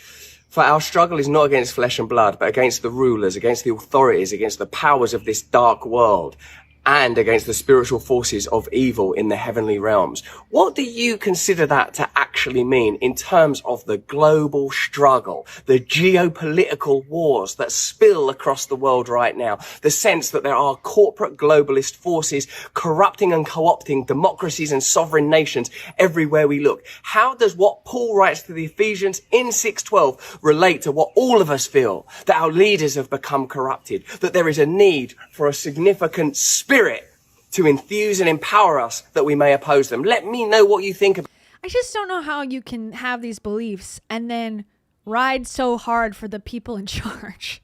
For our struggle is not against flesh and blood, but against the rulers, against the authorities, against the powers of this dark world. and against the spiritual forces of evil in the heavenly realms. What do you consider that to actually mean in terms of the global struggle, the geopolitical wars that spill across the world right now, the sense that there are corporate globalist forces corrupting and co-opting democracies and sovereign nations everywhere we look? How does what Paul writes to the Ephesians in 6:12 relate to what all of us feel, that our leaders have become corrupted, that there is a need for a significant spirit to enthuse and empower us that we may oppose them? Let me know what you think about. I just don't know how you can have these beliefs and then ride so hard for the people in charge.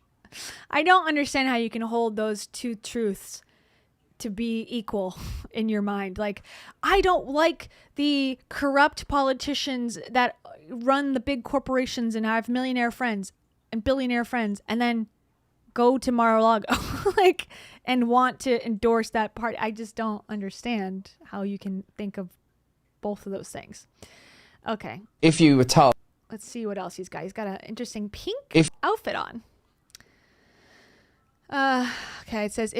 I don't understand how you can hold those two truths to be equal in your mind. Like, I don't like the corrupt politicians that run the big corporations and have millionaire friends and billionaire friends and then go to Mar-a-Lago like and want to endorse that party. I just don't understand how you can think of both of those things. Okay. If you were told... Let's see what else he's got. He's got an interesting pink outfit on. Okay, it says,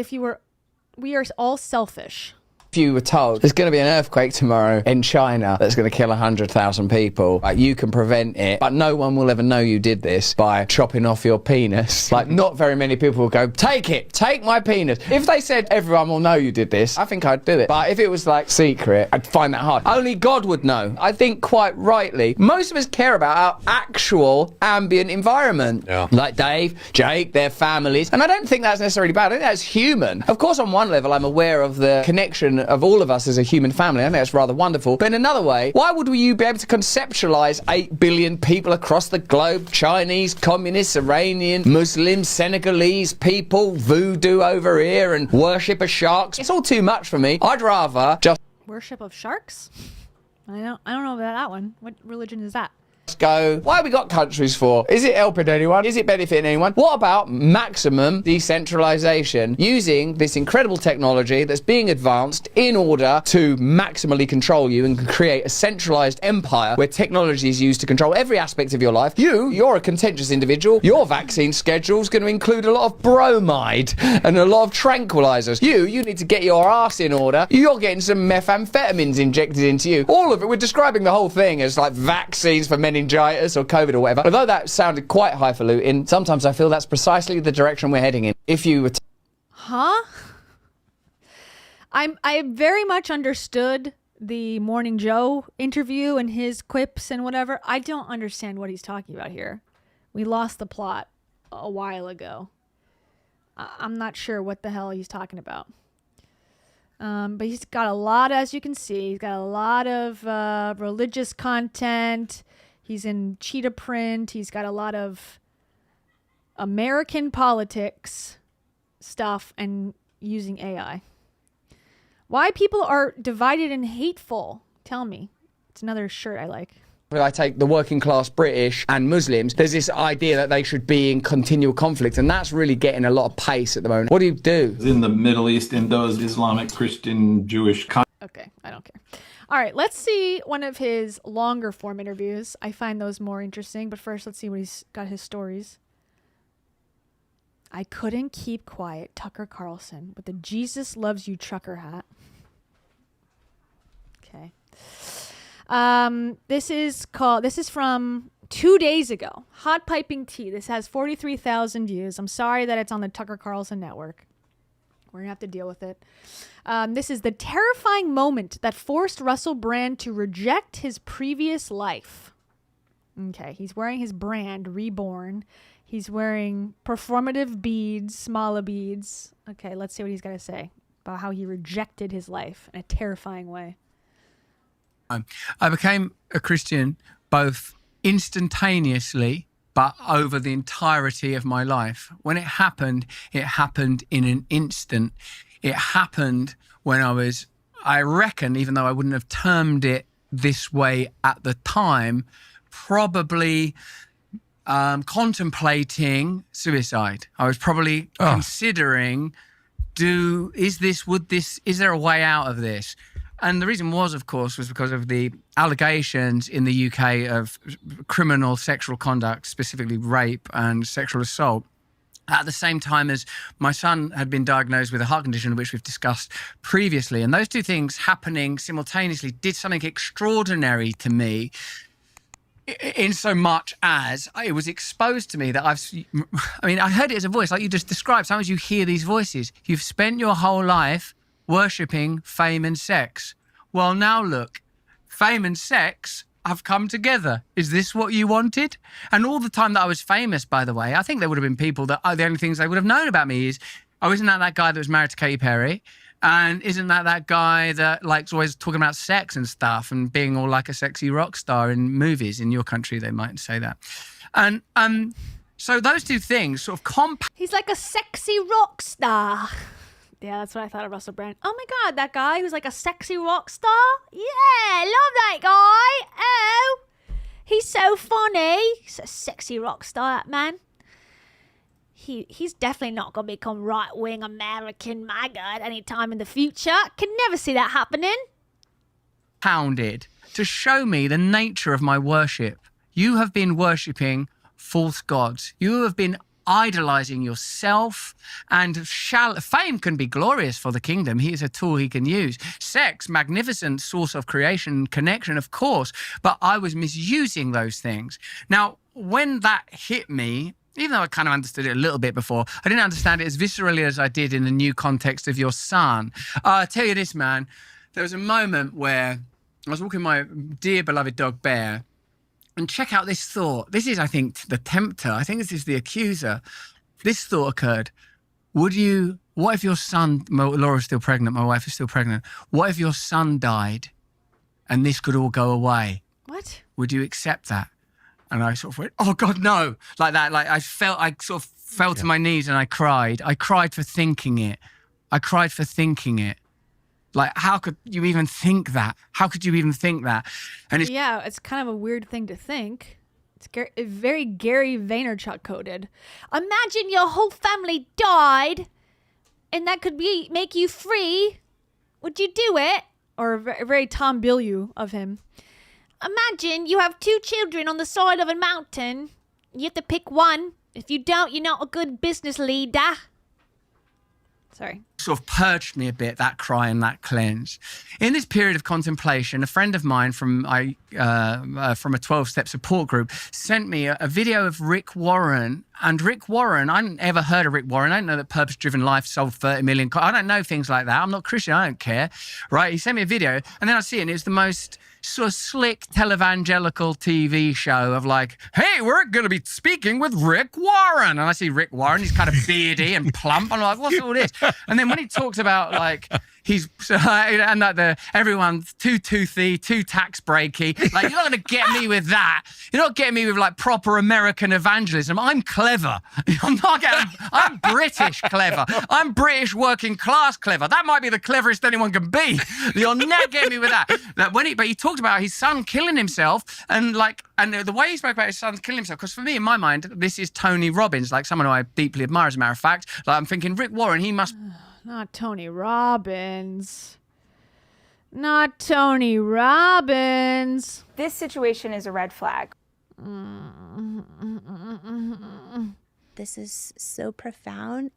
we are all selfish. If you were told there's going to be an earthquake tomorrow in China that's going to kill 100,000 people, like, you can prevent it, but no one will ever know you did this by chopping off your penis. Like, not very many people will go, take my penis. If they said everyone will know you did this, I think I'd do it. But if it was like secret, I'd find that hard. Only God would know. I think quite rightly, most of us care about our actual ambient environment. Yeah. Like Dave, Jake, their families. And I don't think that's necessarily bad. I think that's human. Of course, on one level, I'm aware of the connection of all of us as a human family. I think that's rather wonderful. But in another way, why would you be able to conceptualize 8 billion people across the globe? Chinese, communists, Iranian, Muslims, Senegalese people, voodoo over here, and worship of sharks. It's all too much for me. I'd rather just worship of sharks? I don't know about that one. What religion is that? Go, why have we got countries for? Is it helping anyone? Is it benefiting anyone? What about maximum decentralization, using this incredible technology that's being advanced in order to maximally control you and create a centralized empire where technology is used to control every aspect of your life? You're a contentious individual. Your vaccine schedule is going to include a lot of bromide and a lot of tranquilizers. You need to get your ass in order. You're getting some methamphetamines injected into you. All of it. We're describing the whole thing as like vaccines for meningitis or COVID or whatever. Although that sounded quite highfalutin, sometimes I feel that's precisely the direction we're heading in. If you were I very much understood the Morning Joe interview and his quips and whatever. I don't understand what he's talking about here. We lost the plot a while ago. I'm not sure what the hell he's talking about. But he's got a lot, as you can see, he's got a lot of religious content. He's in cheetah print. He's got a lot of American politics stuff and using AI. Why people are divided and hateful? Tell me. It's another shirt I like. I take the working class British and Muslims, there's this idea that they should be in continual conflict, and that's really getting a lot of pace at the moment. What do you do? In the Middle East, in those Islamic, Christian, Jewish... Okay, I don't care. All right, let's see one of his longer form interviews. I find those more interesting, but first let's see what he's got his stories. I couldn't keep quiet, Tucker Carlson, with the Jesus Loves You trucker hat. Okay. This is from 2 days ago. Hot Piping Tea. This has 43,000 views. I'm sorry that it's on the Tucker Carlson network. We're going to have to deal with it. This is the terrifying moment that forced Russell Brand to reject his previous life. Okay, he's wearing his brand, Reborn. He's wearing performative beads, smala beads. Okay, let's see what he's got to say about how he rejected his life in a terrifying way. I became a Christian both instantaneously but over the entirety of my life. When it happened in an instant. It happened when I reckon, even though I wouldn't have termed it this way at the time, probably contemplating suicide. I was probably considering, is there a way out of this? And the reason was because of the allegations in the UK of criminal sexual conduct, specifically rape and sexual assault. at the same time as my son had been diagnosed with a heart condition, which we've discussed previously. And those two things happening simultaneously did something extraordinary to me, in so much as it was exposed to me that I heard it as a voice, like you just described. Sometimes you hear these voices. You've spent your whole life worshipping fame and sex. Well, now look, fame and sex have come together. Is this what you wanted? And all the time that I was famous, by the way, I think there would have been people that the only things they would have known about me is, oh, isn't that guy that was married to Katy Perry? And isn't that guy that likes always talking about sex and stuff and being all like a sexy rock star in movies? In your country, they might say that. And so those two things sort of He's like a sexy rock star. Yeah, that's what I thought of Russell Brand. Oh my God, that guy who's like a sexy rock star? Yeah, love that guy. Oh, he's so funny. He's a sexy rock star, that man. He's definitely not going to become right-wing American MAGA at any time in the future. Can never see that happening. Pounded to show me the nature of my worship. You have been worshipping false gods. You have been idolizing yourself, and fame can be glorious for the kingdom. He is a tool he can use. Sex, magnificent source of creation and connection, of course, but I was misusing those things. Now, when that hit me, even though I kind of understood it a little bit before, I didn't understand it as viscerally as I did in the new context of your son. I'll tell you this, man. There was a moment where I was walking my dear beloved dog Bear, and check out this thought. This is, I think, the tempter. I think this is the accuser. This thought occurred. What if your son, Laura's still pregnant, my wife is still pregnant. What if your son died and this could all go away? What? Would you accept that? And I sort of went, oh God, no. Like that, like I sort of fell to my knees and I cried. I cried for thinking it. Like, how could you even think that? How could you even think that? And it's kind of a weird thing to think. It's very Gary Vaynerchuk coded. Imagine your whole family died and that could make you free. Would you do it? Or very Tom Bilyeu of him. Imagine you have 2 children on the side of a mountain. You have to pick one. If you don't, you're not a good business leader. Sorry. Sort of purged me a bit, that cry and that cleanse. In this period of contemplation, a friend of mine from a 12-step support group sent me a video of Rick Warren. And Rick Warren, I hadn't ever heard of Rick Warren. I didn't know that Purpose Driven Life sold 30 million. I don't know things like that. I'm not Christian. I don't care. Right? He sent me a video, and then I see it, and it's the most sort of slick televangelical TV show of like, hey, we're going to be speaking with Rick Warren. And I see Rick Warren, he's kind of beardy and plump. I'm like, what's all this? And then when he talks about like, he's, and like everyone's too toothy, too tax breaky. Like, you're not going to get me with that. You're not getting me with like proper American evangelism. I'm clever. I'm British clever. I'm British working class clever. That might be the cleverest anyone can be. You'll never get me with that. But he talked about his son killing himself and the way he spoke about his son killing himself, because for me, in my mind, this is Tony Robbins, like someone who I deeply admire, as a matter of fact. Like, I'm thinking, Rick Warren, he must... Not Tony Robbins. Not Tony Robbins. This situation is a red flag. This is so profound.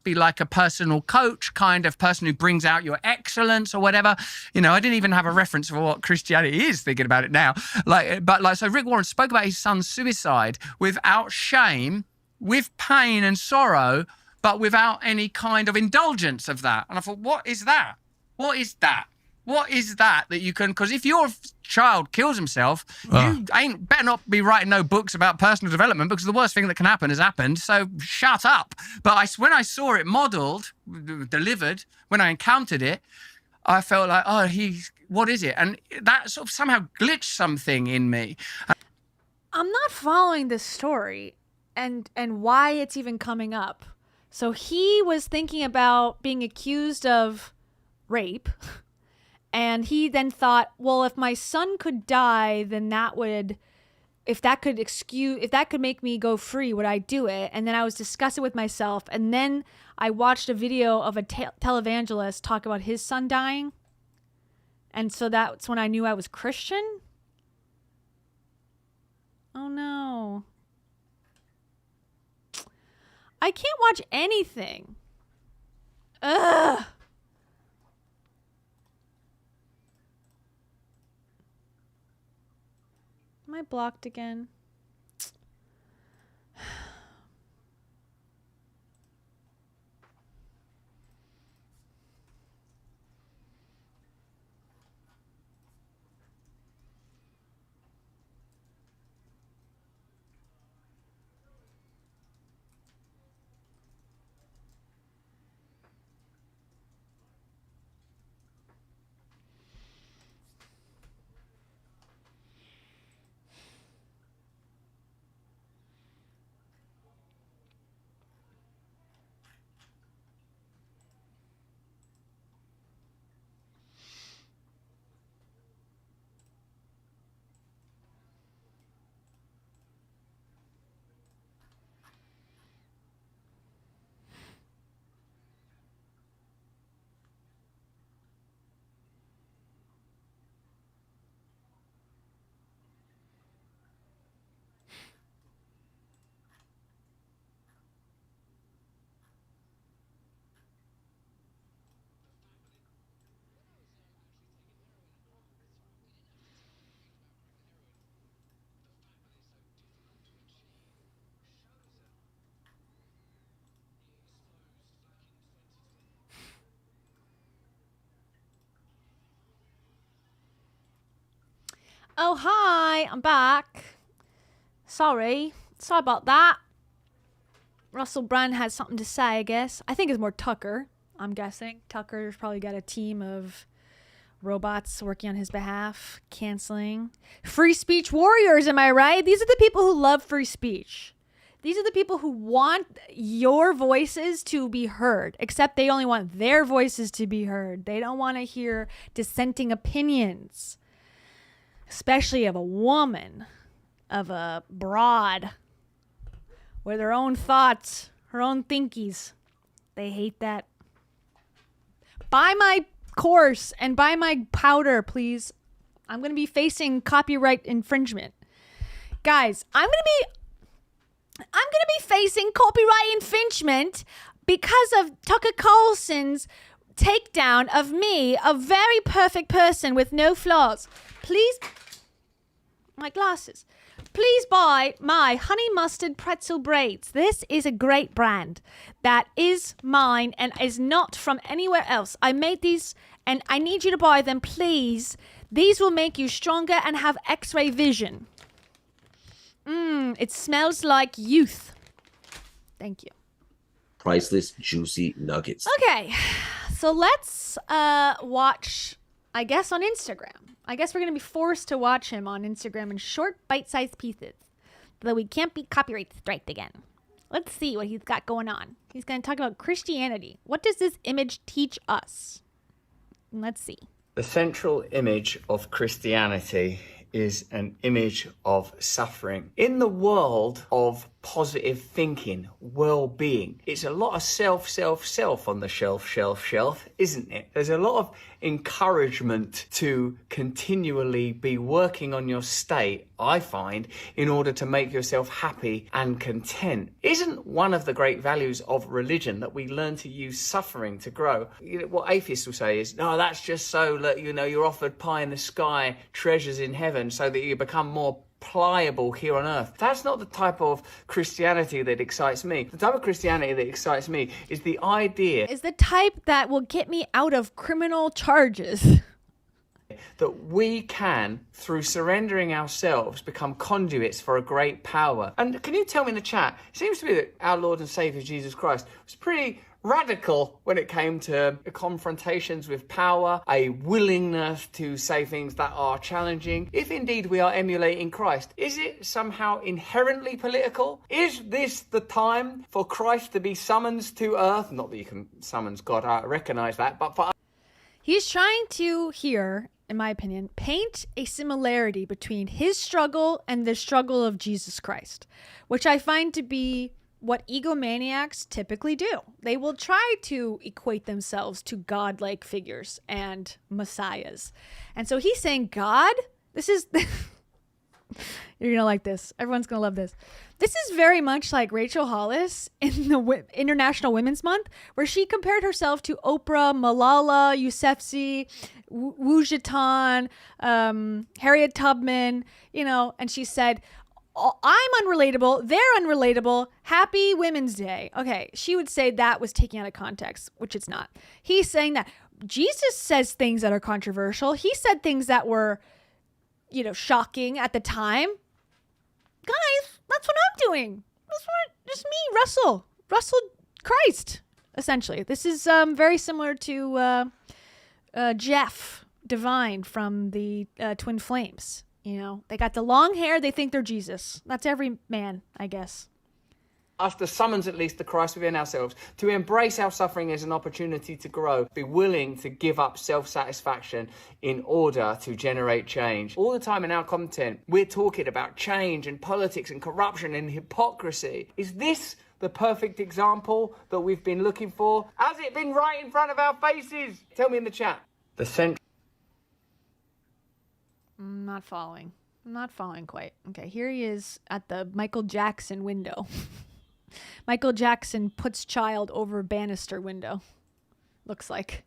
Be like a personal coach kind of person who brings out your excellence or whatever. You know, I didn't even have a reference for what Christianity is, thinking about it now. So Rick Warren spoke about his son's suicide without shame, with pain and sorrow, but without any kind of indulgence of that. And I thought, what is that? What is that? What is that you can... Because if your child kills himself, you better not be writing no books about personal development, because the worst thing that can happen has happened, so shut up. But when I saw it modelled, delivered, when I encountered it, I felt like, what is it? And that sort of somehow glitched something in me. I'm not following this story and why it's even coming up. So he was thinking about being accused of rape, and he then thought, well, if my son could die, then if that could make me go free, would I do it? And then I was discussing with myself, and then I watched a video of a televangelist talk about his son dying, and so that's when I knew I was Christian. Oh no. I can't watch anything. Ugh. Am I blocked again? Oh, hi, I'm back. Sorry about that. Russell Brand has something to say, I guess. I think it's more Tucker, I'm guessing. Tucker's probably got a team of robots working on his behalf, canceling. Free speech warriors, am I right? These are the people who love free speech. These are the people who want your voices to be heard, except they only want their voices to be heard. They don't want to hear dissenting opinions, especially of a woman, of a broad, with her own thoughts, her own thinkies. They hate that. Buy my course and buy my powder, please. I'm going to be facing copyright infringement. Guys, I'm going to be facing copyright infringement because of Tucker Carlson's takedown of me, a very perfect person with no flaws. Please, my glasses. Please buy my honey mustard pretzel braids. This is a great brand that is mine and is not from anywhere else. I made these and I need you to buy them, please. These will make you stronger and have x-ray vision. It smells like youth. Thank you. Priceless, juicy nuggets. Okay, so let's watch, I guess, on Instagram. I guess we're going to be forced to watch him on Instagram in short, bite-sized pieces, though we can't be copyright striked again. Let's see what he's got going on. He's going to talk about Christianity. What does this image teach us? Let's see. The central image of Christianity is an image of suffering. In the world of positive thinking, well-being, it's a lot of self on the shelf, isn't it? There's a lot of encouragement to continually be working on your state, I find, in order to make yourself happy and content. Isn't one of the great values of religion that we learn to use suffering to grow? You know, what atheists will say is, no, that's just so that, you know, you're offered pie in the sky, treasures in heaven, so that you become more pliable here on earth. That's not the type of Christianity that excites me. The type of Christianity that excites me is the idea is the type that will get me out of criminal charges. That we can, through surrendering ourselves, become conduits for a great power. And can you tell me in the chat, it seems to be that our Lord and Saviour Jesus Christ was pretty radical when it came to confrontations with power, a willingness to say things that are challenging. If indeed we are emulating Christ, is it somehow inherently political? Is this the time for Christ to be summoned to earth? Not that you can summons God, I recognise that, but for... He's trying to here, in my opinion, paint a similarity between his struggle and the struggle of Jesus Christ, which I find to be what egomaniacs typically do. They will try to equate themselves to godlike figures and messiahs. And so he's saying, God, this is You're gonna like this. Everyone's gonna love this. This is very much like Rachel Hollis in the International Women's Month, where she compared herself to Oprah, Malala Yousafzai, Wu Zhitan, Harriet Tubman, and she said, I'm unrelatable, they're unrelatable, happy Women's Day. Okay, she would say that was taken out of context, which it's not. He's saying that Jesus says things that are controversial. He said things that were, shocking at the time. Guys, that's what I'm doing. That's what, just me, Russell Christ, essentially. This is very similar to Jeff Divine from the Twin Flames. They got the long hair. They think they're Jesus. That's every man, I guess. Us the summons at least the Christ within ourselves to embrace our suffering as an opportunity to grow, be willing to give up self-satisfaction in order to generate change. All the time in our content, we're talking about change and politics and corruption and hypocrisy. Is this the perfect example that we've been looking for? Has it been right in front of our faces? Tell me in the chat. The central. I'm not following. I'm not following quite. Okay, here he is at the Michael Jackson window. Michael Jackson puts child over banister window. Looks like.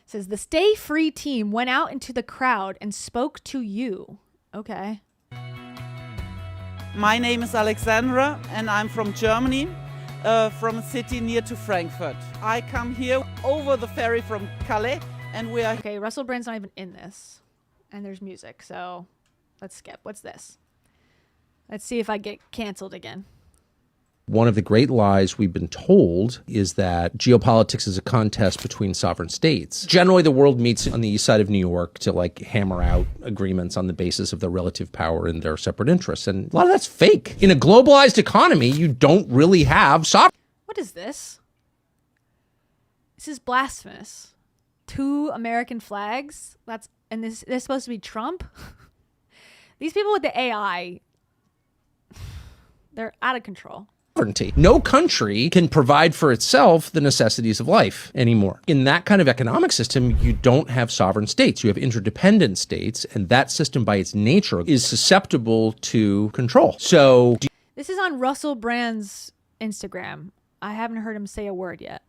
Says the Stay Free team went out into the crowd and spoke to you. Okay. My name is Alexandra and I'm from Germany, from a city near to Frankfurt. I come here over the ferry from Calais and we are... Okay, Russell Brand's not even in this. And there's music, so let's skip. What's this? Let's see if I get canceled again. One of the great lies we've been told is that geopolitics is a contest between sovereign states. Generally, the world meets on the east side of New York to hammer out agreements on the basis of their relative power and their separate interests. And a lot of that's fake. In a globalized economy, you don't really have sovereignty. What is this? This is blasphemous. 2 American flags? This is supposed to be Trump? These people with the AI, they're out of control. No country can provide for itself the necessities of life anymore. In that kind of economic system, you don't have sovereign states. You have interdependent states, and that system by its nature is susceptible to control. So this is on Russell Brand's Instagram. I haven't heard him say a word yet.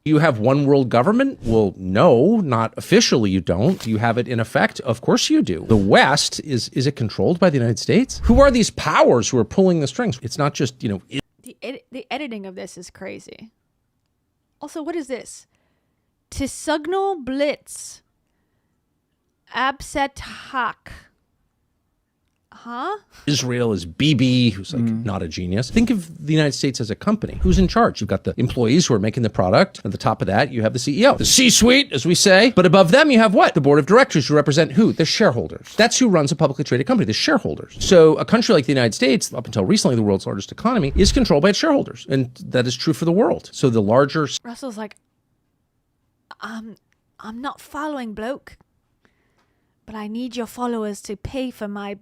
You have one world government? Well, no, not officially you don't. Do you have it in effect? Of course you do. The West, is it controlled by the United States? Who are these powers who are pulling the strings? It's not just, The editing of this is crazy. Also, what is this? Tsugnal Blitz. Abset Hak. Huh? Israel is BB, who's not a genius. Think of the United States as a company. Who's in charge? You've got the employees who are making the product. At the top of that, you have the CEO. The C-suite, as we say. But above them, you have what? The board of directors who represent who? The shareholders. That's who runs a publicly traded company, the shareholders. So a country like the United States, up until recently the world's largest economy, is controlled by its shareholders. And that is true for the world. So the larger... Russell's like, I'm not following, bloke. But I need your followers to pay for my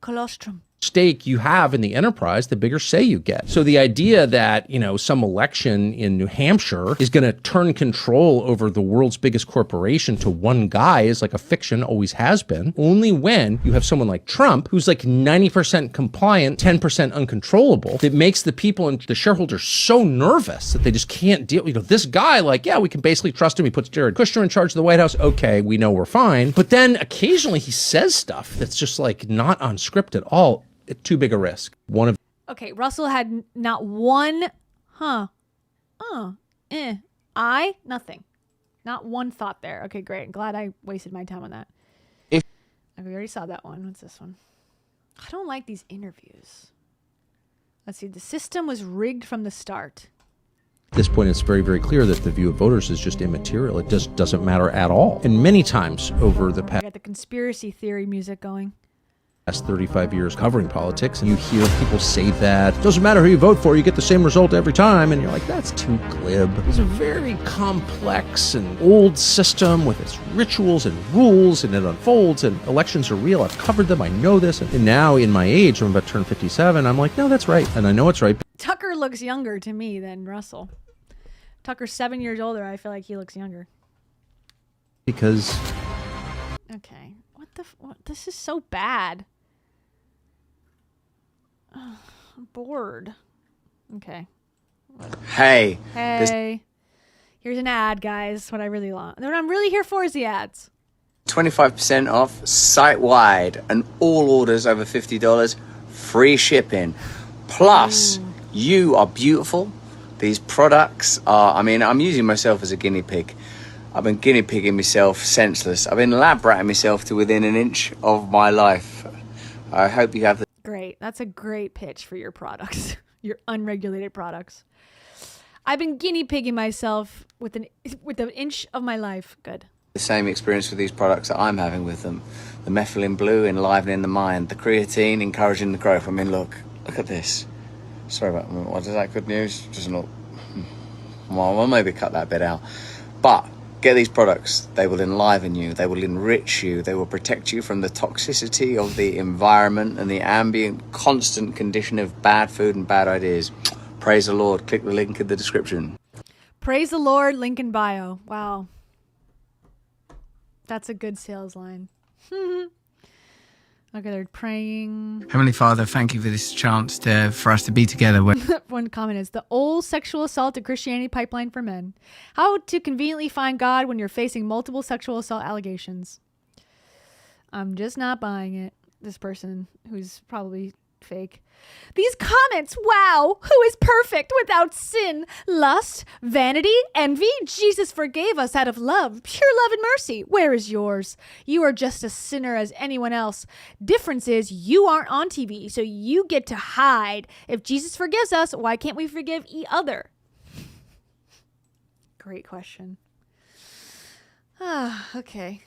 colostrum. Stake you have in the enterprise, the bigger say you get. So the idea that, some election in New Hampshire is going to turn control over the world's biggest corporation to one guy is like a fiction, always has been. Only when you have someone like Trump, who's like 90% compliant, 10% uncontrollable, that makes the people and the shareholders so nervous that they just can't deal. This guy, we can basically trust him. He puts Jared Kushner in charge of the White House. Okay, we know we're fine. But then occasionally he says stuff that's just not on script at all. Too big a risk. Okay, Russell had not one, nothing. Not one thought there. Okay, great. I'm glad I wasted my time on that. Okay, we already saw that one. What's this one? I don't like these interviews. Let's see. The system was rigged from the start. At this point, it's very, very clear that the view of voters is just immaterial. It just doesn't matter at all. And many times over the past... I got the conspiracy theory music going. 35 years covering politics, and you hear people say that it doesn't matter who you vote for, you get the same result every time, and you're like, that's too glib. It's a very complex and old system with its rituals and rules, and it unfolds, and elections are real. I've covered them, I know this, and now in my age, I'm about to turn 57, I'm like, no, that's right, and I know it's right. Tucker looks younger to me than Russell. Tucker's 7 years older. I feel like he looks younger. Because... Okay. This is so bad. I'm bored. Okay. Hey. Hey. Here's an ad, guys. What I really want. What I'm really here for is the ads. 25% off site-wide and all orders over $50, free shipping. Plus, you are beautiful. These products are, I mean, I'm using myself as a guinea pig. I've been guinea pigging myself senseless. I've been lab ratting myself to within an inch of my life. I hope you have the... Great. That's a great pitch for your products. Your unregulated products. I've been guinea pigging myself with an inch of my life. Good. The same experience with these products that I'm having with them. The methylene blue enlivening the mind, the creatine encouraging the growth. I mean, look at this. Sorry about what is that? Good news? Just not. Well, we'll maybe cut that bit out. But get these products. They will enliven you. They will enrich you. They will protect you from the toxicity of the environment and the ambient, constant condition of bad food and bad ideas. Praise the Lord. Click the link in the description. Praise the Lord. Link in bio. Wow. That's a good sales line. Okay, they're praying. Heavenly Father, thank you for this chance for us to be together. One comment is the old sexual assault to Christianity pipeline for men. How to conveniently find God when you're facing multiple sexual assault allegations. I'm just not buying it. This person who's probably fake. These comments, wow, who is perfect without sin, lust, vanity, envy? Jesus forgave us out of love, pure love and mercy. Where is yours? You are just a sinner as anyone else. Difference is you aren't on TV, so you get to hide. If Jesus forgives us, why can't we forgive each other? Great question. Okay.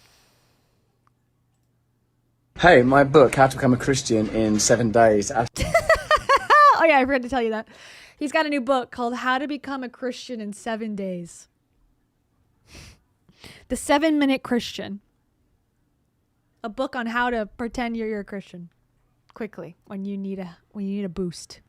Hey, my book, How to Become a Christian in 7 Days. Oh yeah, I forgot to tell you that. He's got a new book called How to Become a Christian in 7 Days. The 7-Minute Christian. A book on how to pretend you're a Christian quickly when you need a boost.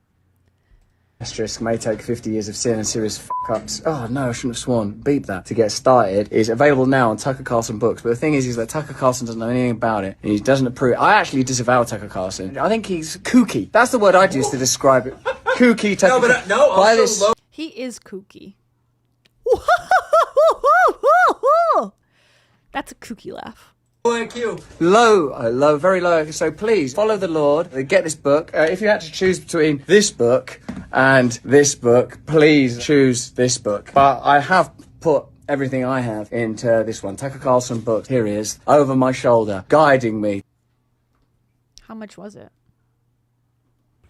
Asterisk may take 50 years of sin and serious fuck-ups. Oh no, I shouldn't have sworn. Beat that. To get started is available now on Tucker Carlson Books. But the thing is that Tucker Carlson doesn't know anything about it. And he doesn't approve. I actually disavow Tucker Carlson. I think he's kooky. That's the word I'd use to describe it. Kooky Tucker Carlson. He is kooky. That's a kooky laugh. Thank you. Low, very low. So please follow the Lord. Get this book. If you had to choose between this book and this book, please choose this book. But I have put everything I have into this one. Tucker Carlson book. Here he is, over my shoulder, guiding me. How much was it?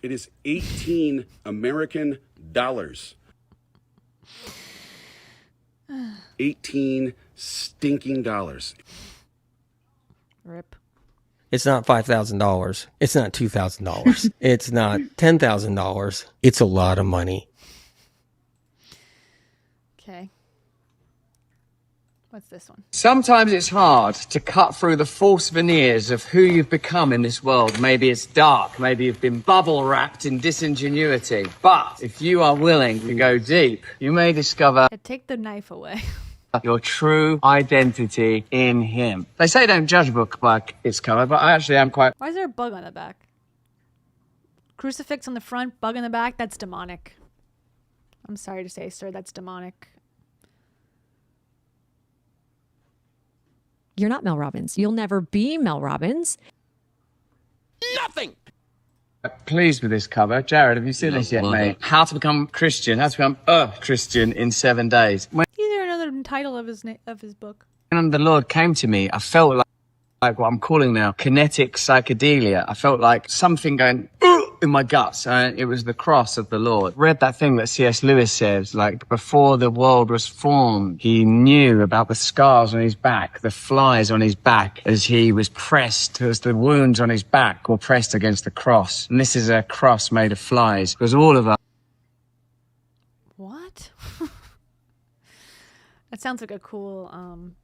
It is 18 American dollars. 18 stinking dollars. Rip. It's not $5,000. It's not $2,000. It's not $10,000. It's a lot of money. Okay. What's this one? Sometimes it's hard to cut through the false veneers of who you've become in this world. Maybe it's dark. Maybe you've been bubble wrapped in disingenuity. But if you are willing to go deep, you may discover... Take the knife away. your true identity in him. They say don't judge a book by its cover, but I actually am quite... Why is there a bug on the back? Crucifix on the front, bug on the back? That's demonic. I'm sorry to say, sir, that's demonic. You're not Mel Robbins. You'll never be Mel Robbins. Nothing! Pleased with this cover. Jared, have you seen this yet, mate? How to become Christian. How to become a Christian in 7 days. When Is there another title of his book? the Lord came to me, I felt like what I'm calling now kinetic psychedelia. I felt like something going in my guts, and it was the cross of the Lord. Read that thing that C.S. Lewis says, like, before the world was formed, he knew about the scars on his back, the flies on his back, as he was pressed, as the wounds on his back were pressed against the cross. And this is a cross made of flies, because all of us... What? That sounds like a cool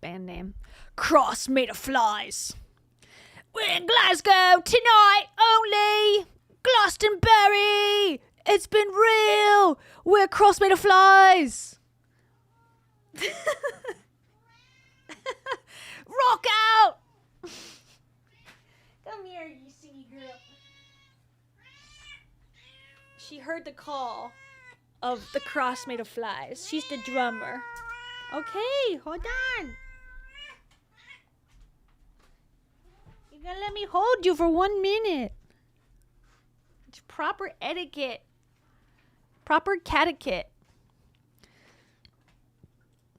band name. Cross made of flies. We're in Glasgow tonight only. Glastonbury. It's been real. We're cross made of flies. Rock out. She heard the call of the cross made of flies. She's the drummer. Okay, hold on. You gotta let me hold you for 1 minute. It's proper etiquette. Proper catechit.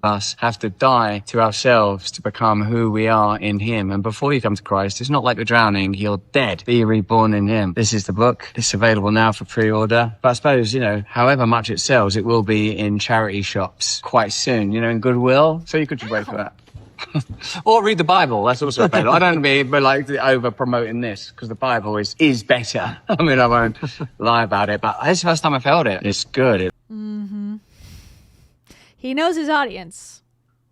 Us have to die to ourselves to become who we are in him. And before you come to Christ, it's not like you're drowning, you're dead. Be reborn in him. This is the book. It's available now for pre-order. But I suppose, however much it sells, it will be in charity shops quite soon, in Goodwill. So you could just wait for that. Or read the Bible. That's also available. I don't mean over promoting this, because the Bible is better. I mean, I won't lie about it, but it's the first time I felt it. It's good. Mm-hmm. He knows his audience.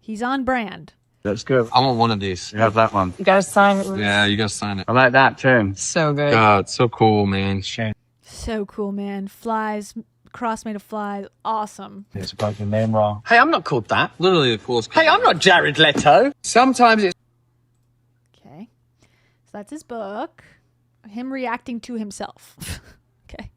He's on brand. That's good. I want one of these. You have that one. You gotta sign it. Yeah, you gotta sign it. I like that too. So good. God, so cool, man. So cool, man. Flies, cross made of flies. Awesome. It's about your name wrong. Hey, I'm not called that. Literally the coolest. Hey, I'm not Jared Leto. Sometimes it's... Okay. So that's his book. Him reacting to himself. Okay.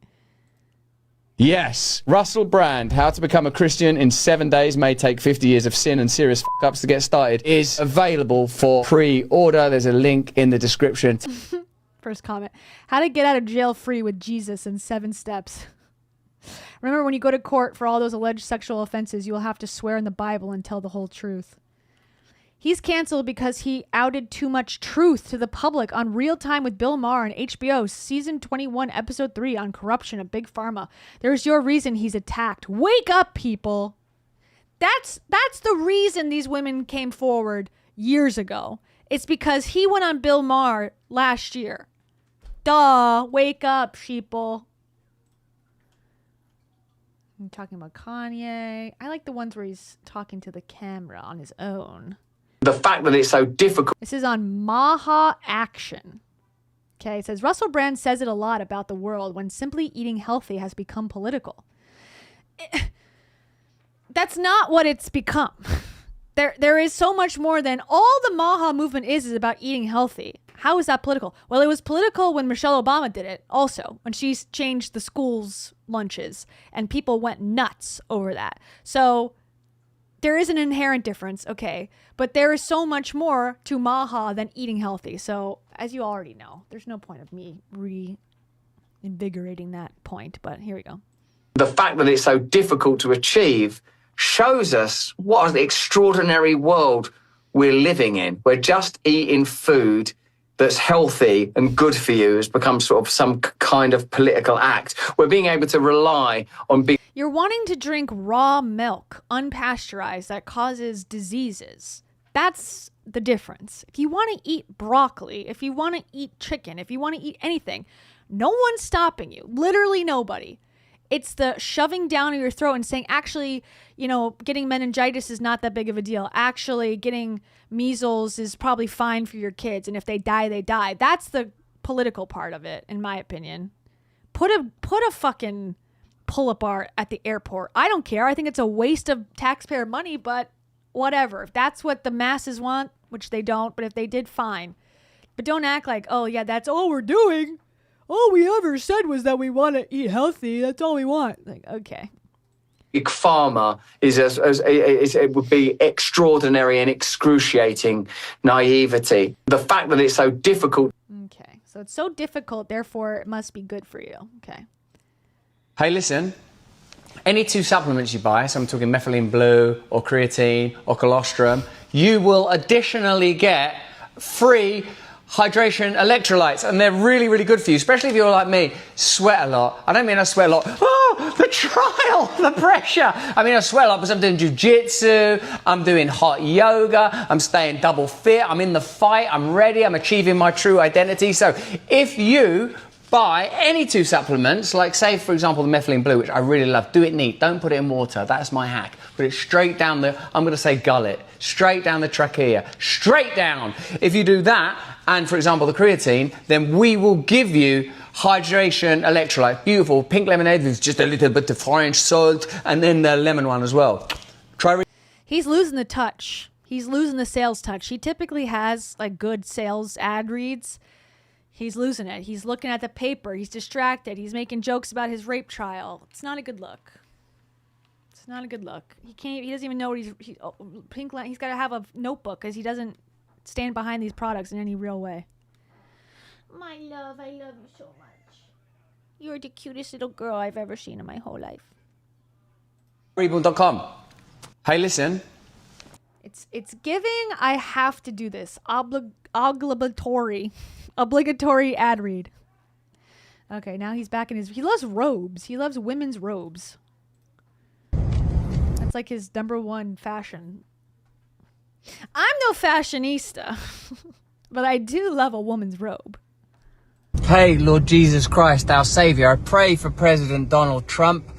Yes, Russell Brand, How to Become a Christian in 7 Days May Take 50 Years of Sin and Serious F***ups to Get Started is available for pre-order. There's a link in the description. First comment. How to get out of jail free with Jesus in 7 steps. Remember, when you go to court for all those alleged sexual offenses, you will have to swear in the Bible and tell the whole truth. He's canceled because he outed too much truth to the public on Real Time with Bill Maher on HBO, Season 21, Episode 3 on corruption of Big Pharma. There's your reason he's attacked. Wake up, people. That's the reason these women came forward years ago. It's because he went on Bill Maher last year. Duh. Wake up, sheeple. I'm talking about Kanye. I like the ones where he's talking to the camera on his own. The fact that it's so difficult. This is on Maha Action. Okay, it says, Russell Brand says it a lot about the world when simply eating healthy has become political. That's not what it's become. There is so much more than all the Maha movement is about eating healthy. How is that political? Well, it was political when Michelle Obama did it also, when she changed the schools' lunches, and people went nuts over that. So there is an inherent difference, okay, but there is so much more to Maha than eating healthy. So as you already know, there's no point of me reinvigorating that point, but here we go. The fact that it's so difficult to achieve shows us what an extraordinary world we're living in. We're just eating food that's healthy and good for you has become sort of some kind of political act. We're being able to rely on being... You're wanting to drink raw milk, unpasteurized, that causes diseases. That's the difference. If you want to eat broccoli, if you want to eat chicken, if you want to eat anything, no one's stopping you. Literally nobody. It's the shoving down your throat and saying, actually, getting meningitis is not that big of a deal. Actually, getting measles is probably fine for your kids. And if they die, they die. That's the political part of it, in my opinion. Put a fucking pull-up art at the airport. I don't care. I think it's a waste of taxpayer money, but whatever. If that's what the masses want, which they don't, but if they did, fine. But don't act like, oh, yeah, that's all we're doing. All we ever said was that we want to eat healthy. That's all we want. Like, okay. Big Pharma it would be extraordinary and excruciating naivety. The fact that it's so difficult. Okay. So it's so difficult, therefore it must be good for you. Okay. Hey, listen. Any 2 supplements you buy, so I'm talking methylene blue or creatine or colostrum, you will additionally get free hydration electrolytes, and they're really, really good for you, especially if you're like me, sweat a lot. I don't mean I sweat a lot. Oh, the trial, the pressure. I mean, I sweat a lot because I'm doing jiu-jitsu, I'm doing hot yoga, I'm staying double fit, I'm in the fight, I'm ready, I'm achieving my true identity. So if you buy any 2 supplements, like say, for example, the methylene blue, which I really love, do it neat, don't put it in water, that's my hack. Put it straight down the, I'm going to say gullet, straight down the trachea, straight down. If you do that, and for example, the creatine, then we will give you hydration electrolyte. Beautiful pink lemonade with just a little bit of orange salt, and then the lemon one as well. Try. He's losing the touch. He's losing the sales touch. He typically has like good sales ad reads. He's losing it. He's looking at the paper. He's distracted. He's making jokes about his rape trial. It's not a good look. It's not a good look. He doesn't even know what he's got to have a notebook because he doesn't stand behind these products in any real way. My love, I love you so much. You're the cutest little girl I've ever seen in my whole life. Reborn.com. Hey, listen. It's giving. I have to do this. Obligatory ad read. Okay, now he's back in his. He loves robes. He loves women's robes. That's like his #1 fashion. I'm no fashionista, but I do love a woman's robe. Hey, Lord Jesus Christ, our Savior, I pray for President Donald Trump,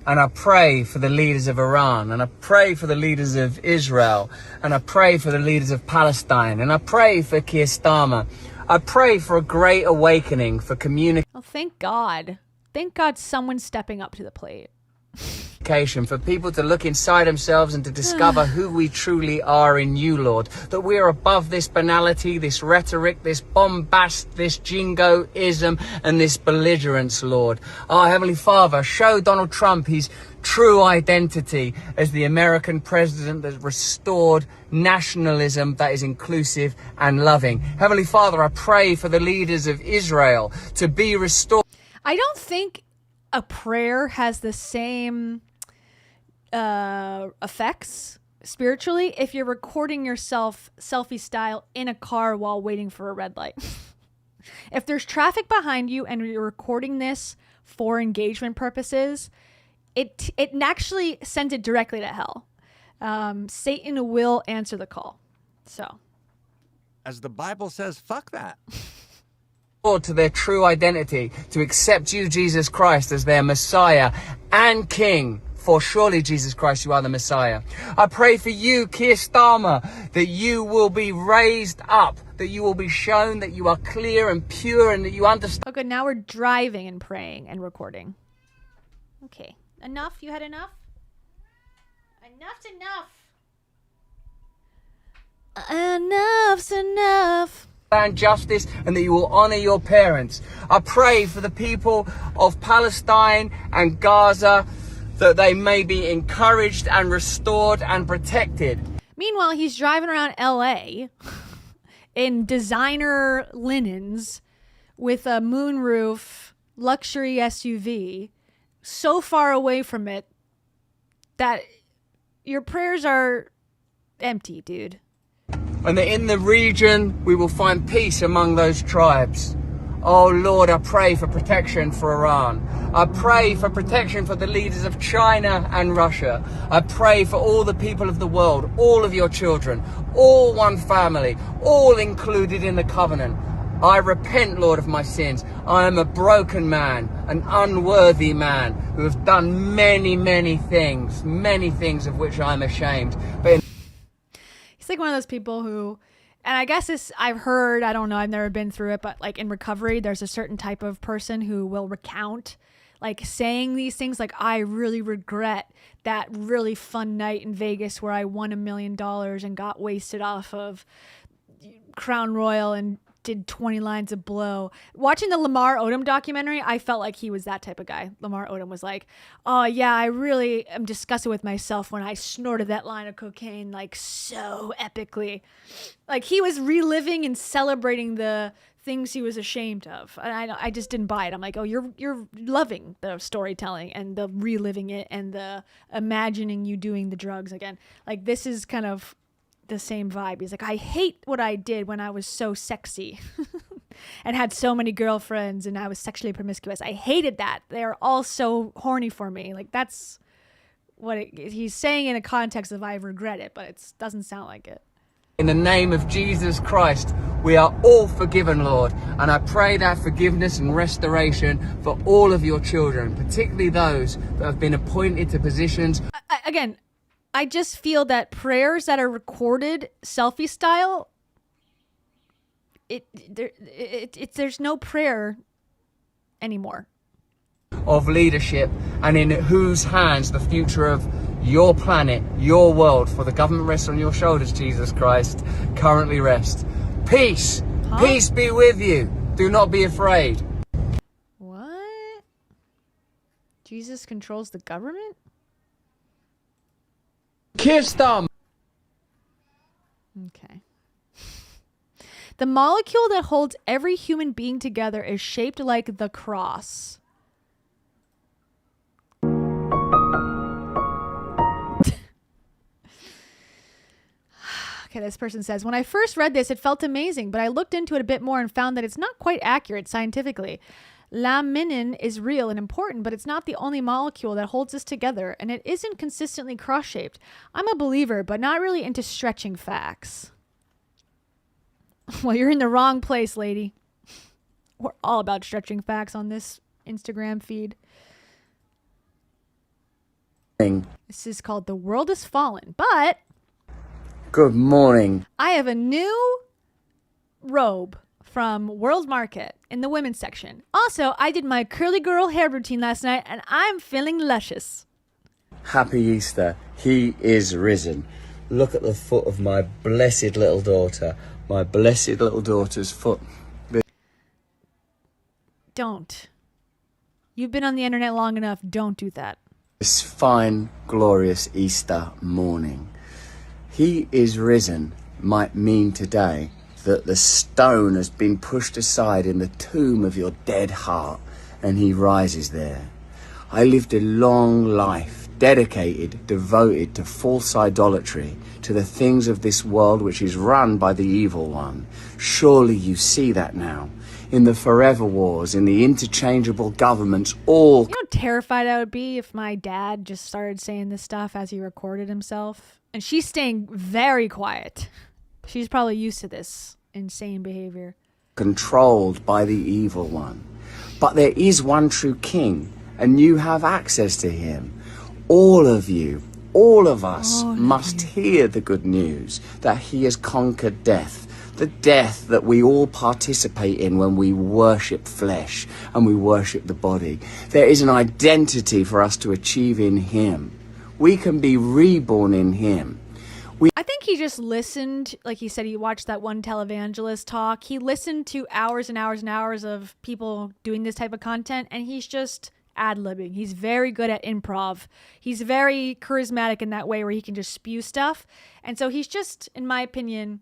and I pray for the leaders of Iran, and I pray for the leaders of Israel, and I pray for the leaders of Palestine, and I pray for Keir Starmer. I pray for a great awakening for communication. Oh, thank God. Thank God someone's stepping up to the plate. For people to look inside themselves and to discover who we truly are in you, Lord. That we are above this banality, this rhetoric, this bombast, this jingoism, and this belligerence, Lord. Our Heavenly Father, show Donald Trump his true identity as the American president that restored nationalism that is inclusive and loving. Heavenly Father, I pray for the leaders of Israel to be restored. I don't think a prayer has the same effects spiritually if you're recording yourself selfie style in a car while waiting for a red light. If there's traffic behind you and you're recording this for engagement purposes, it actually sends it directly to hell. Satan will answer the call. So, As the Bible says, fuck that. To their true identity, to accept you, Jesus Christ, as their Messiah and King. For surely, Jesus Christ, you are the Messiah. I pray for you, Keir Starmer, that you will be raised up, that you will be shown that you are clear and pure and that you understand. Okay, now we're driving and praying and recording. Okay, enough? You had enough? Enough's enough. Enough's enough. And justice, and that you will honor your parents. I pray for the people of Palestine and Gaza, that they may be encouraged and restored and protected. Meanwhile, he's driving around LA in designer linens with a moonroof luxury SUV, so far away from it that your prayers are empty, dude. And that in the region we will find peace among those tribes. Oh Lord, I pray for protection for Iran. I pray for protection for the leaders of China and Russia. I pray for all the people of the world, all of your children, all one family, all included in the covenant. I repent, Lord, of my sins. I am a broken man, an unworthy man, who have done many things of which I am ashamed. But he's like one of those people who, and I guess this, I've heard, I don't know, I've never been through it, but like in recovery, there's a certain type of person who will recount, like saying these things like, I really regret that really fun night in Vegas where I won $1 million and got wasted off of Crown Royal and did 20 lines of blow. Watching the Lamar Odom documentary, I felt like he was that type of guy. Lamar Odom was like, oh yeah, I really am disgusted with myself when I snorted that line of cocaine like so epically. Like he was reliving and celebrating the things he was ashamed of. And I just didn't buy it. I'm like, oh, you're loving the storytelling and the reliving it and the imagining you doing the drugs again. Like this is kind of the same vibe. He's like, I hate what I did when I was so sexy and had so many girlfriends and I was sexually promiscuous. I hated that. They're all so horny for me. Like that's what he's saying in a context of I regret it, but it doesn't sound like it. in the name of Jesus Christ, we are all forgiven, Lord. And I pray that forgiveness and restoration for all of your children, particularly those that have been appointed to positions. Again, I just feel that prayers that are recorded selfie style, there's no prayer anymore. Of leadership, and in whose hands the future of your planet, your world, for the government rests on your shoulders, Jesus Christ, currently rests. Peace. Peace be with you. Do not be afraid. What? Jesus controls the government? Kiss them. Okay. The molecule that holds every human being together is shaped like the cross. Okay, this person says, when I first read this, it felt amazing, but I looked into it a bit more and found that it's not quite accurate scientifically. Laminin is real and important, but it's not the only molecule that holds us together, and it isn't consistently cross-shaped. I'm a believer, but not really into stretching facts. Well, you're in the wrong place, lady. We're all about stretching facts on this Instagram feed. This is called The World Has Fallen, but... Good morning. I have a new robe from World Market in the women's section. Also, I did my curly girl hair routine last night and I'm feeling luscious. Happy Easter. He is risen. Look at the foot of my blessed little daughter. My blessed little daughter's foot. Don't. You've been on the internet long enough. Don't do that. This fine, glorious Easter morning. He is risen might mean today that the stone has been pushed aside in the tomb of your dead heart and he rises there. I lived a long life, dedicated, devoted to false idolatry, to the things of this world which is run by the evil one. Surely you see that now. In the forever wars, in the interchangeable governments, all... You know how terrified I would be if my dad just started saying this stuff as he recorded himself? And she's staying very quiet. She's probably used to this insane behavior. Controlled by the evil one. But there is one true king, and you have access to him. All of you, all of us must hear the good news that he has conquered death. The death that we all participate in when we worship flesh and we worship the body. There is an identity for us to achieve in him. We can be reborn in him. I think he just listened, like he said, he watched that one televangelist talk. He listened to hours and hours and hours of people doing this type of content, and he's just ad-libbing. He's very good at improv. He's very charismatic in that way where he can just spew stuff. And so he's just, in my opinion,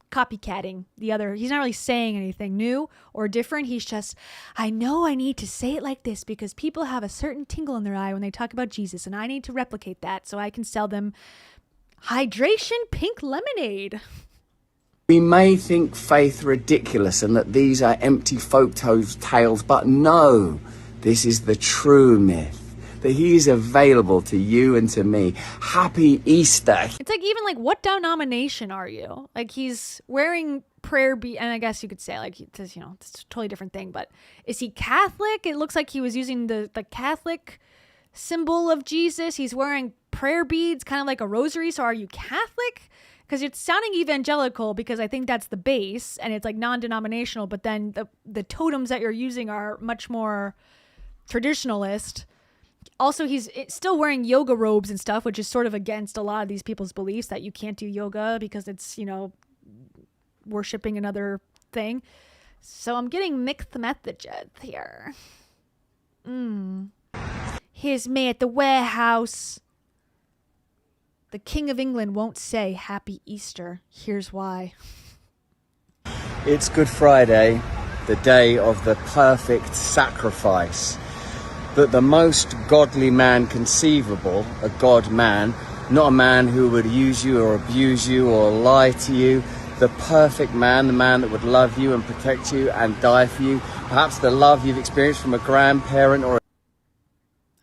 copycatting the other. He's not really saying anything new or different. He's just, I know I need to say it like this because people have a certain tingle in their eye when they talk about Jesus, and I need to replicate that so I can sell them hydration pink lemonade. We may think faith ridiculous and that these are empty folk tales, but no, this is the true myth. That he is available to you and to me. Happy Easter. It's like, even like, what denomination are you? Like, he's wearing prayer bead, and I guess you could say like, it's, you know, it's a totally different thing, but is he Catholic? It looks like he was using the Catholic symbol of Jesus. He's wearing prayer beads, kind of like a rosary. So are you Catholic? Because it's sounding evangelical, because I think that's the base, and it's like non-denominational, but then the totems that you're using are much more traditionalist. Also, he's still wearing yoga robes and stuff, which is sort of against a lot of these people's beliefs that you can't do yoga because it's, you know, worshiping another thing. So I'm getting mixed messages here. Here's me at the warehouse. The King of England won't say Happy Easter. Here's why. It's Good Friday, the day of the perfect sacrifice. That the most godly man conceivable, a God man, not a man who would use you or abuse you or lie to you, the perfect man, the man that would love you and protect you and die for you, perhaps the love you've experienced from a grandparent or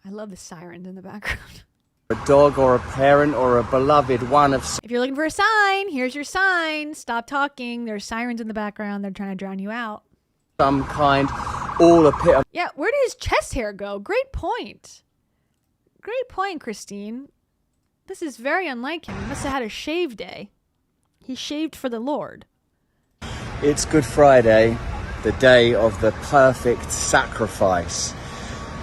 I love the sirens in the background. a dog or a parent or a beloved one of... If you're looking for a sign, here's your sign. Stop talking. There's sirens in the background. They're trying to drown you out. Some kind, all a pit of... Yeah, where did his chest hair go? Great point. Great point, Christine. This is very unlike him. He must have had a shave day. He shaved for the Lord. It's Good Friday, the day of the perfect sacrifice.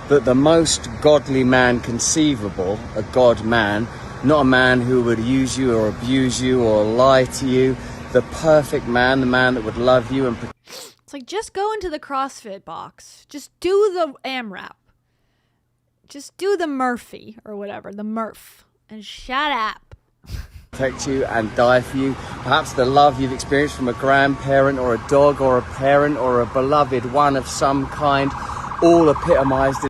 That the most godly man conceivable, a God man, not a man who would use you or abuse you or lie to you, the perfect man, the man that would love you and protect. It's like, just go into the CrossFit box. Just do the AMRAP. Just do the Murphy or whatever, the Murph. And shut up. Protect you and die for you. Perhaps the love you've experienced from a grandparent or a dog or a parent or a beloved one of some kind, all epitomised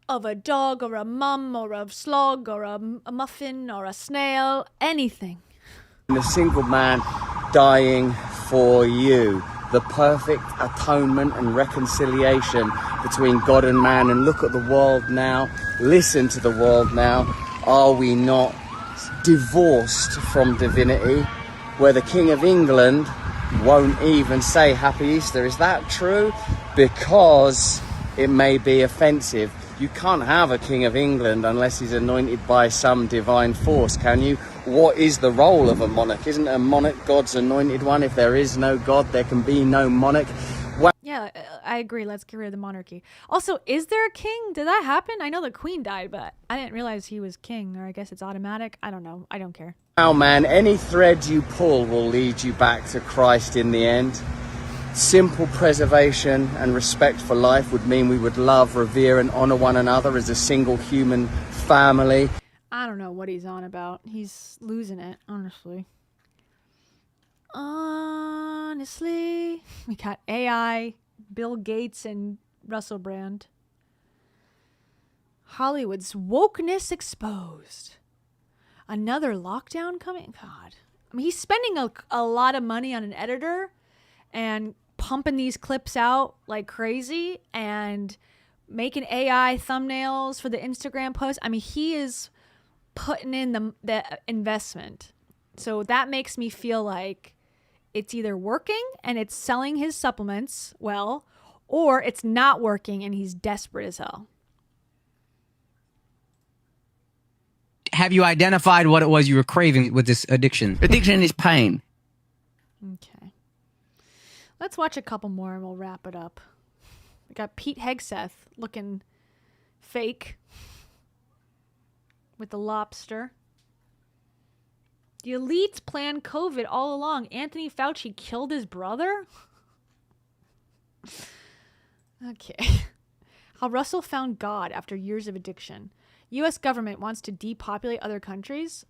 Of a dog or a mum or a slug or a muffin or a snail, anything. in a single man dying for you. The perfect atonement and reconciliation between God and man. And look at the world now. Listen to the world now. Are we not divorced from divinity, where the King of England won't even say Happy Easter? Is that true? Because it may be offensive. You can't have a King of England unless he's anointed by some divine force, can you? What is the role of a monarch? Isn't a monarch God's anointed one? If there is no God, there can be no monarch. Yeah, I agree. Let's get rid of the monarchy. Also, is there a king? Did that happen? I know the queen died, but I didn't realize he was king, or I guess it's automatic. I don't know. I don't care. Wow, man, any thread you pull will lead you back to Christ in the end. Simple preservation and respect for life would mean we would love, revere, and honor one another as a single human family. I don't know what he's on about. He's losing it, honestly. Honestly. We got AI, Bill Gates, and Russell Brand. Hollywood's wokeness exposed. Another lockdown coming? God. I mean, he's spending a lot of money on an editor and pumping these clips out like crazy and making AI thumbnails for the Instagram post. I mean, he is putting in the investment. So that makes me feel like it's either working and it's selling his supplements well, or it's not working and he's desperate as hell. Have you identified what it was you were craving with this addiction? Addiction is pain. Okay. Let's watch a couple more and we'll wrap it up. We got Pete Hegseth looking fake with the lobster. The elites planned COVID all along. Anthony Fauci killed his brother? Okay. How Russell found God after years of addiction. U.S. government wants to depopulate other countries.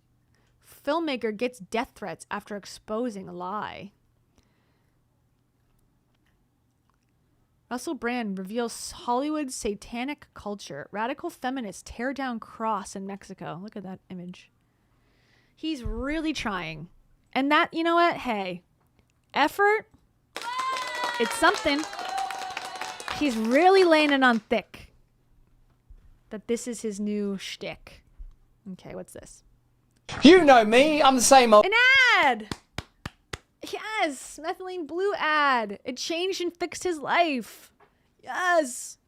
Filmmaker gets death threats after exposing a lie. Russell Brand reveals Hollywood's satanic culture. Radical feminists tear down cross in Mexico. Look at that image. He's really trying. And that, you know what? Hey, effort, it's something. He's really laying it on thick. That this is his new shtick. Okay, what's this? You know me, I'm the same old. An ad! Yes, methylene blue ad. It changed and fixed his life. Yes.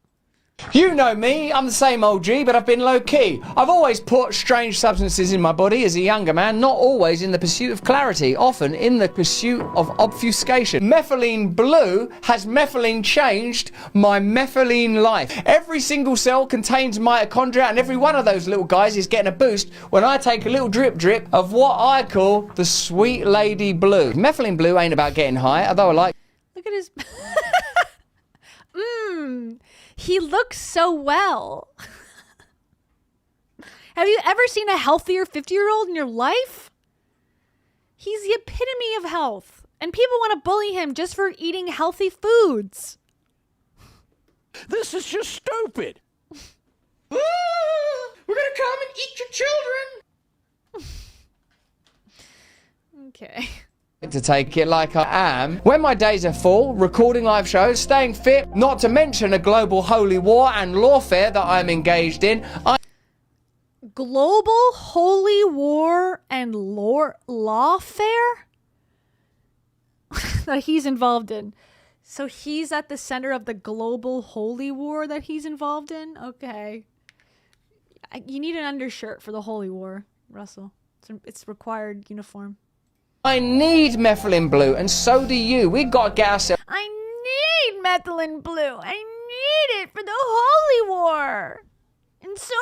You know me, I'm the same old G, but I've been low-key. I've always put strange substances in my body as a younger man, not always in the pursuit of clarity, often in the pursuit of obfuscation. Methylene blue has methylene changed my methylene life. Every single cell contains mitochondria, and every one of those little guys is getting a boost when I take a little drip of what I call the sweet lady blue. Methylene blue ain't about getting high, although I like... Look at his... He looks so well. Have you ever seen a healthier 50-year-old in your life? He's the epitome of health. And people want to bully him just for eating healthy foods. This is just stupid. We're gonna come and eat your children. Okay. To take it like I am. When my days are full, recording live shows, staying fit, not to mention a global holy war and lawfare that I'm engaged in. Global holy war and lawfare that he's involved in. So he's at the center of the global holy war that he's involved in? Okay. You need an undershirt for the holy war, Russell. It's required uniform. I need methylene blue, and so do you. We gotta get ourselves... I need methylene blue. I need it for the holy war. And so do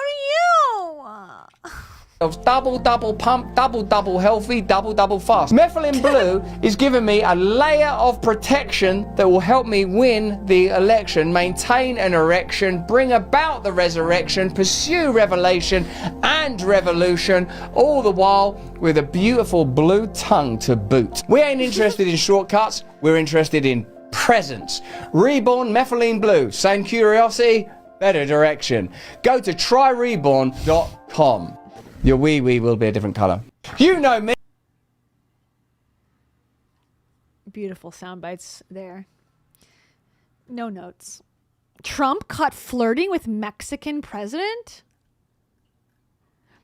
you. Double, double pump, double, double healthy, double, double fast. Methylene Blue is giving me a layer of protection that will help me win the election, maintain an erection, bring about the resurrection, pursue revelation and revolution, all the while with a beautiful blue tongue to boot. We ain't interested in shortcuts, we're interested in presence. Reborn Methylene Blue, same curiosity, better direction. Go to tryreborn.com. Your wee will be a different colour. You know me. Beautiful sound bites there. No notes. Trump caught flirting with Mexican president?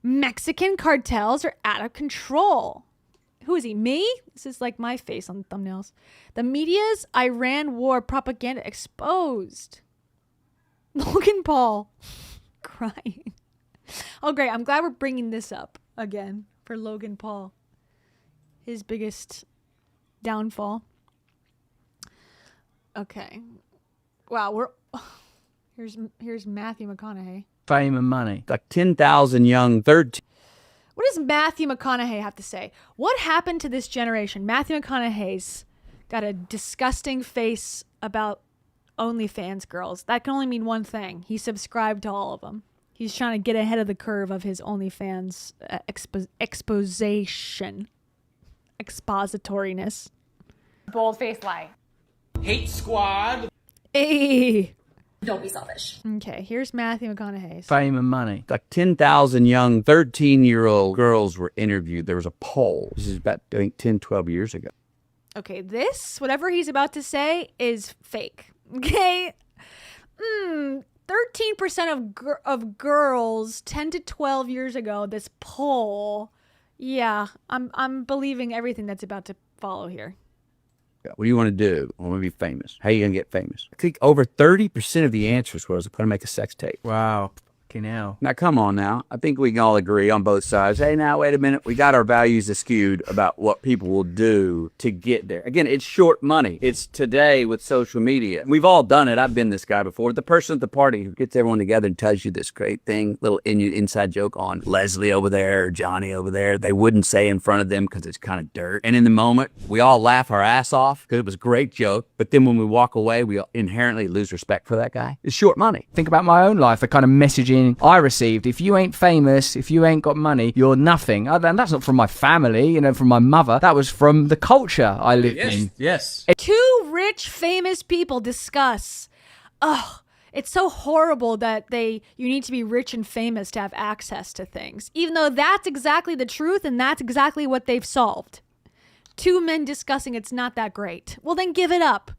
Mexican cartels are out of control. Who is he? Me? This is like my face on thumbnails. The media's Iran war propaganda exposed. Logan Paul crying. Oh, great. I'm glad we're bringing this up again for Logan Paul. His biggest downfall. Okay. Wow, here's Matthew McConaughey. Fame and money. Like 10,000 young 13. What does Matthew McConaughey have to say? What happened to this generation? Matthew McConaughey's got a disgusting face about OnlyFans girls. That can only mean one thing. He subscribed to all of them. He's trying to get ahead of the curve of his OnlyFans expositoriness. Bold-faced lie. Hate squad. Hey. Don't be selfish. Okay, here's Matthew McConaughey. Fame and money. Like 10,000 young 13-year-old girls were interviewed. There was a poll. This is about, I think, 10, 12 years ago. Okay, whatever he's about to say is fake. Okay? 13% of girls 10 to 12 years ago, this poll. Yeah, I'm believing everything that's about to follow here. What do you want to do? I want to be famous. How are you going to get famous? I think over 30% of the answers was, I'm going to make a sex tape. Wow. Now, come on now. I think we can all agree on both sides. Hey, now, wait a minute. We got our values skewed about what people will do to get there. Again, it's short money. It's today with social media. We've all done it. I've been this guy before. The person at the party who gets everyone together and tells you this great thing, little inside joke on Leslie over there, or Johnny over there. They wouldn't say in front of them because it's kind of dirt. And in the moment, we all laugh our ass off because it was a great joke. But then when we walk away, we inherently lose respect for that guy. It's short money. Think about my own life, the kind of messaging I received. If you ain't famous, if you ain't got money, you're nothing. And that's not from my family, from my mother. That was from the culture I lived in. Yes. Two rich, famous people discuss. Oh, it's so horrible that you need to be rich and famous to have access to things. Even though that's exactly the truth and that's exactly what they've solved. Two men discussing it's not that great. Well, then give it up.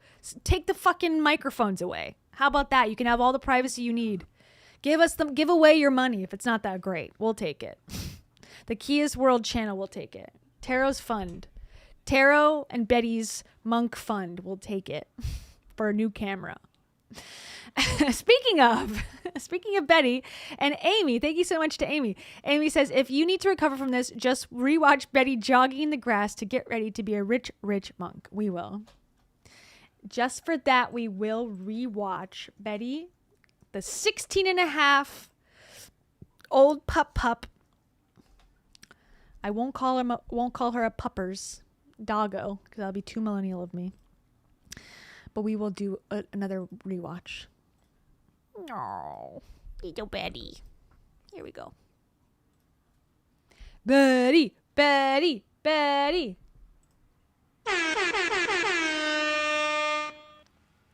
Take the fucking microphones away. How about that? You can have all the privacy you need. Give away your money if it's not that great. We'll take it. The Kia's World channel will take it. Taro's fund. Taro and Betty's Monk fund will take it for a new camera. Speaking of Betty and Amy, thank you so much to Amy. Amy says, if you need to recover from this, just rewatch Betty jogging in the grass to get ready to be a rich, rich monk. We will. Just for that, we will rewatch Betty, the 16 and a half old pup. I won't call her a puppers doggo because that'll be too millennial of me. But we will do another rewatch. Oh, little Betty. Here we go. Betty.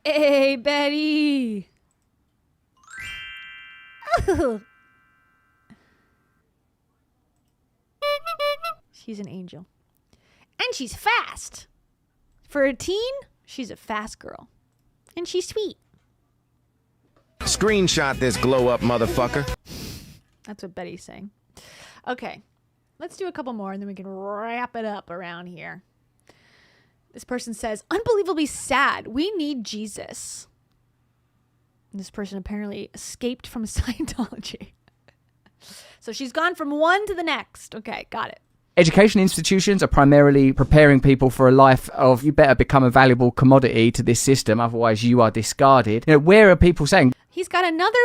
Hey, Betty. She's an angel. And she's fast. For a teen, she's a fast girl. And she's sweet. Screenshot this glow up motherfucker. That's what Betty's saying. Okay. Let's do a couple more and then we can wrap it up around here. This person says, unbelievably sad. We need Jesus. And this person apparently escaped from Scientology. So she's gone from one to the next. Okay, got it. Education institutions are primarily preparing people for a life of, you better become a valuable commodity to this system, otherwise you are discarded. Where are people saying? He's got another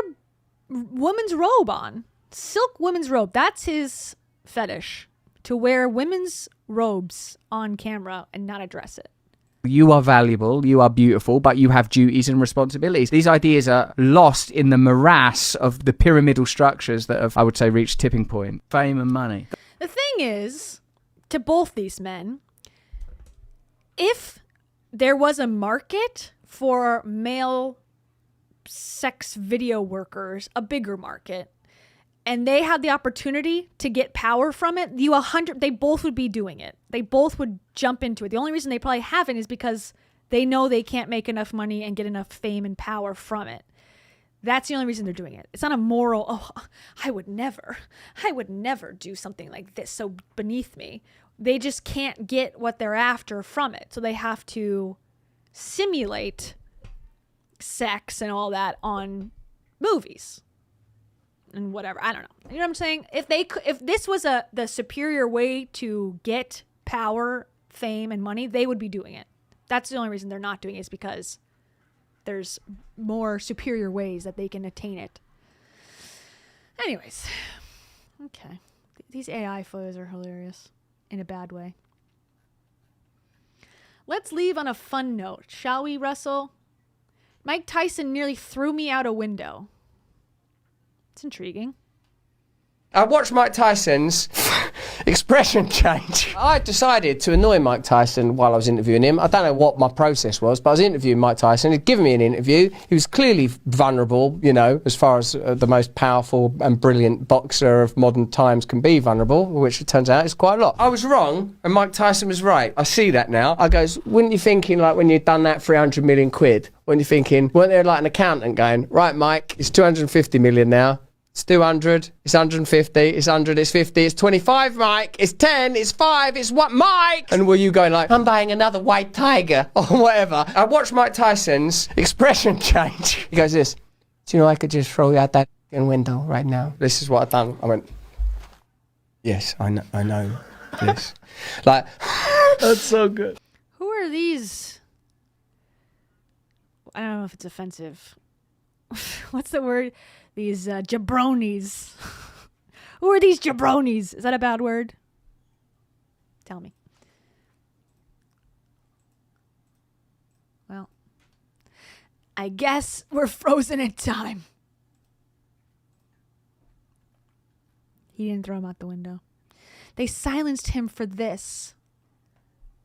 woman's robe on. Silk woman's robe. That's his fetish to wear women's robes on camera and not address it. You are valuable, you are beautiful, but you have duties and responsibilities. These ideas are lost in the morass of the pyramidal structures that have, I would say, reached tipping point. Fame and money. The thing is, to both these men, if there was a market for male sex video workers, a bigger market, and they had the opportunity to get power from it, they both would be doing it. They both would jump into it. The only reason they probably haven't is because they know they can't make enough money and get enough fame and power from it. That's the only reason they're doing it. It's not a moral, I would never do something like this so beneath me. They just can't get what they're after from it. So they have to simulate sex and all that on movies and whatever. I don't know. You know what I'm saying? If this was the superior way to get power, fame, and money, they would be doing it. That's the only reason they're not doing it, is because there's more superior ways that they can attain it. Anyways, okay. These AI photos are hilarious in a bad way. Let's leave on a fun note, shall we, Russell? Mike Tyson nearly threw me out a window. It's intriguing. I watched Mike Tyson's expression change. I decided to annoy Mike Tyson while I was interviewing him. I don't know what my process was, but I was interviewing Mike Tyson. He'd given me an interview. He was clearly vulnerable, you know, as far as the most powerful and brilliant boxer of modern times can be vulnerable, which it turns out is quite a lot. I was wrong, and Mike Tyson was right. I see that now. I goes, weren't you thinking, like, when you'd done that 300 million quid, weren't you thinking, weren't there like an accountant going, right, Mike, it's 250 million now. It's 200, it's 150, it's 100, it's 50, it's 25, Mike, it's 10, it's 5, it's what, Mike? And were you going like, I'm buying another white tiger, or whatever? I watched Mike Tyson's expression change. He goes this, do you know I could just throw you out that window right now? This is what I've done. I went, yes, I know this. Like, that's so good. Who are these? I don't know if it's offensive. What's the word? These jabronis. Who are these jabronis? Is that a bad word? Tell me. Well, I guess we're frozen in time. He didn't throw him out the window. They silenced him for this.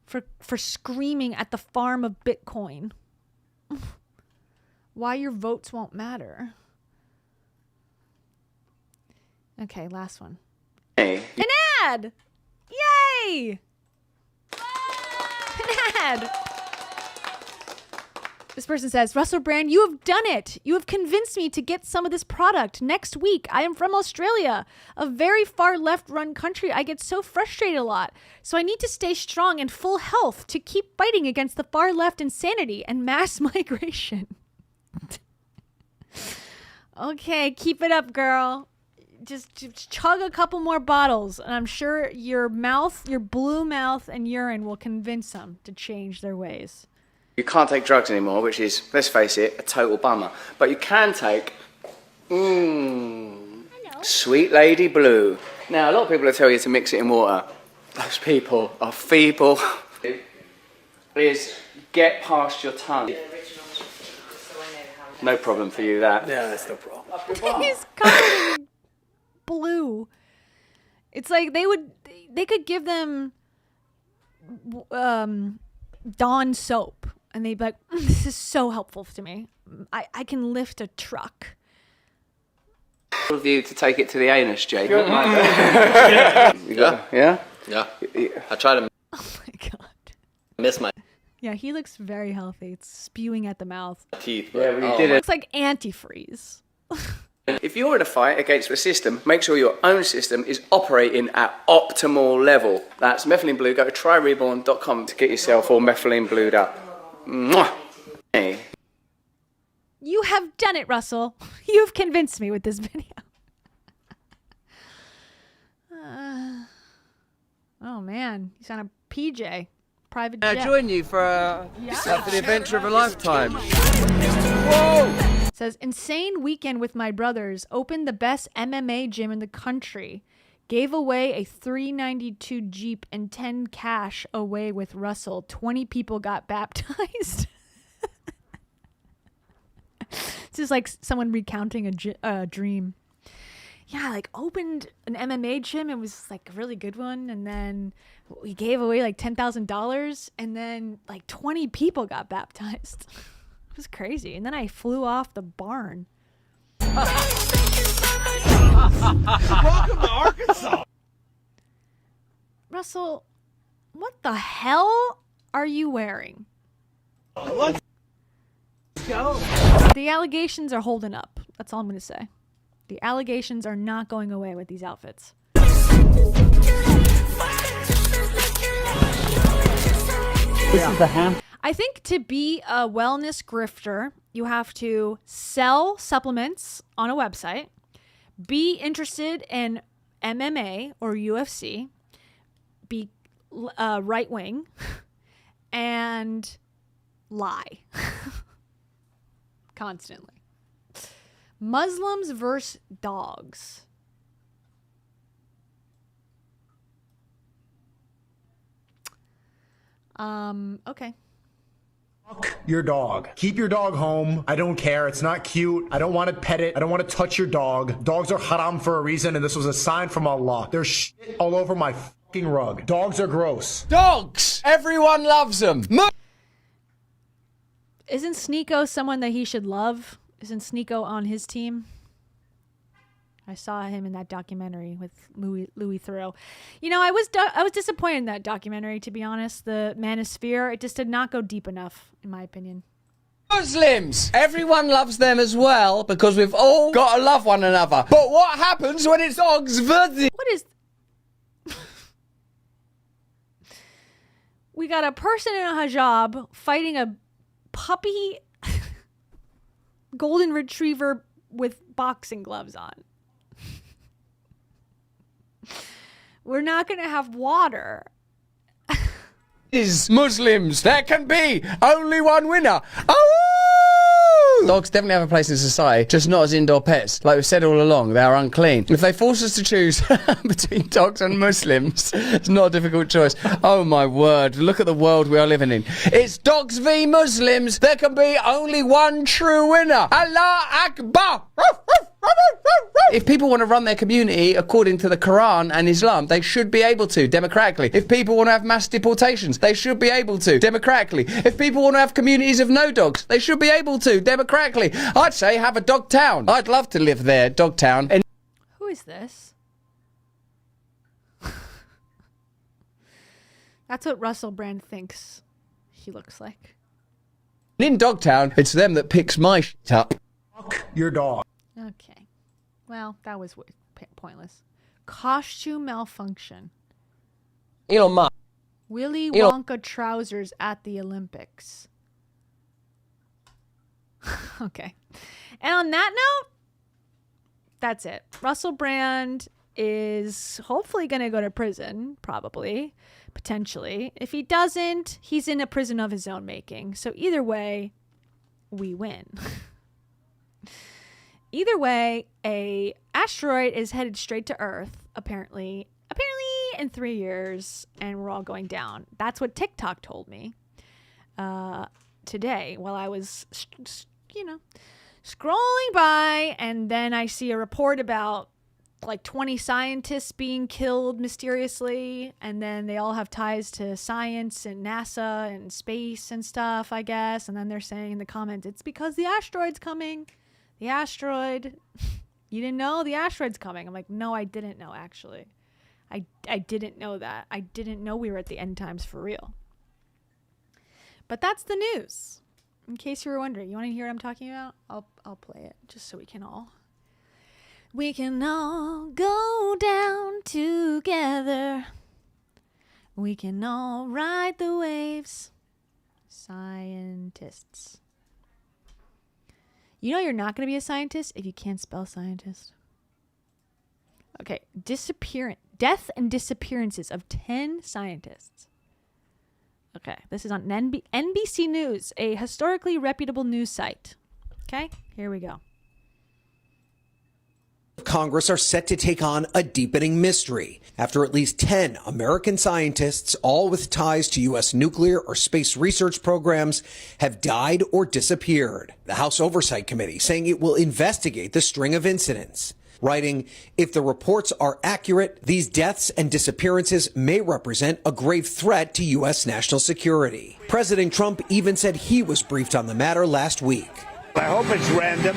For screaming at the farm of Bitcoin. Why your votes won't matter. Okay, last one. Hey. An ad! Yay! An ad! This person says, Russell Brand, you have done it. You have convinced me to get some of this product. Next week, I am from Australia, a very far left-run country. I get so frustrated a lot. So I need to stay strong and full health to keep fighting against the far left insanity and mass migration. Okay, keep it up, girl. Just chug a couple more bottles, and I'm sure your blue mouth and urine will convince them to change their ways. You can't take drugs anymore, which is, let's face it, a total bummer. But you can take, Sweet Lady Blue. Now, a lot of people will tell you to mix it in water. Those people are feeble. Is get past your tongue. No problem for you, that. Yeah, that's no problem. He's covered in blue. It's like they could give them Dawn soap, and they'd be like, this is so helpful to me. I can lift a truck. Of you to take it to the anus, Jake. Yeah. Yeah? Yeah. I try to Oh my god. miss my Yeah, he looks very healthy. It's spewing at the mouth. teeth. Yeah, but you It did it. looks like antifreeze. If you're in a fight against the system, make sure your own system is operating at optimal level. That's methylene blue. Go to tryreborn.com to get yourself all methylene blued up. Mwah. Hey. You have done it, Russell. You've convinced me with this video. Oh man, he's on a PJ. Private jet. I join you for the adventure of a lifetime. Says, insane weekend with my brothers. Opened the best MMA gym in the country. Gave away a 392 Jeep and 10 cash away with Russell. 20 people got baptized. This is like someone recounting a dream. Yeah, like opened an MMA gym. It was like a really good one. And then we gave away like $10,000. And then like 20 people got baptized. It was crazy. And then I flew off the barn. Welcome to Arkansas. Russell, what the hell are you wearing? Let's go. The allegations are holding up. That's all I'm going to say. The allegations are not going away with these outfits. This is the ham. I think to be a wellness grifter, you have to sell supplements on a website, be interested in MMA or UFC, be right wing, and lie constantly. Muslims versus dogs. Okay. Your dog. Keep your dog home. I don't care. It's not cute. I don't want to pet it. I don't want to touch your dog. Dogs are haram for a reason, and this was a sign from Allah. There's shit all over my fucking rug. Dogs are gross. Dogs! Everyone loves them. Isn't Sneeko someone that he should love? Isn't Sneeko on his team? I saw him in that documentary with Louis Theroux. You know, I was disappointed in that documentary, to be honest. The Manosphere, it just did not go deep enough, in my opinion. Muslims! Everyone loves them as well because we've all got to love one another. But what happens when it's dogs versus... What is... We got a person in a hijab fighting a puppy golden retriever with boxing gloves on. We're not going to have water. Is Muslims. There can be only one winner. Oh! Dogs definitely have a place in society, just not as indoor pets. Like we've said all along, they are unclean. If they force us to choose between dogs and Muslims, it's not a difficult choice. Oh my word, look at the world we are living in. It's dogs v Muslims. There can be only one true winner. Allah Akbar! If people want to run their community according to the Quran and Islam, they should be able to, democratically. If people want to have mass deportations, they should be able to, democratically. If people want to have communities of no dogs, they should be able to, democratically. I'd say have a dog town. I'd love to live there, dog town. And Who is this? That's what Russell Brand thinks he looks like. in Dogtown, it's them that picks my shit up. Fuck your dog. Okay. Well, that was pointless. Costume malfunction. Elon Musk. Willy Wonka trousers at the Olympics. Okay. And on that note, that's it. Russell Brand is hopefully going to go to prison, probably, potentially. If he doesn't, he's in a prison of his own making. So either way, we win. Either way, a asteroid is headed straight to Earth, apparently in 3 years, and we're all going down. That's what TikTok told me today while I was, scrolling by, and then I see a report about like 20 scientists being killed mysteriously, and then they all have ties to science and NASA and space and stuff, I guess. And then they're saying in the comments, it's because the asteroid's coming. The asteroid. You didn't know the asteroid's coming. I'm like, no, I didn't know, actually. I didn't know that. I didn't know we were at the end times for real. But that's the news. In case you were wondering, you want to hear what I'm talking about? I'll play it just so we can all go down together. We can all ride the waves. Scientists. You know you're not going to be a scientist if you can't spell scientist. Okay, death and disappearances of 10 scientists. Okay, this is on NBC News, a historically reputable news site. Okay, here we go. Congress are set to take on a deepening mystery after at least 10 American scientists, all with ties to U.S. nuclear or space research programs, have died or disappeared. The House Oversight Committee saying it will investigate the string of incidents, writing, if the reports are accurate, these deaths and disappearances may represent a grave threat to U.S. national security. President Trump even said he was briefed on the matter last week. I hope it's random,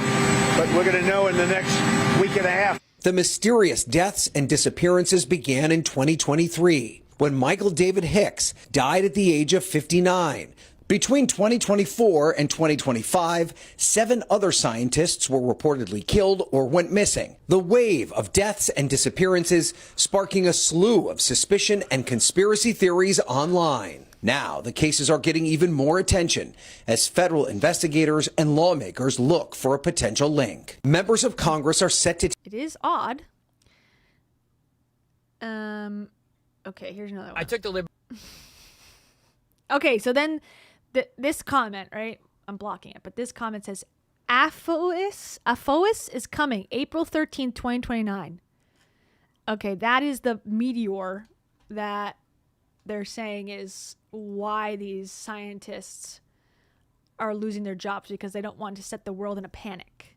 but we're going to know in the next week and a half. The mysterious deaths and disappearances began in 2023 when Michael David Hicks died at the age of 59. Between 2024 and 2025, 7 other scientists were reportedly killed or went missing. The wave of deaths and disappearances sparking a slew of suspicion and conspiracy theories online. Now, the cases are getting even more attention as federal investigators and lawmakers look for a potential link. Members of Congress are set to... It is odd. Okay, here's another one. I took the liberty. Okay, so then this comment, right? I'm blocking it, but this comment says, Aphois is coming April 13th, 2029. Okay, that is the meteor that they're saying is why these scientists are losing their jobs, because they don't want to set the world in a panic.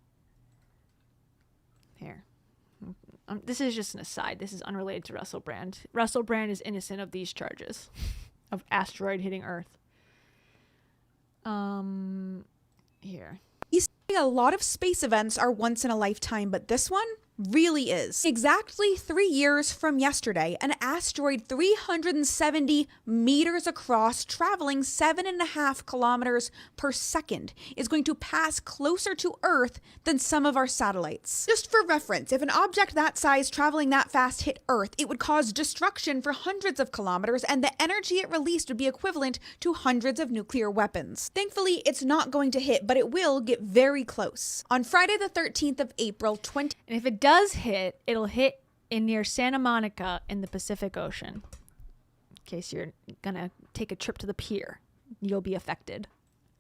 Here. This is just an aside. This is unrelated to Russell Brand. Russell Brand is innocent of these charges of asteroid hitting Earth. Here. A lot of space events are once in a lifetime, but this one really is. Exactly 3 years from yesterday, an asteroid 370 meters across, traveling 7.5 kilometers per second, is going to pass closer to Earth than some of our satellites. Just for reference, if an object that size traveling that fast hit Earth, it would cause destruction for hundreds of kilometers, and the energy it released would be equivalent to hundreds of nuclear weapons. Thankfully, it's not going to hit, but it will get very close. On Friday the 13th of April, and if it does hit, it'll hit in near Santa Monica in the Pacific Ocean. In case you're gonna take a trip to the pier, you'll be affected.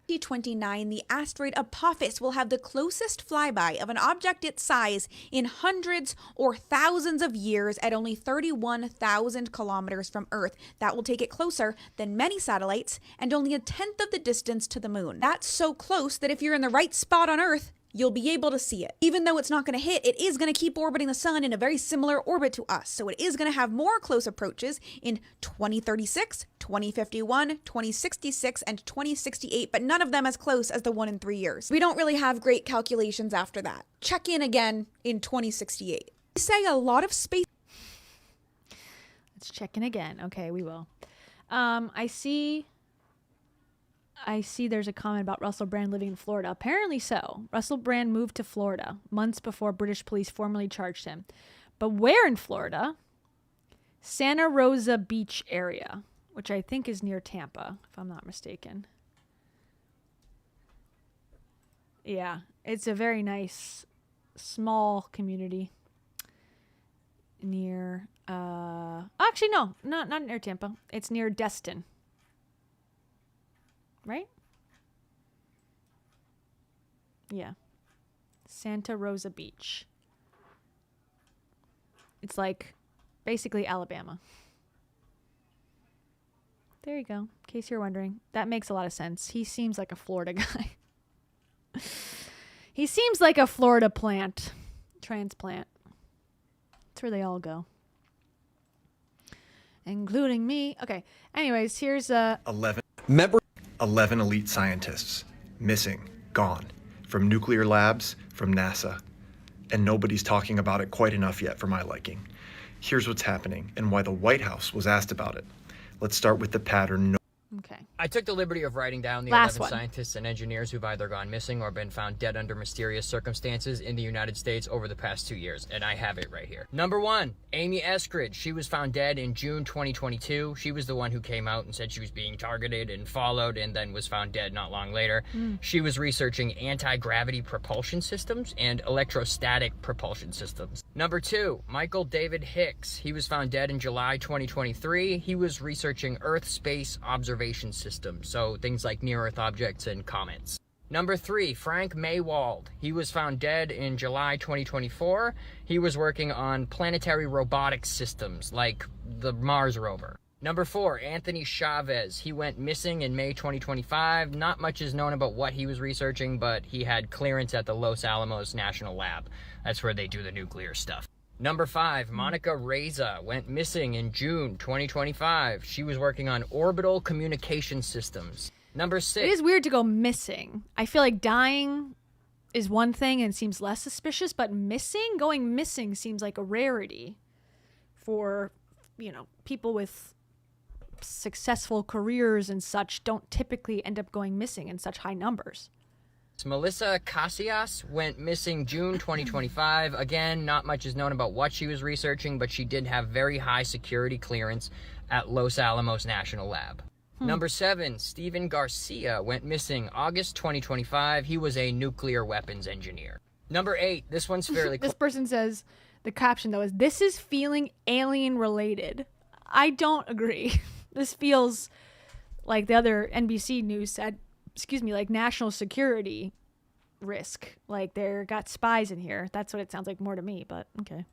2029, the asteroid Apophis will have the closest flyby of an object its size in hundreds or thousands of years at only 31,000 kilometers from Earth. That will take it closer than many satellites and only a tenth of the distance to the moon. That's so close that if you're in the right spot on Earth, you'll be able to see it. Even though it's not going to hit, it is going to keep orbiting the sun in a very similar orbit to us. So it is going to have more close approaches in 2036, 2051, 2066, and 2068, but none of them as close as the one in 3 years. We don't really have great calculations after that. Check in again in 2068. We say a lot of space... Let's check in again. Okay, we will. I see there's a comment about Russell Brand living in Florida. Apparently so. Russell Brand moved to Florida months before British police formally charged him. But where in Florida? Santa Rosa Beach area, which I think is near Tampa, if I'm not mistaken. Yeah, it's a very nice, small community near, actually, no, not near Tampa. It's near Destin. Right? Yeah. Santa Rosa Beach. It's like basically Alabama. There you go. In case you're wondering. That makes a lot of sense. He seems like a Florida guy. He seems like a Florida transplant. That's where they all go. Including me. Okay. Anyways, here's 11 elite scientists missing, gone, from nuclear labs, from NASA. And nobody's talking about it quite enough yet for my liking. Here's what's happening and why the White House was asked about it. Let's start with the pattern. Okay. I took the liberty of writing down the 11 scientists and engineers who've either gone missing or been found dead under mysterious circumstances in the United States over the past 2 years, and I have it right here. Number 1, Amy Eskridge. She was found dead in June 2022. She was the one who came out and said she was being targeted and followed and then was found dead not long later. She was researching anti-gravity propulsion systems and electrostatic propulsion systems. Number 2, Michael David Hicks. He was found dead in July 2023. He was researching Earth space observation systems, so things like near-Earth objects and comets. Number 3, Frank Maywald. He was found dead in July 2024. He was working on planetary robotics systems like the Mars rover. Number 4, Anthony Chavez. He went missing in May 2025. Not much is known about what he was researching, but he had clearance at the Los Alamos National Lab. That's where they do the nuclear stuff. Number 5, Monica Reza went missing in June 2025. She was working on orbital communication systems. Number 6. It is weird to go missing. I feel like dying is one thing and seems less suspicious, but going missing seems like a rarity for, people with successful careers and such don't typically end up going missing in such high numbers. Melissa Casillas went missing June 2025. Again, not much is known about what she was researching, but she did have very high security clearance at Los Alamos National Lab. Number 7, Steven Garcia went missing August 2025. He was a nuclear weapons engineer. Number 8, this one's fairly This person says, the caption though is, "This is feeling alien related." I don't agree. This feels like the other NBC news said, like national security risk. Like they're got spies in here. That's what it sounds like more to me, but okay.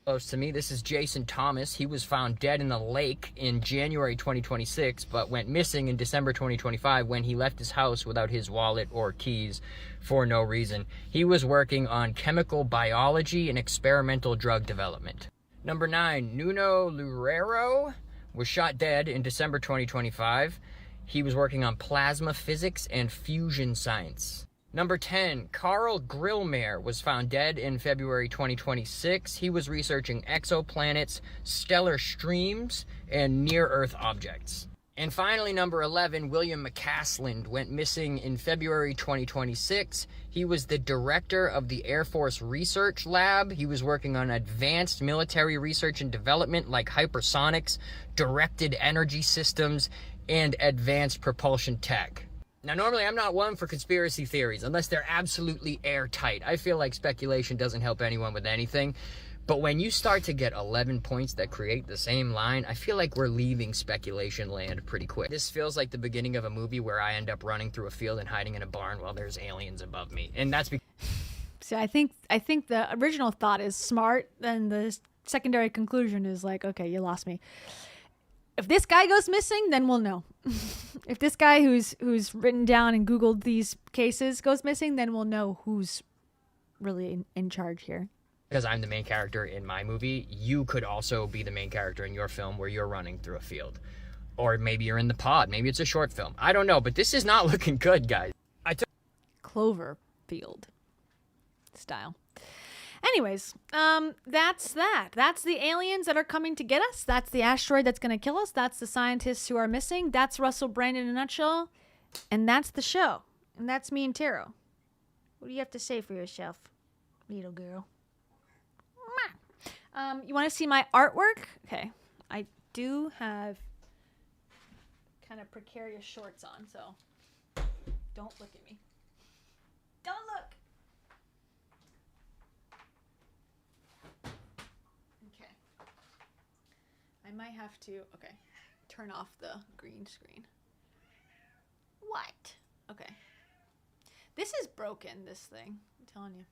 Close to me. This is Jason Thomas. He was found dead in a lake in January 2026, but went missing in December 2025 when he left his house without his wallet or keys for no reason. He was working on chemical biology and experimental drug development. Number 9, Nuno Loureiro was shot dead in December 2025. He was working on plasma physics and fusion science. Number 10, Carl Grillmare was found dead in February 2026. He was researching exoplanets, stellar streams, and near-Earth objects. And finally, number 11, William McCasland went missing in February 2026. He was the director of the Air Force Research Lab. He was working on advanced military research and development like hypersonics, directed energy systems, and advanced propulsion tech. Now, normally I'm not one for conspiracy theories unless they're absolutely airtight. I feel like speculation doesn't help anyone with anything. But when you start to get 11 points that create the same line, I feel like we're leaving speculation land pretty quick. This feels like the beginning of a movie where I end up running through a field and hiding in a barn while there's aliens above me. And that's because... So I think the original thought is smart, then the secondary conclusion is like, okay, you lost me. If this guy goes missing, then we'll know. If this guy who's written down and Googled these cases goes missing, then we'll know who's really in charge here. Because I'm the main character in my movie, you could also be the main character in your film where you're running through a field. Or maybe you're in the pod. Maybe it's a short film. I don't know, but this is not looking good, guys. Cloverfield style. Anyways, that's that. That's the aliens that are coming to get us. That's the asteroid that's going to kill us. That's the scientists who are missing. That's Russell Brand in a nutshell. And that's the show. And that's me and Taro. What do you have to say for yourself, little girl? You want to see my artwork? Okay. I do have kind of precarious shorts on, so don't look at me. Don't look. Okay. I might have to, turn off the green screen. What? Okay. This is broken, this thing. I'm telling you.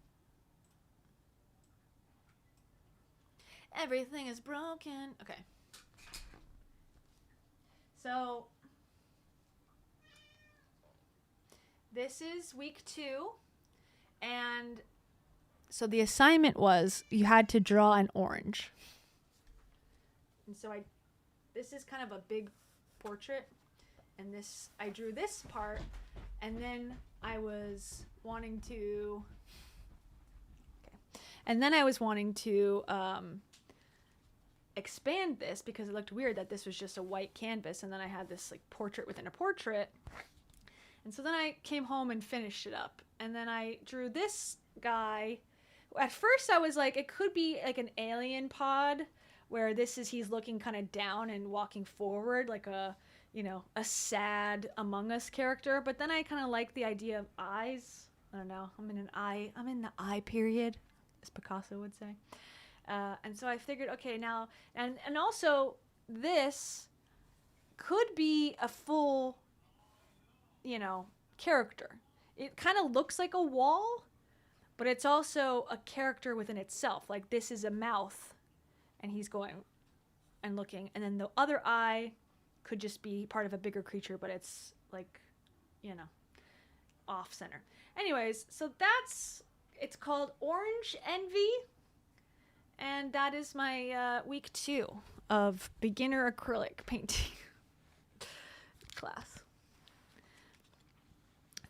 Everything is broken. Okay. So, this is week 2. And so the assignment was you had to draw an orange. And so this is kind of a big portrait. And I drew this part. And then I was wanting to... expand this because it looked weird that this was just a white canvas and then I had this like portrait within a portrait. And so then I came home and finished it up. And then I drew this guy. At first I was like, it could be like an alien pod where he's looking kind of down and walking forward like a sad Among Us character. But then I kind of like the idea of eyes. I don't know. I'm in the eye period, as Picasso would say. And so I figured, okay, now, and also this could be a full, character. it kind of looks like a wall, but it's also a character within itself. Like this is a mouth, and he's going and looking, and then the other eye could just be part of a bigger creature, but it's like, you know, off center. Anyways, so it's called Orange Envy, and that is my week 2 of beginner acrylic painting class.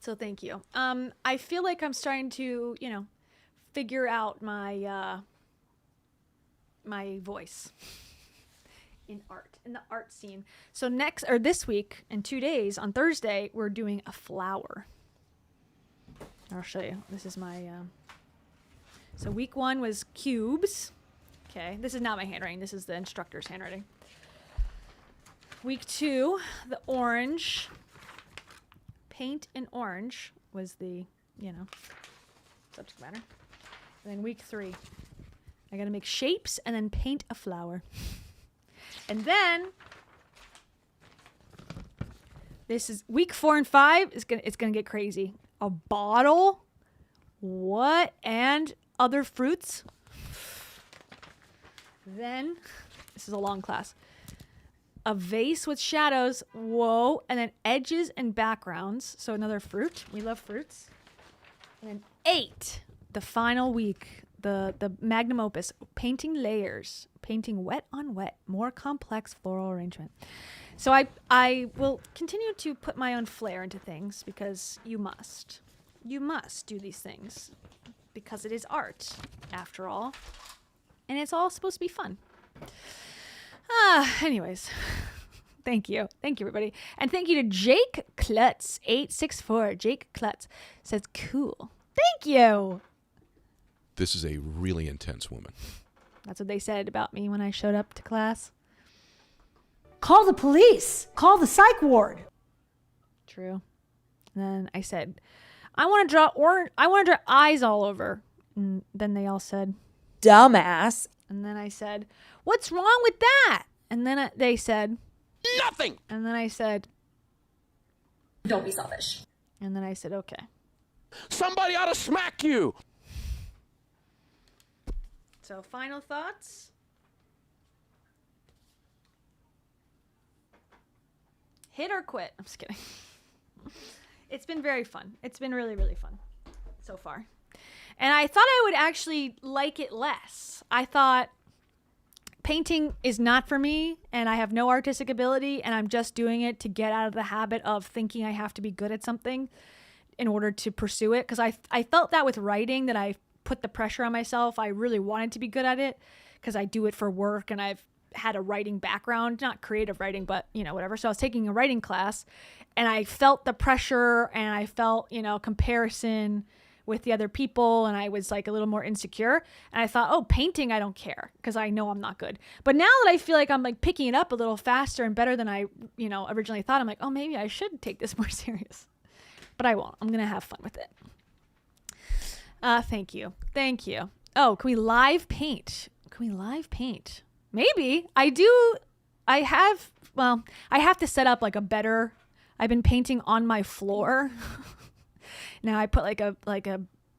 So thank you. I feel like I'm starting to, you know, figure out my my voice in art, in the art scene. So this week, in 2 days, on Thursday, we're doing a flower. I'll show you. This is my, so week 1 was cubes. Okay, this is not my handwriting. This is the instructor's handwriting. Week 2, the orange. Paint in orange was the, you know, subject matter. And then week 3, I gotta make shapes and then paint a flower. And then this is week 4 and 5 it's gonna get crazy. A bottle, what, and other fruits. Then this is a long class. A vase with shadows, whoa, and then edges and backgrounds. So another fruit. We love fruits. And then 8, the final week, the magnum opus, painting layers, painting wet on wet, more complex floral arrangement. So I will continue to put my own flair into things because you must do these things because it is art after all, and it's all supposed to be fun. Anyways, thank you everybody, and thank you to Jake Klutz 864. Jake Klutz says cool. Thank you. This is a really intense woman. That's what they said about me when I showed up to class. Call the police. Call the psych ward. True. And then I said, I want to draw eyes all over. And then they all said, dumbass. And then I said, what's wrong with that? And then they said, nothing. And then I said, don't be selfish. And then I said, okay. Somebody ought to smack you. So final thoughts. Hit or quit. I'm just kidding. It's been very fun. It's been really, really fun so far. And I thought I would actually like it less. I thought painting is not for me and I have no artistic ability and I'm just doing it to get out of the habit of thinking I have to be good at something in order to pursue it. Because I felt that with writing, that I put the pressure on myself. I really wanted to be good at it because I do it for work and I've had a writing background, not creative writing, but you know, whatever. So I was taking a writing class and I felt the pressure and I felt, you know, comparison with the other people, and I was like a little more insecure, and I thought, oh, painting, I don't care because I know I'm not good. But now that I feel like I'm like picking it up a little faster and better than I, you know, originally thought, I'm like, oh, maybe I should take this more serious. But I won't. I'm gonna have fun with it. Thank you. Oh, can we live paint? Maybe. I have to set up like a better, I've been painting on my floor. Now I put like a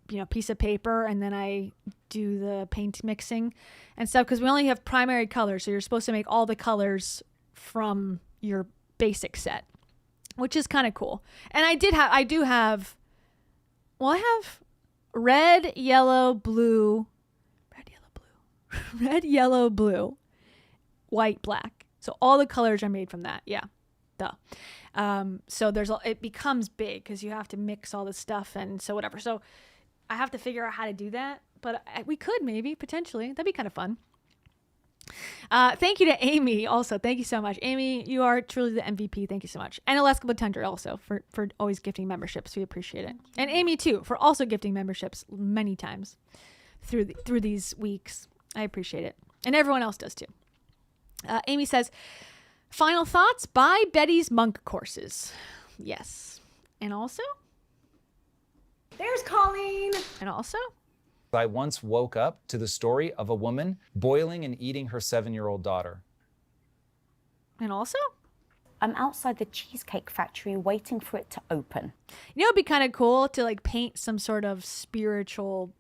you know, piece of paper and then I do the paint mixing and stuff because we only have primary colors, so you're supposed to make all the colors from your basic set, which is kind of cool. And I have red, yellow, blue, white, black. So all the colors are made from that. Yeah. Duh. So it becomes big because you have to mix all this stuff and so whatever. So I have to figure out how to do that, but we could maybe potentially. That'd be kind of fun. Thank you to Amy also. Thank you so much. Amy, you are truly the MVP. Thank you so much. And Alaska Tundra also for always gifting memberships. We appreciate it. And Amy too for also gifting memberships many times through these weeks. I appreciate it. And everyone else does too. Amy says, final thoughts, buy Betty's monk courses. Yes. And also? There's Colleen. And also? I once woke up to the story of a woman boiling and eating her 7-year-old daughter. And also? I'm outside the Cheesecake Factory waiting for it to open. You know, it'd be kind of cool to like paint some sort of spiritual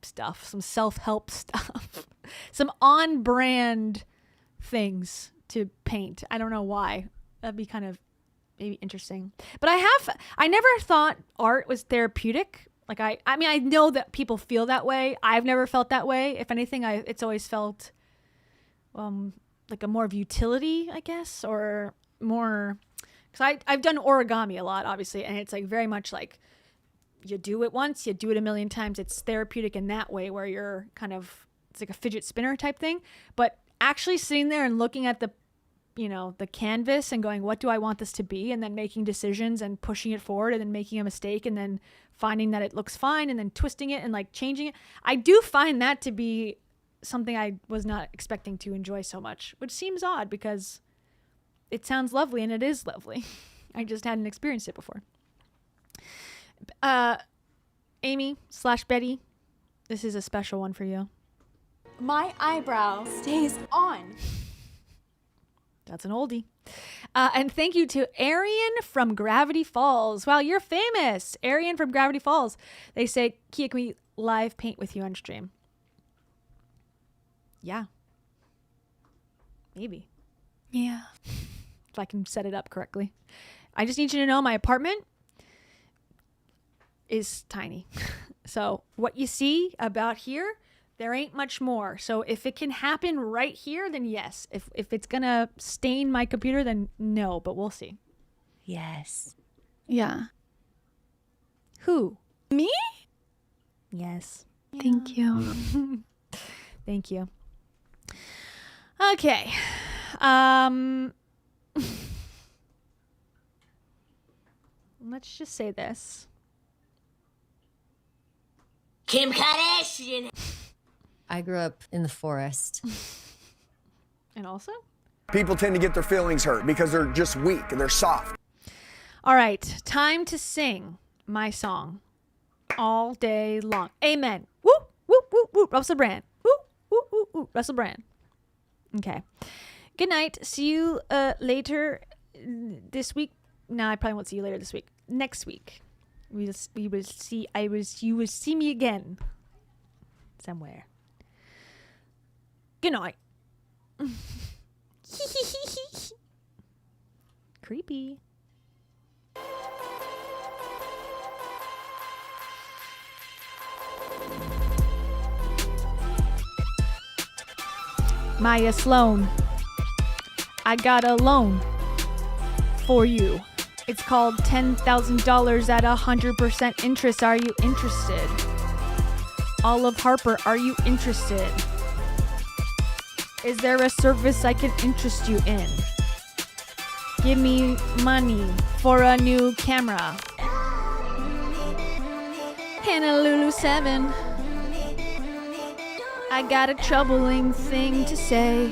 stuff, some self-help stuff, some on-brand things to paint. I don't know why. That'd be kind of maybe interesting. But I never thought art was therapeutic. Like I mean, I know that people feel that way. I've never felt that way. If anything, it's always felt like a more of utility, I guess, or more, because I've done origami a lot, obviously, and it's like very much like you do it once, you do it a million times. It's therapeutic in that way, where you're kind of, it's like a fidget spinner type thing. But actually sitting there and looking at the canvas and going, what do I want this to be? And then making decisions and pushing it forward and then making a mistake and then finding that it looks fine and then twisting it and like changing it. I do find that to be something I was not expecting to enjoy so much, which seems odd because it sounds lovely and it is lovely. I just hadn't experienced it before. Amy/Betty, this is a special one for you. My eyebrow stays on. That's an oldie. And thank you to Arian from Gravity Falls. Wow, you're famous. Arian from Gravity Falls. They say, Kia, can we live paint with you on stream? Yeah. Maybe. Yeah. If I can set it up correctly. I just need you to know my apartment is tiny. So what you see about here, there ain't much more. So if it can happen right here, then yes. If it's going to stain my computer, then no, but we'll see. Yes. Yeah. Who? Me? Yes. Yeah. Thank you. Thank you. Okay. Let's just say this. Kim Kardashian. I grew up in the forest. And also? People tend to get their feelings hurt because they're just weak and they're soft. All right. Time to sing my song all day long. Amen. Woo, woo, woo, woo. Russell Brand. Woo, woo, woo, woo. Russell Brand. Okay. Good night. See you later this week. No, I probably won't see you later this week. Next week. You will see me again somewhere. Good night. Creepy. Maya Sloan, I got a loan for you. It's called $10,000 at 100% interest. Are you interested? Olive Harper, are you interested? Is there a service I can interest you in? Give me money for a new camera. Honolulu 7. I got a troubling thing to say.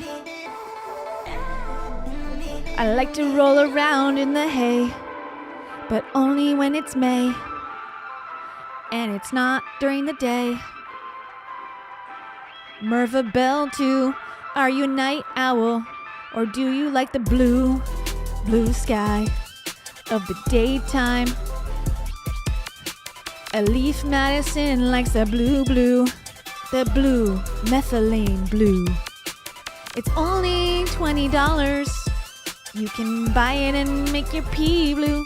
I like to roll around in the hay, but only when it's May, and it's not during the day. Merva Bell too, are you night owl, or do you like the blue sky of the daytime? Elif Madison likes the blue, the blue, methylene blue. It's only $20. You can buy it and make your pee blue.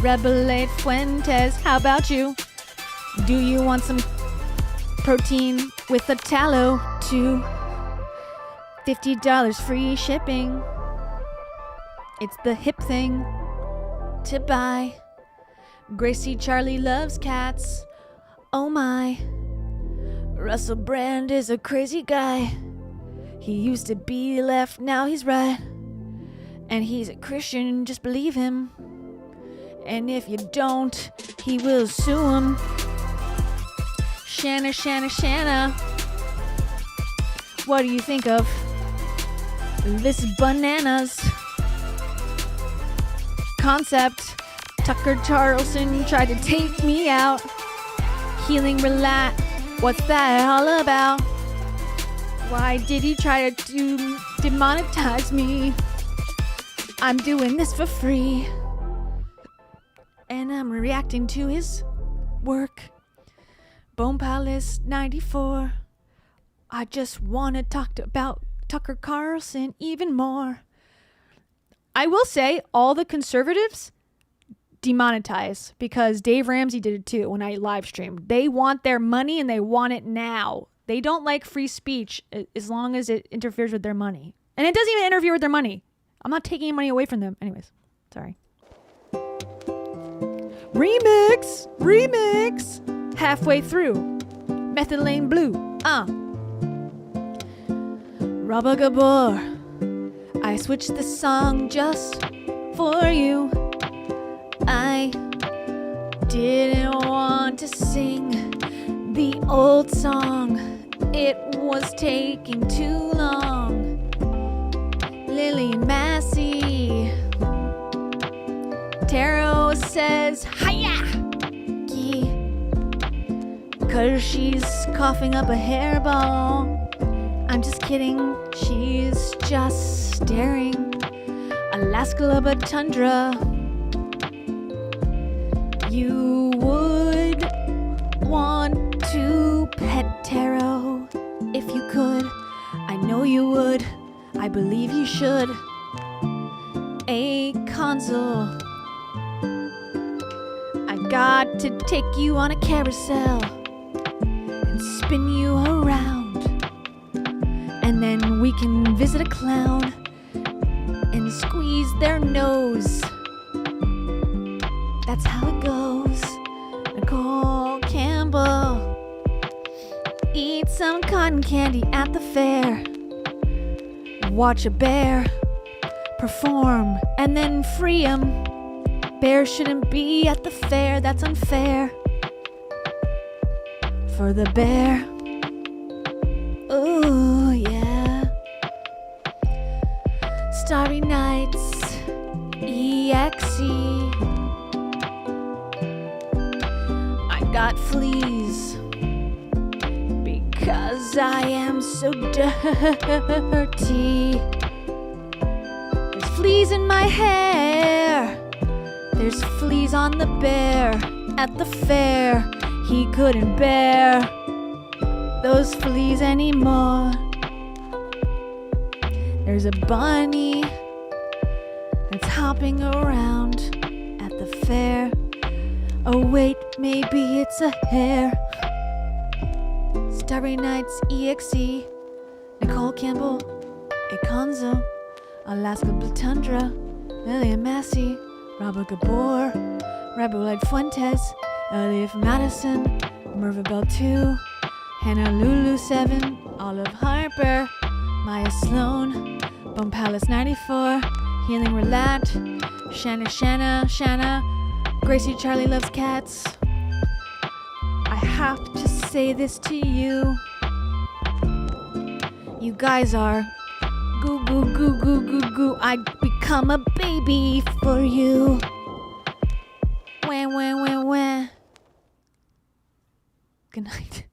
Rebelate Fuentes, how about you? Do you want some protein with a tallow too? $50 free shipping. It's the hip thing to buy. Gracie Charlie loves cats. Oh my. Russell Brand is a crazy guy. He used to be left, now he's right. And he's a Christian, just believe him. And if you don't, he will sue him. Shanna, Shanna, Shanna. What do you think of this bananas concept? Tucker Carlson tried to take me out. Healing relax. What's that all about? Why did he try to demonetize me? I'm doing this for free. And I'm reacting to his work. Bone Palace 94. I just want to talk about Tucker Carlson even more. I will say all the conservatives demonetize because Dave Ramsey did it too when I live streamed. They want their money and they want it now. They don't like free speech as long as it interferes with their money. And it doesn't even interfere with their money. I'm not taking money away from them. Anyways, sorry. Remix. Halfway through. Method Lane Blue. Rabba Gabor. I switched the song just for you. I didn't want to sing the old song. It was taking too long. Lillian Massey. Taro says, hiya! Cause she's coughing up a hairball. I'm just kidding, she's just staring. Alaska tundra. You would want to pet Taro if you could. I know you would. I believe you should. A console. I got to take you on a carousel and spin you around. And then we can visit a clown and squeeze their nose. That's how it goes. Nicole Campbell. Eat some cotton candy at the fair. Watch a bear perform and then free him. Bears shouldn't be at the fair, that's unfair. For the bear. Ooh, yeah. Starry Nights, EXE. I got fleas because I am so dirty. There's fleas in my hair. There's fleas on the bear at the fair. He couldn't bear those fleas anymore. There's a bunny that's hopping around at the fair. Oh wait, maybe it's a hare. Starry Nights EXE. Nicole Campbell, Akonzo, Alaska Blue Tundra, Lillian Massey, Robert Gabor, Raboulide Fuentes, Elif Madison, Merva Bell 2, Hannah Lulu 7, Olive Harper, Maya Sloan, Bone Palace 94, Healing Relat, Shanna, Gracie Charlie Loves Cats. I have to say this to you. You guys are goo goo goo goo goo goo. I'd become a baby for you. Wah, wah, wah, wah. Good night.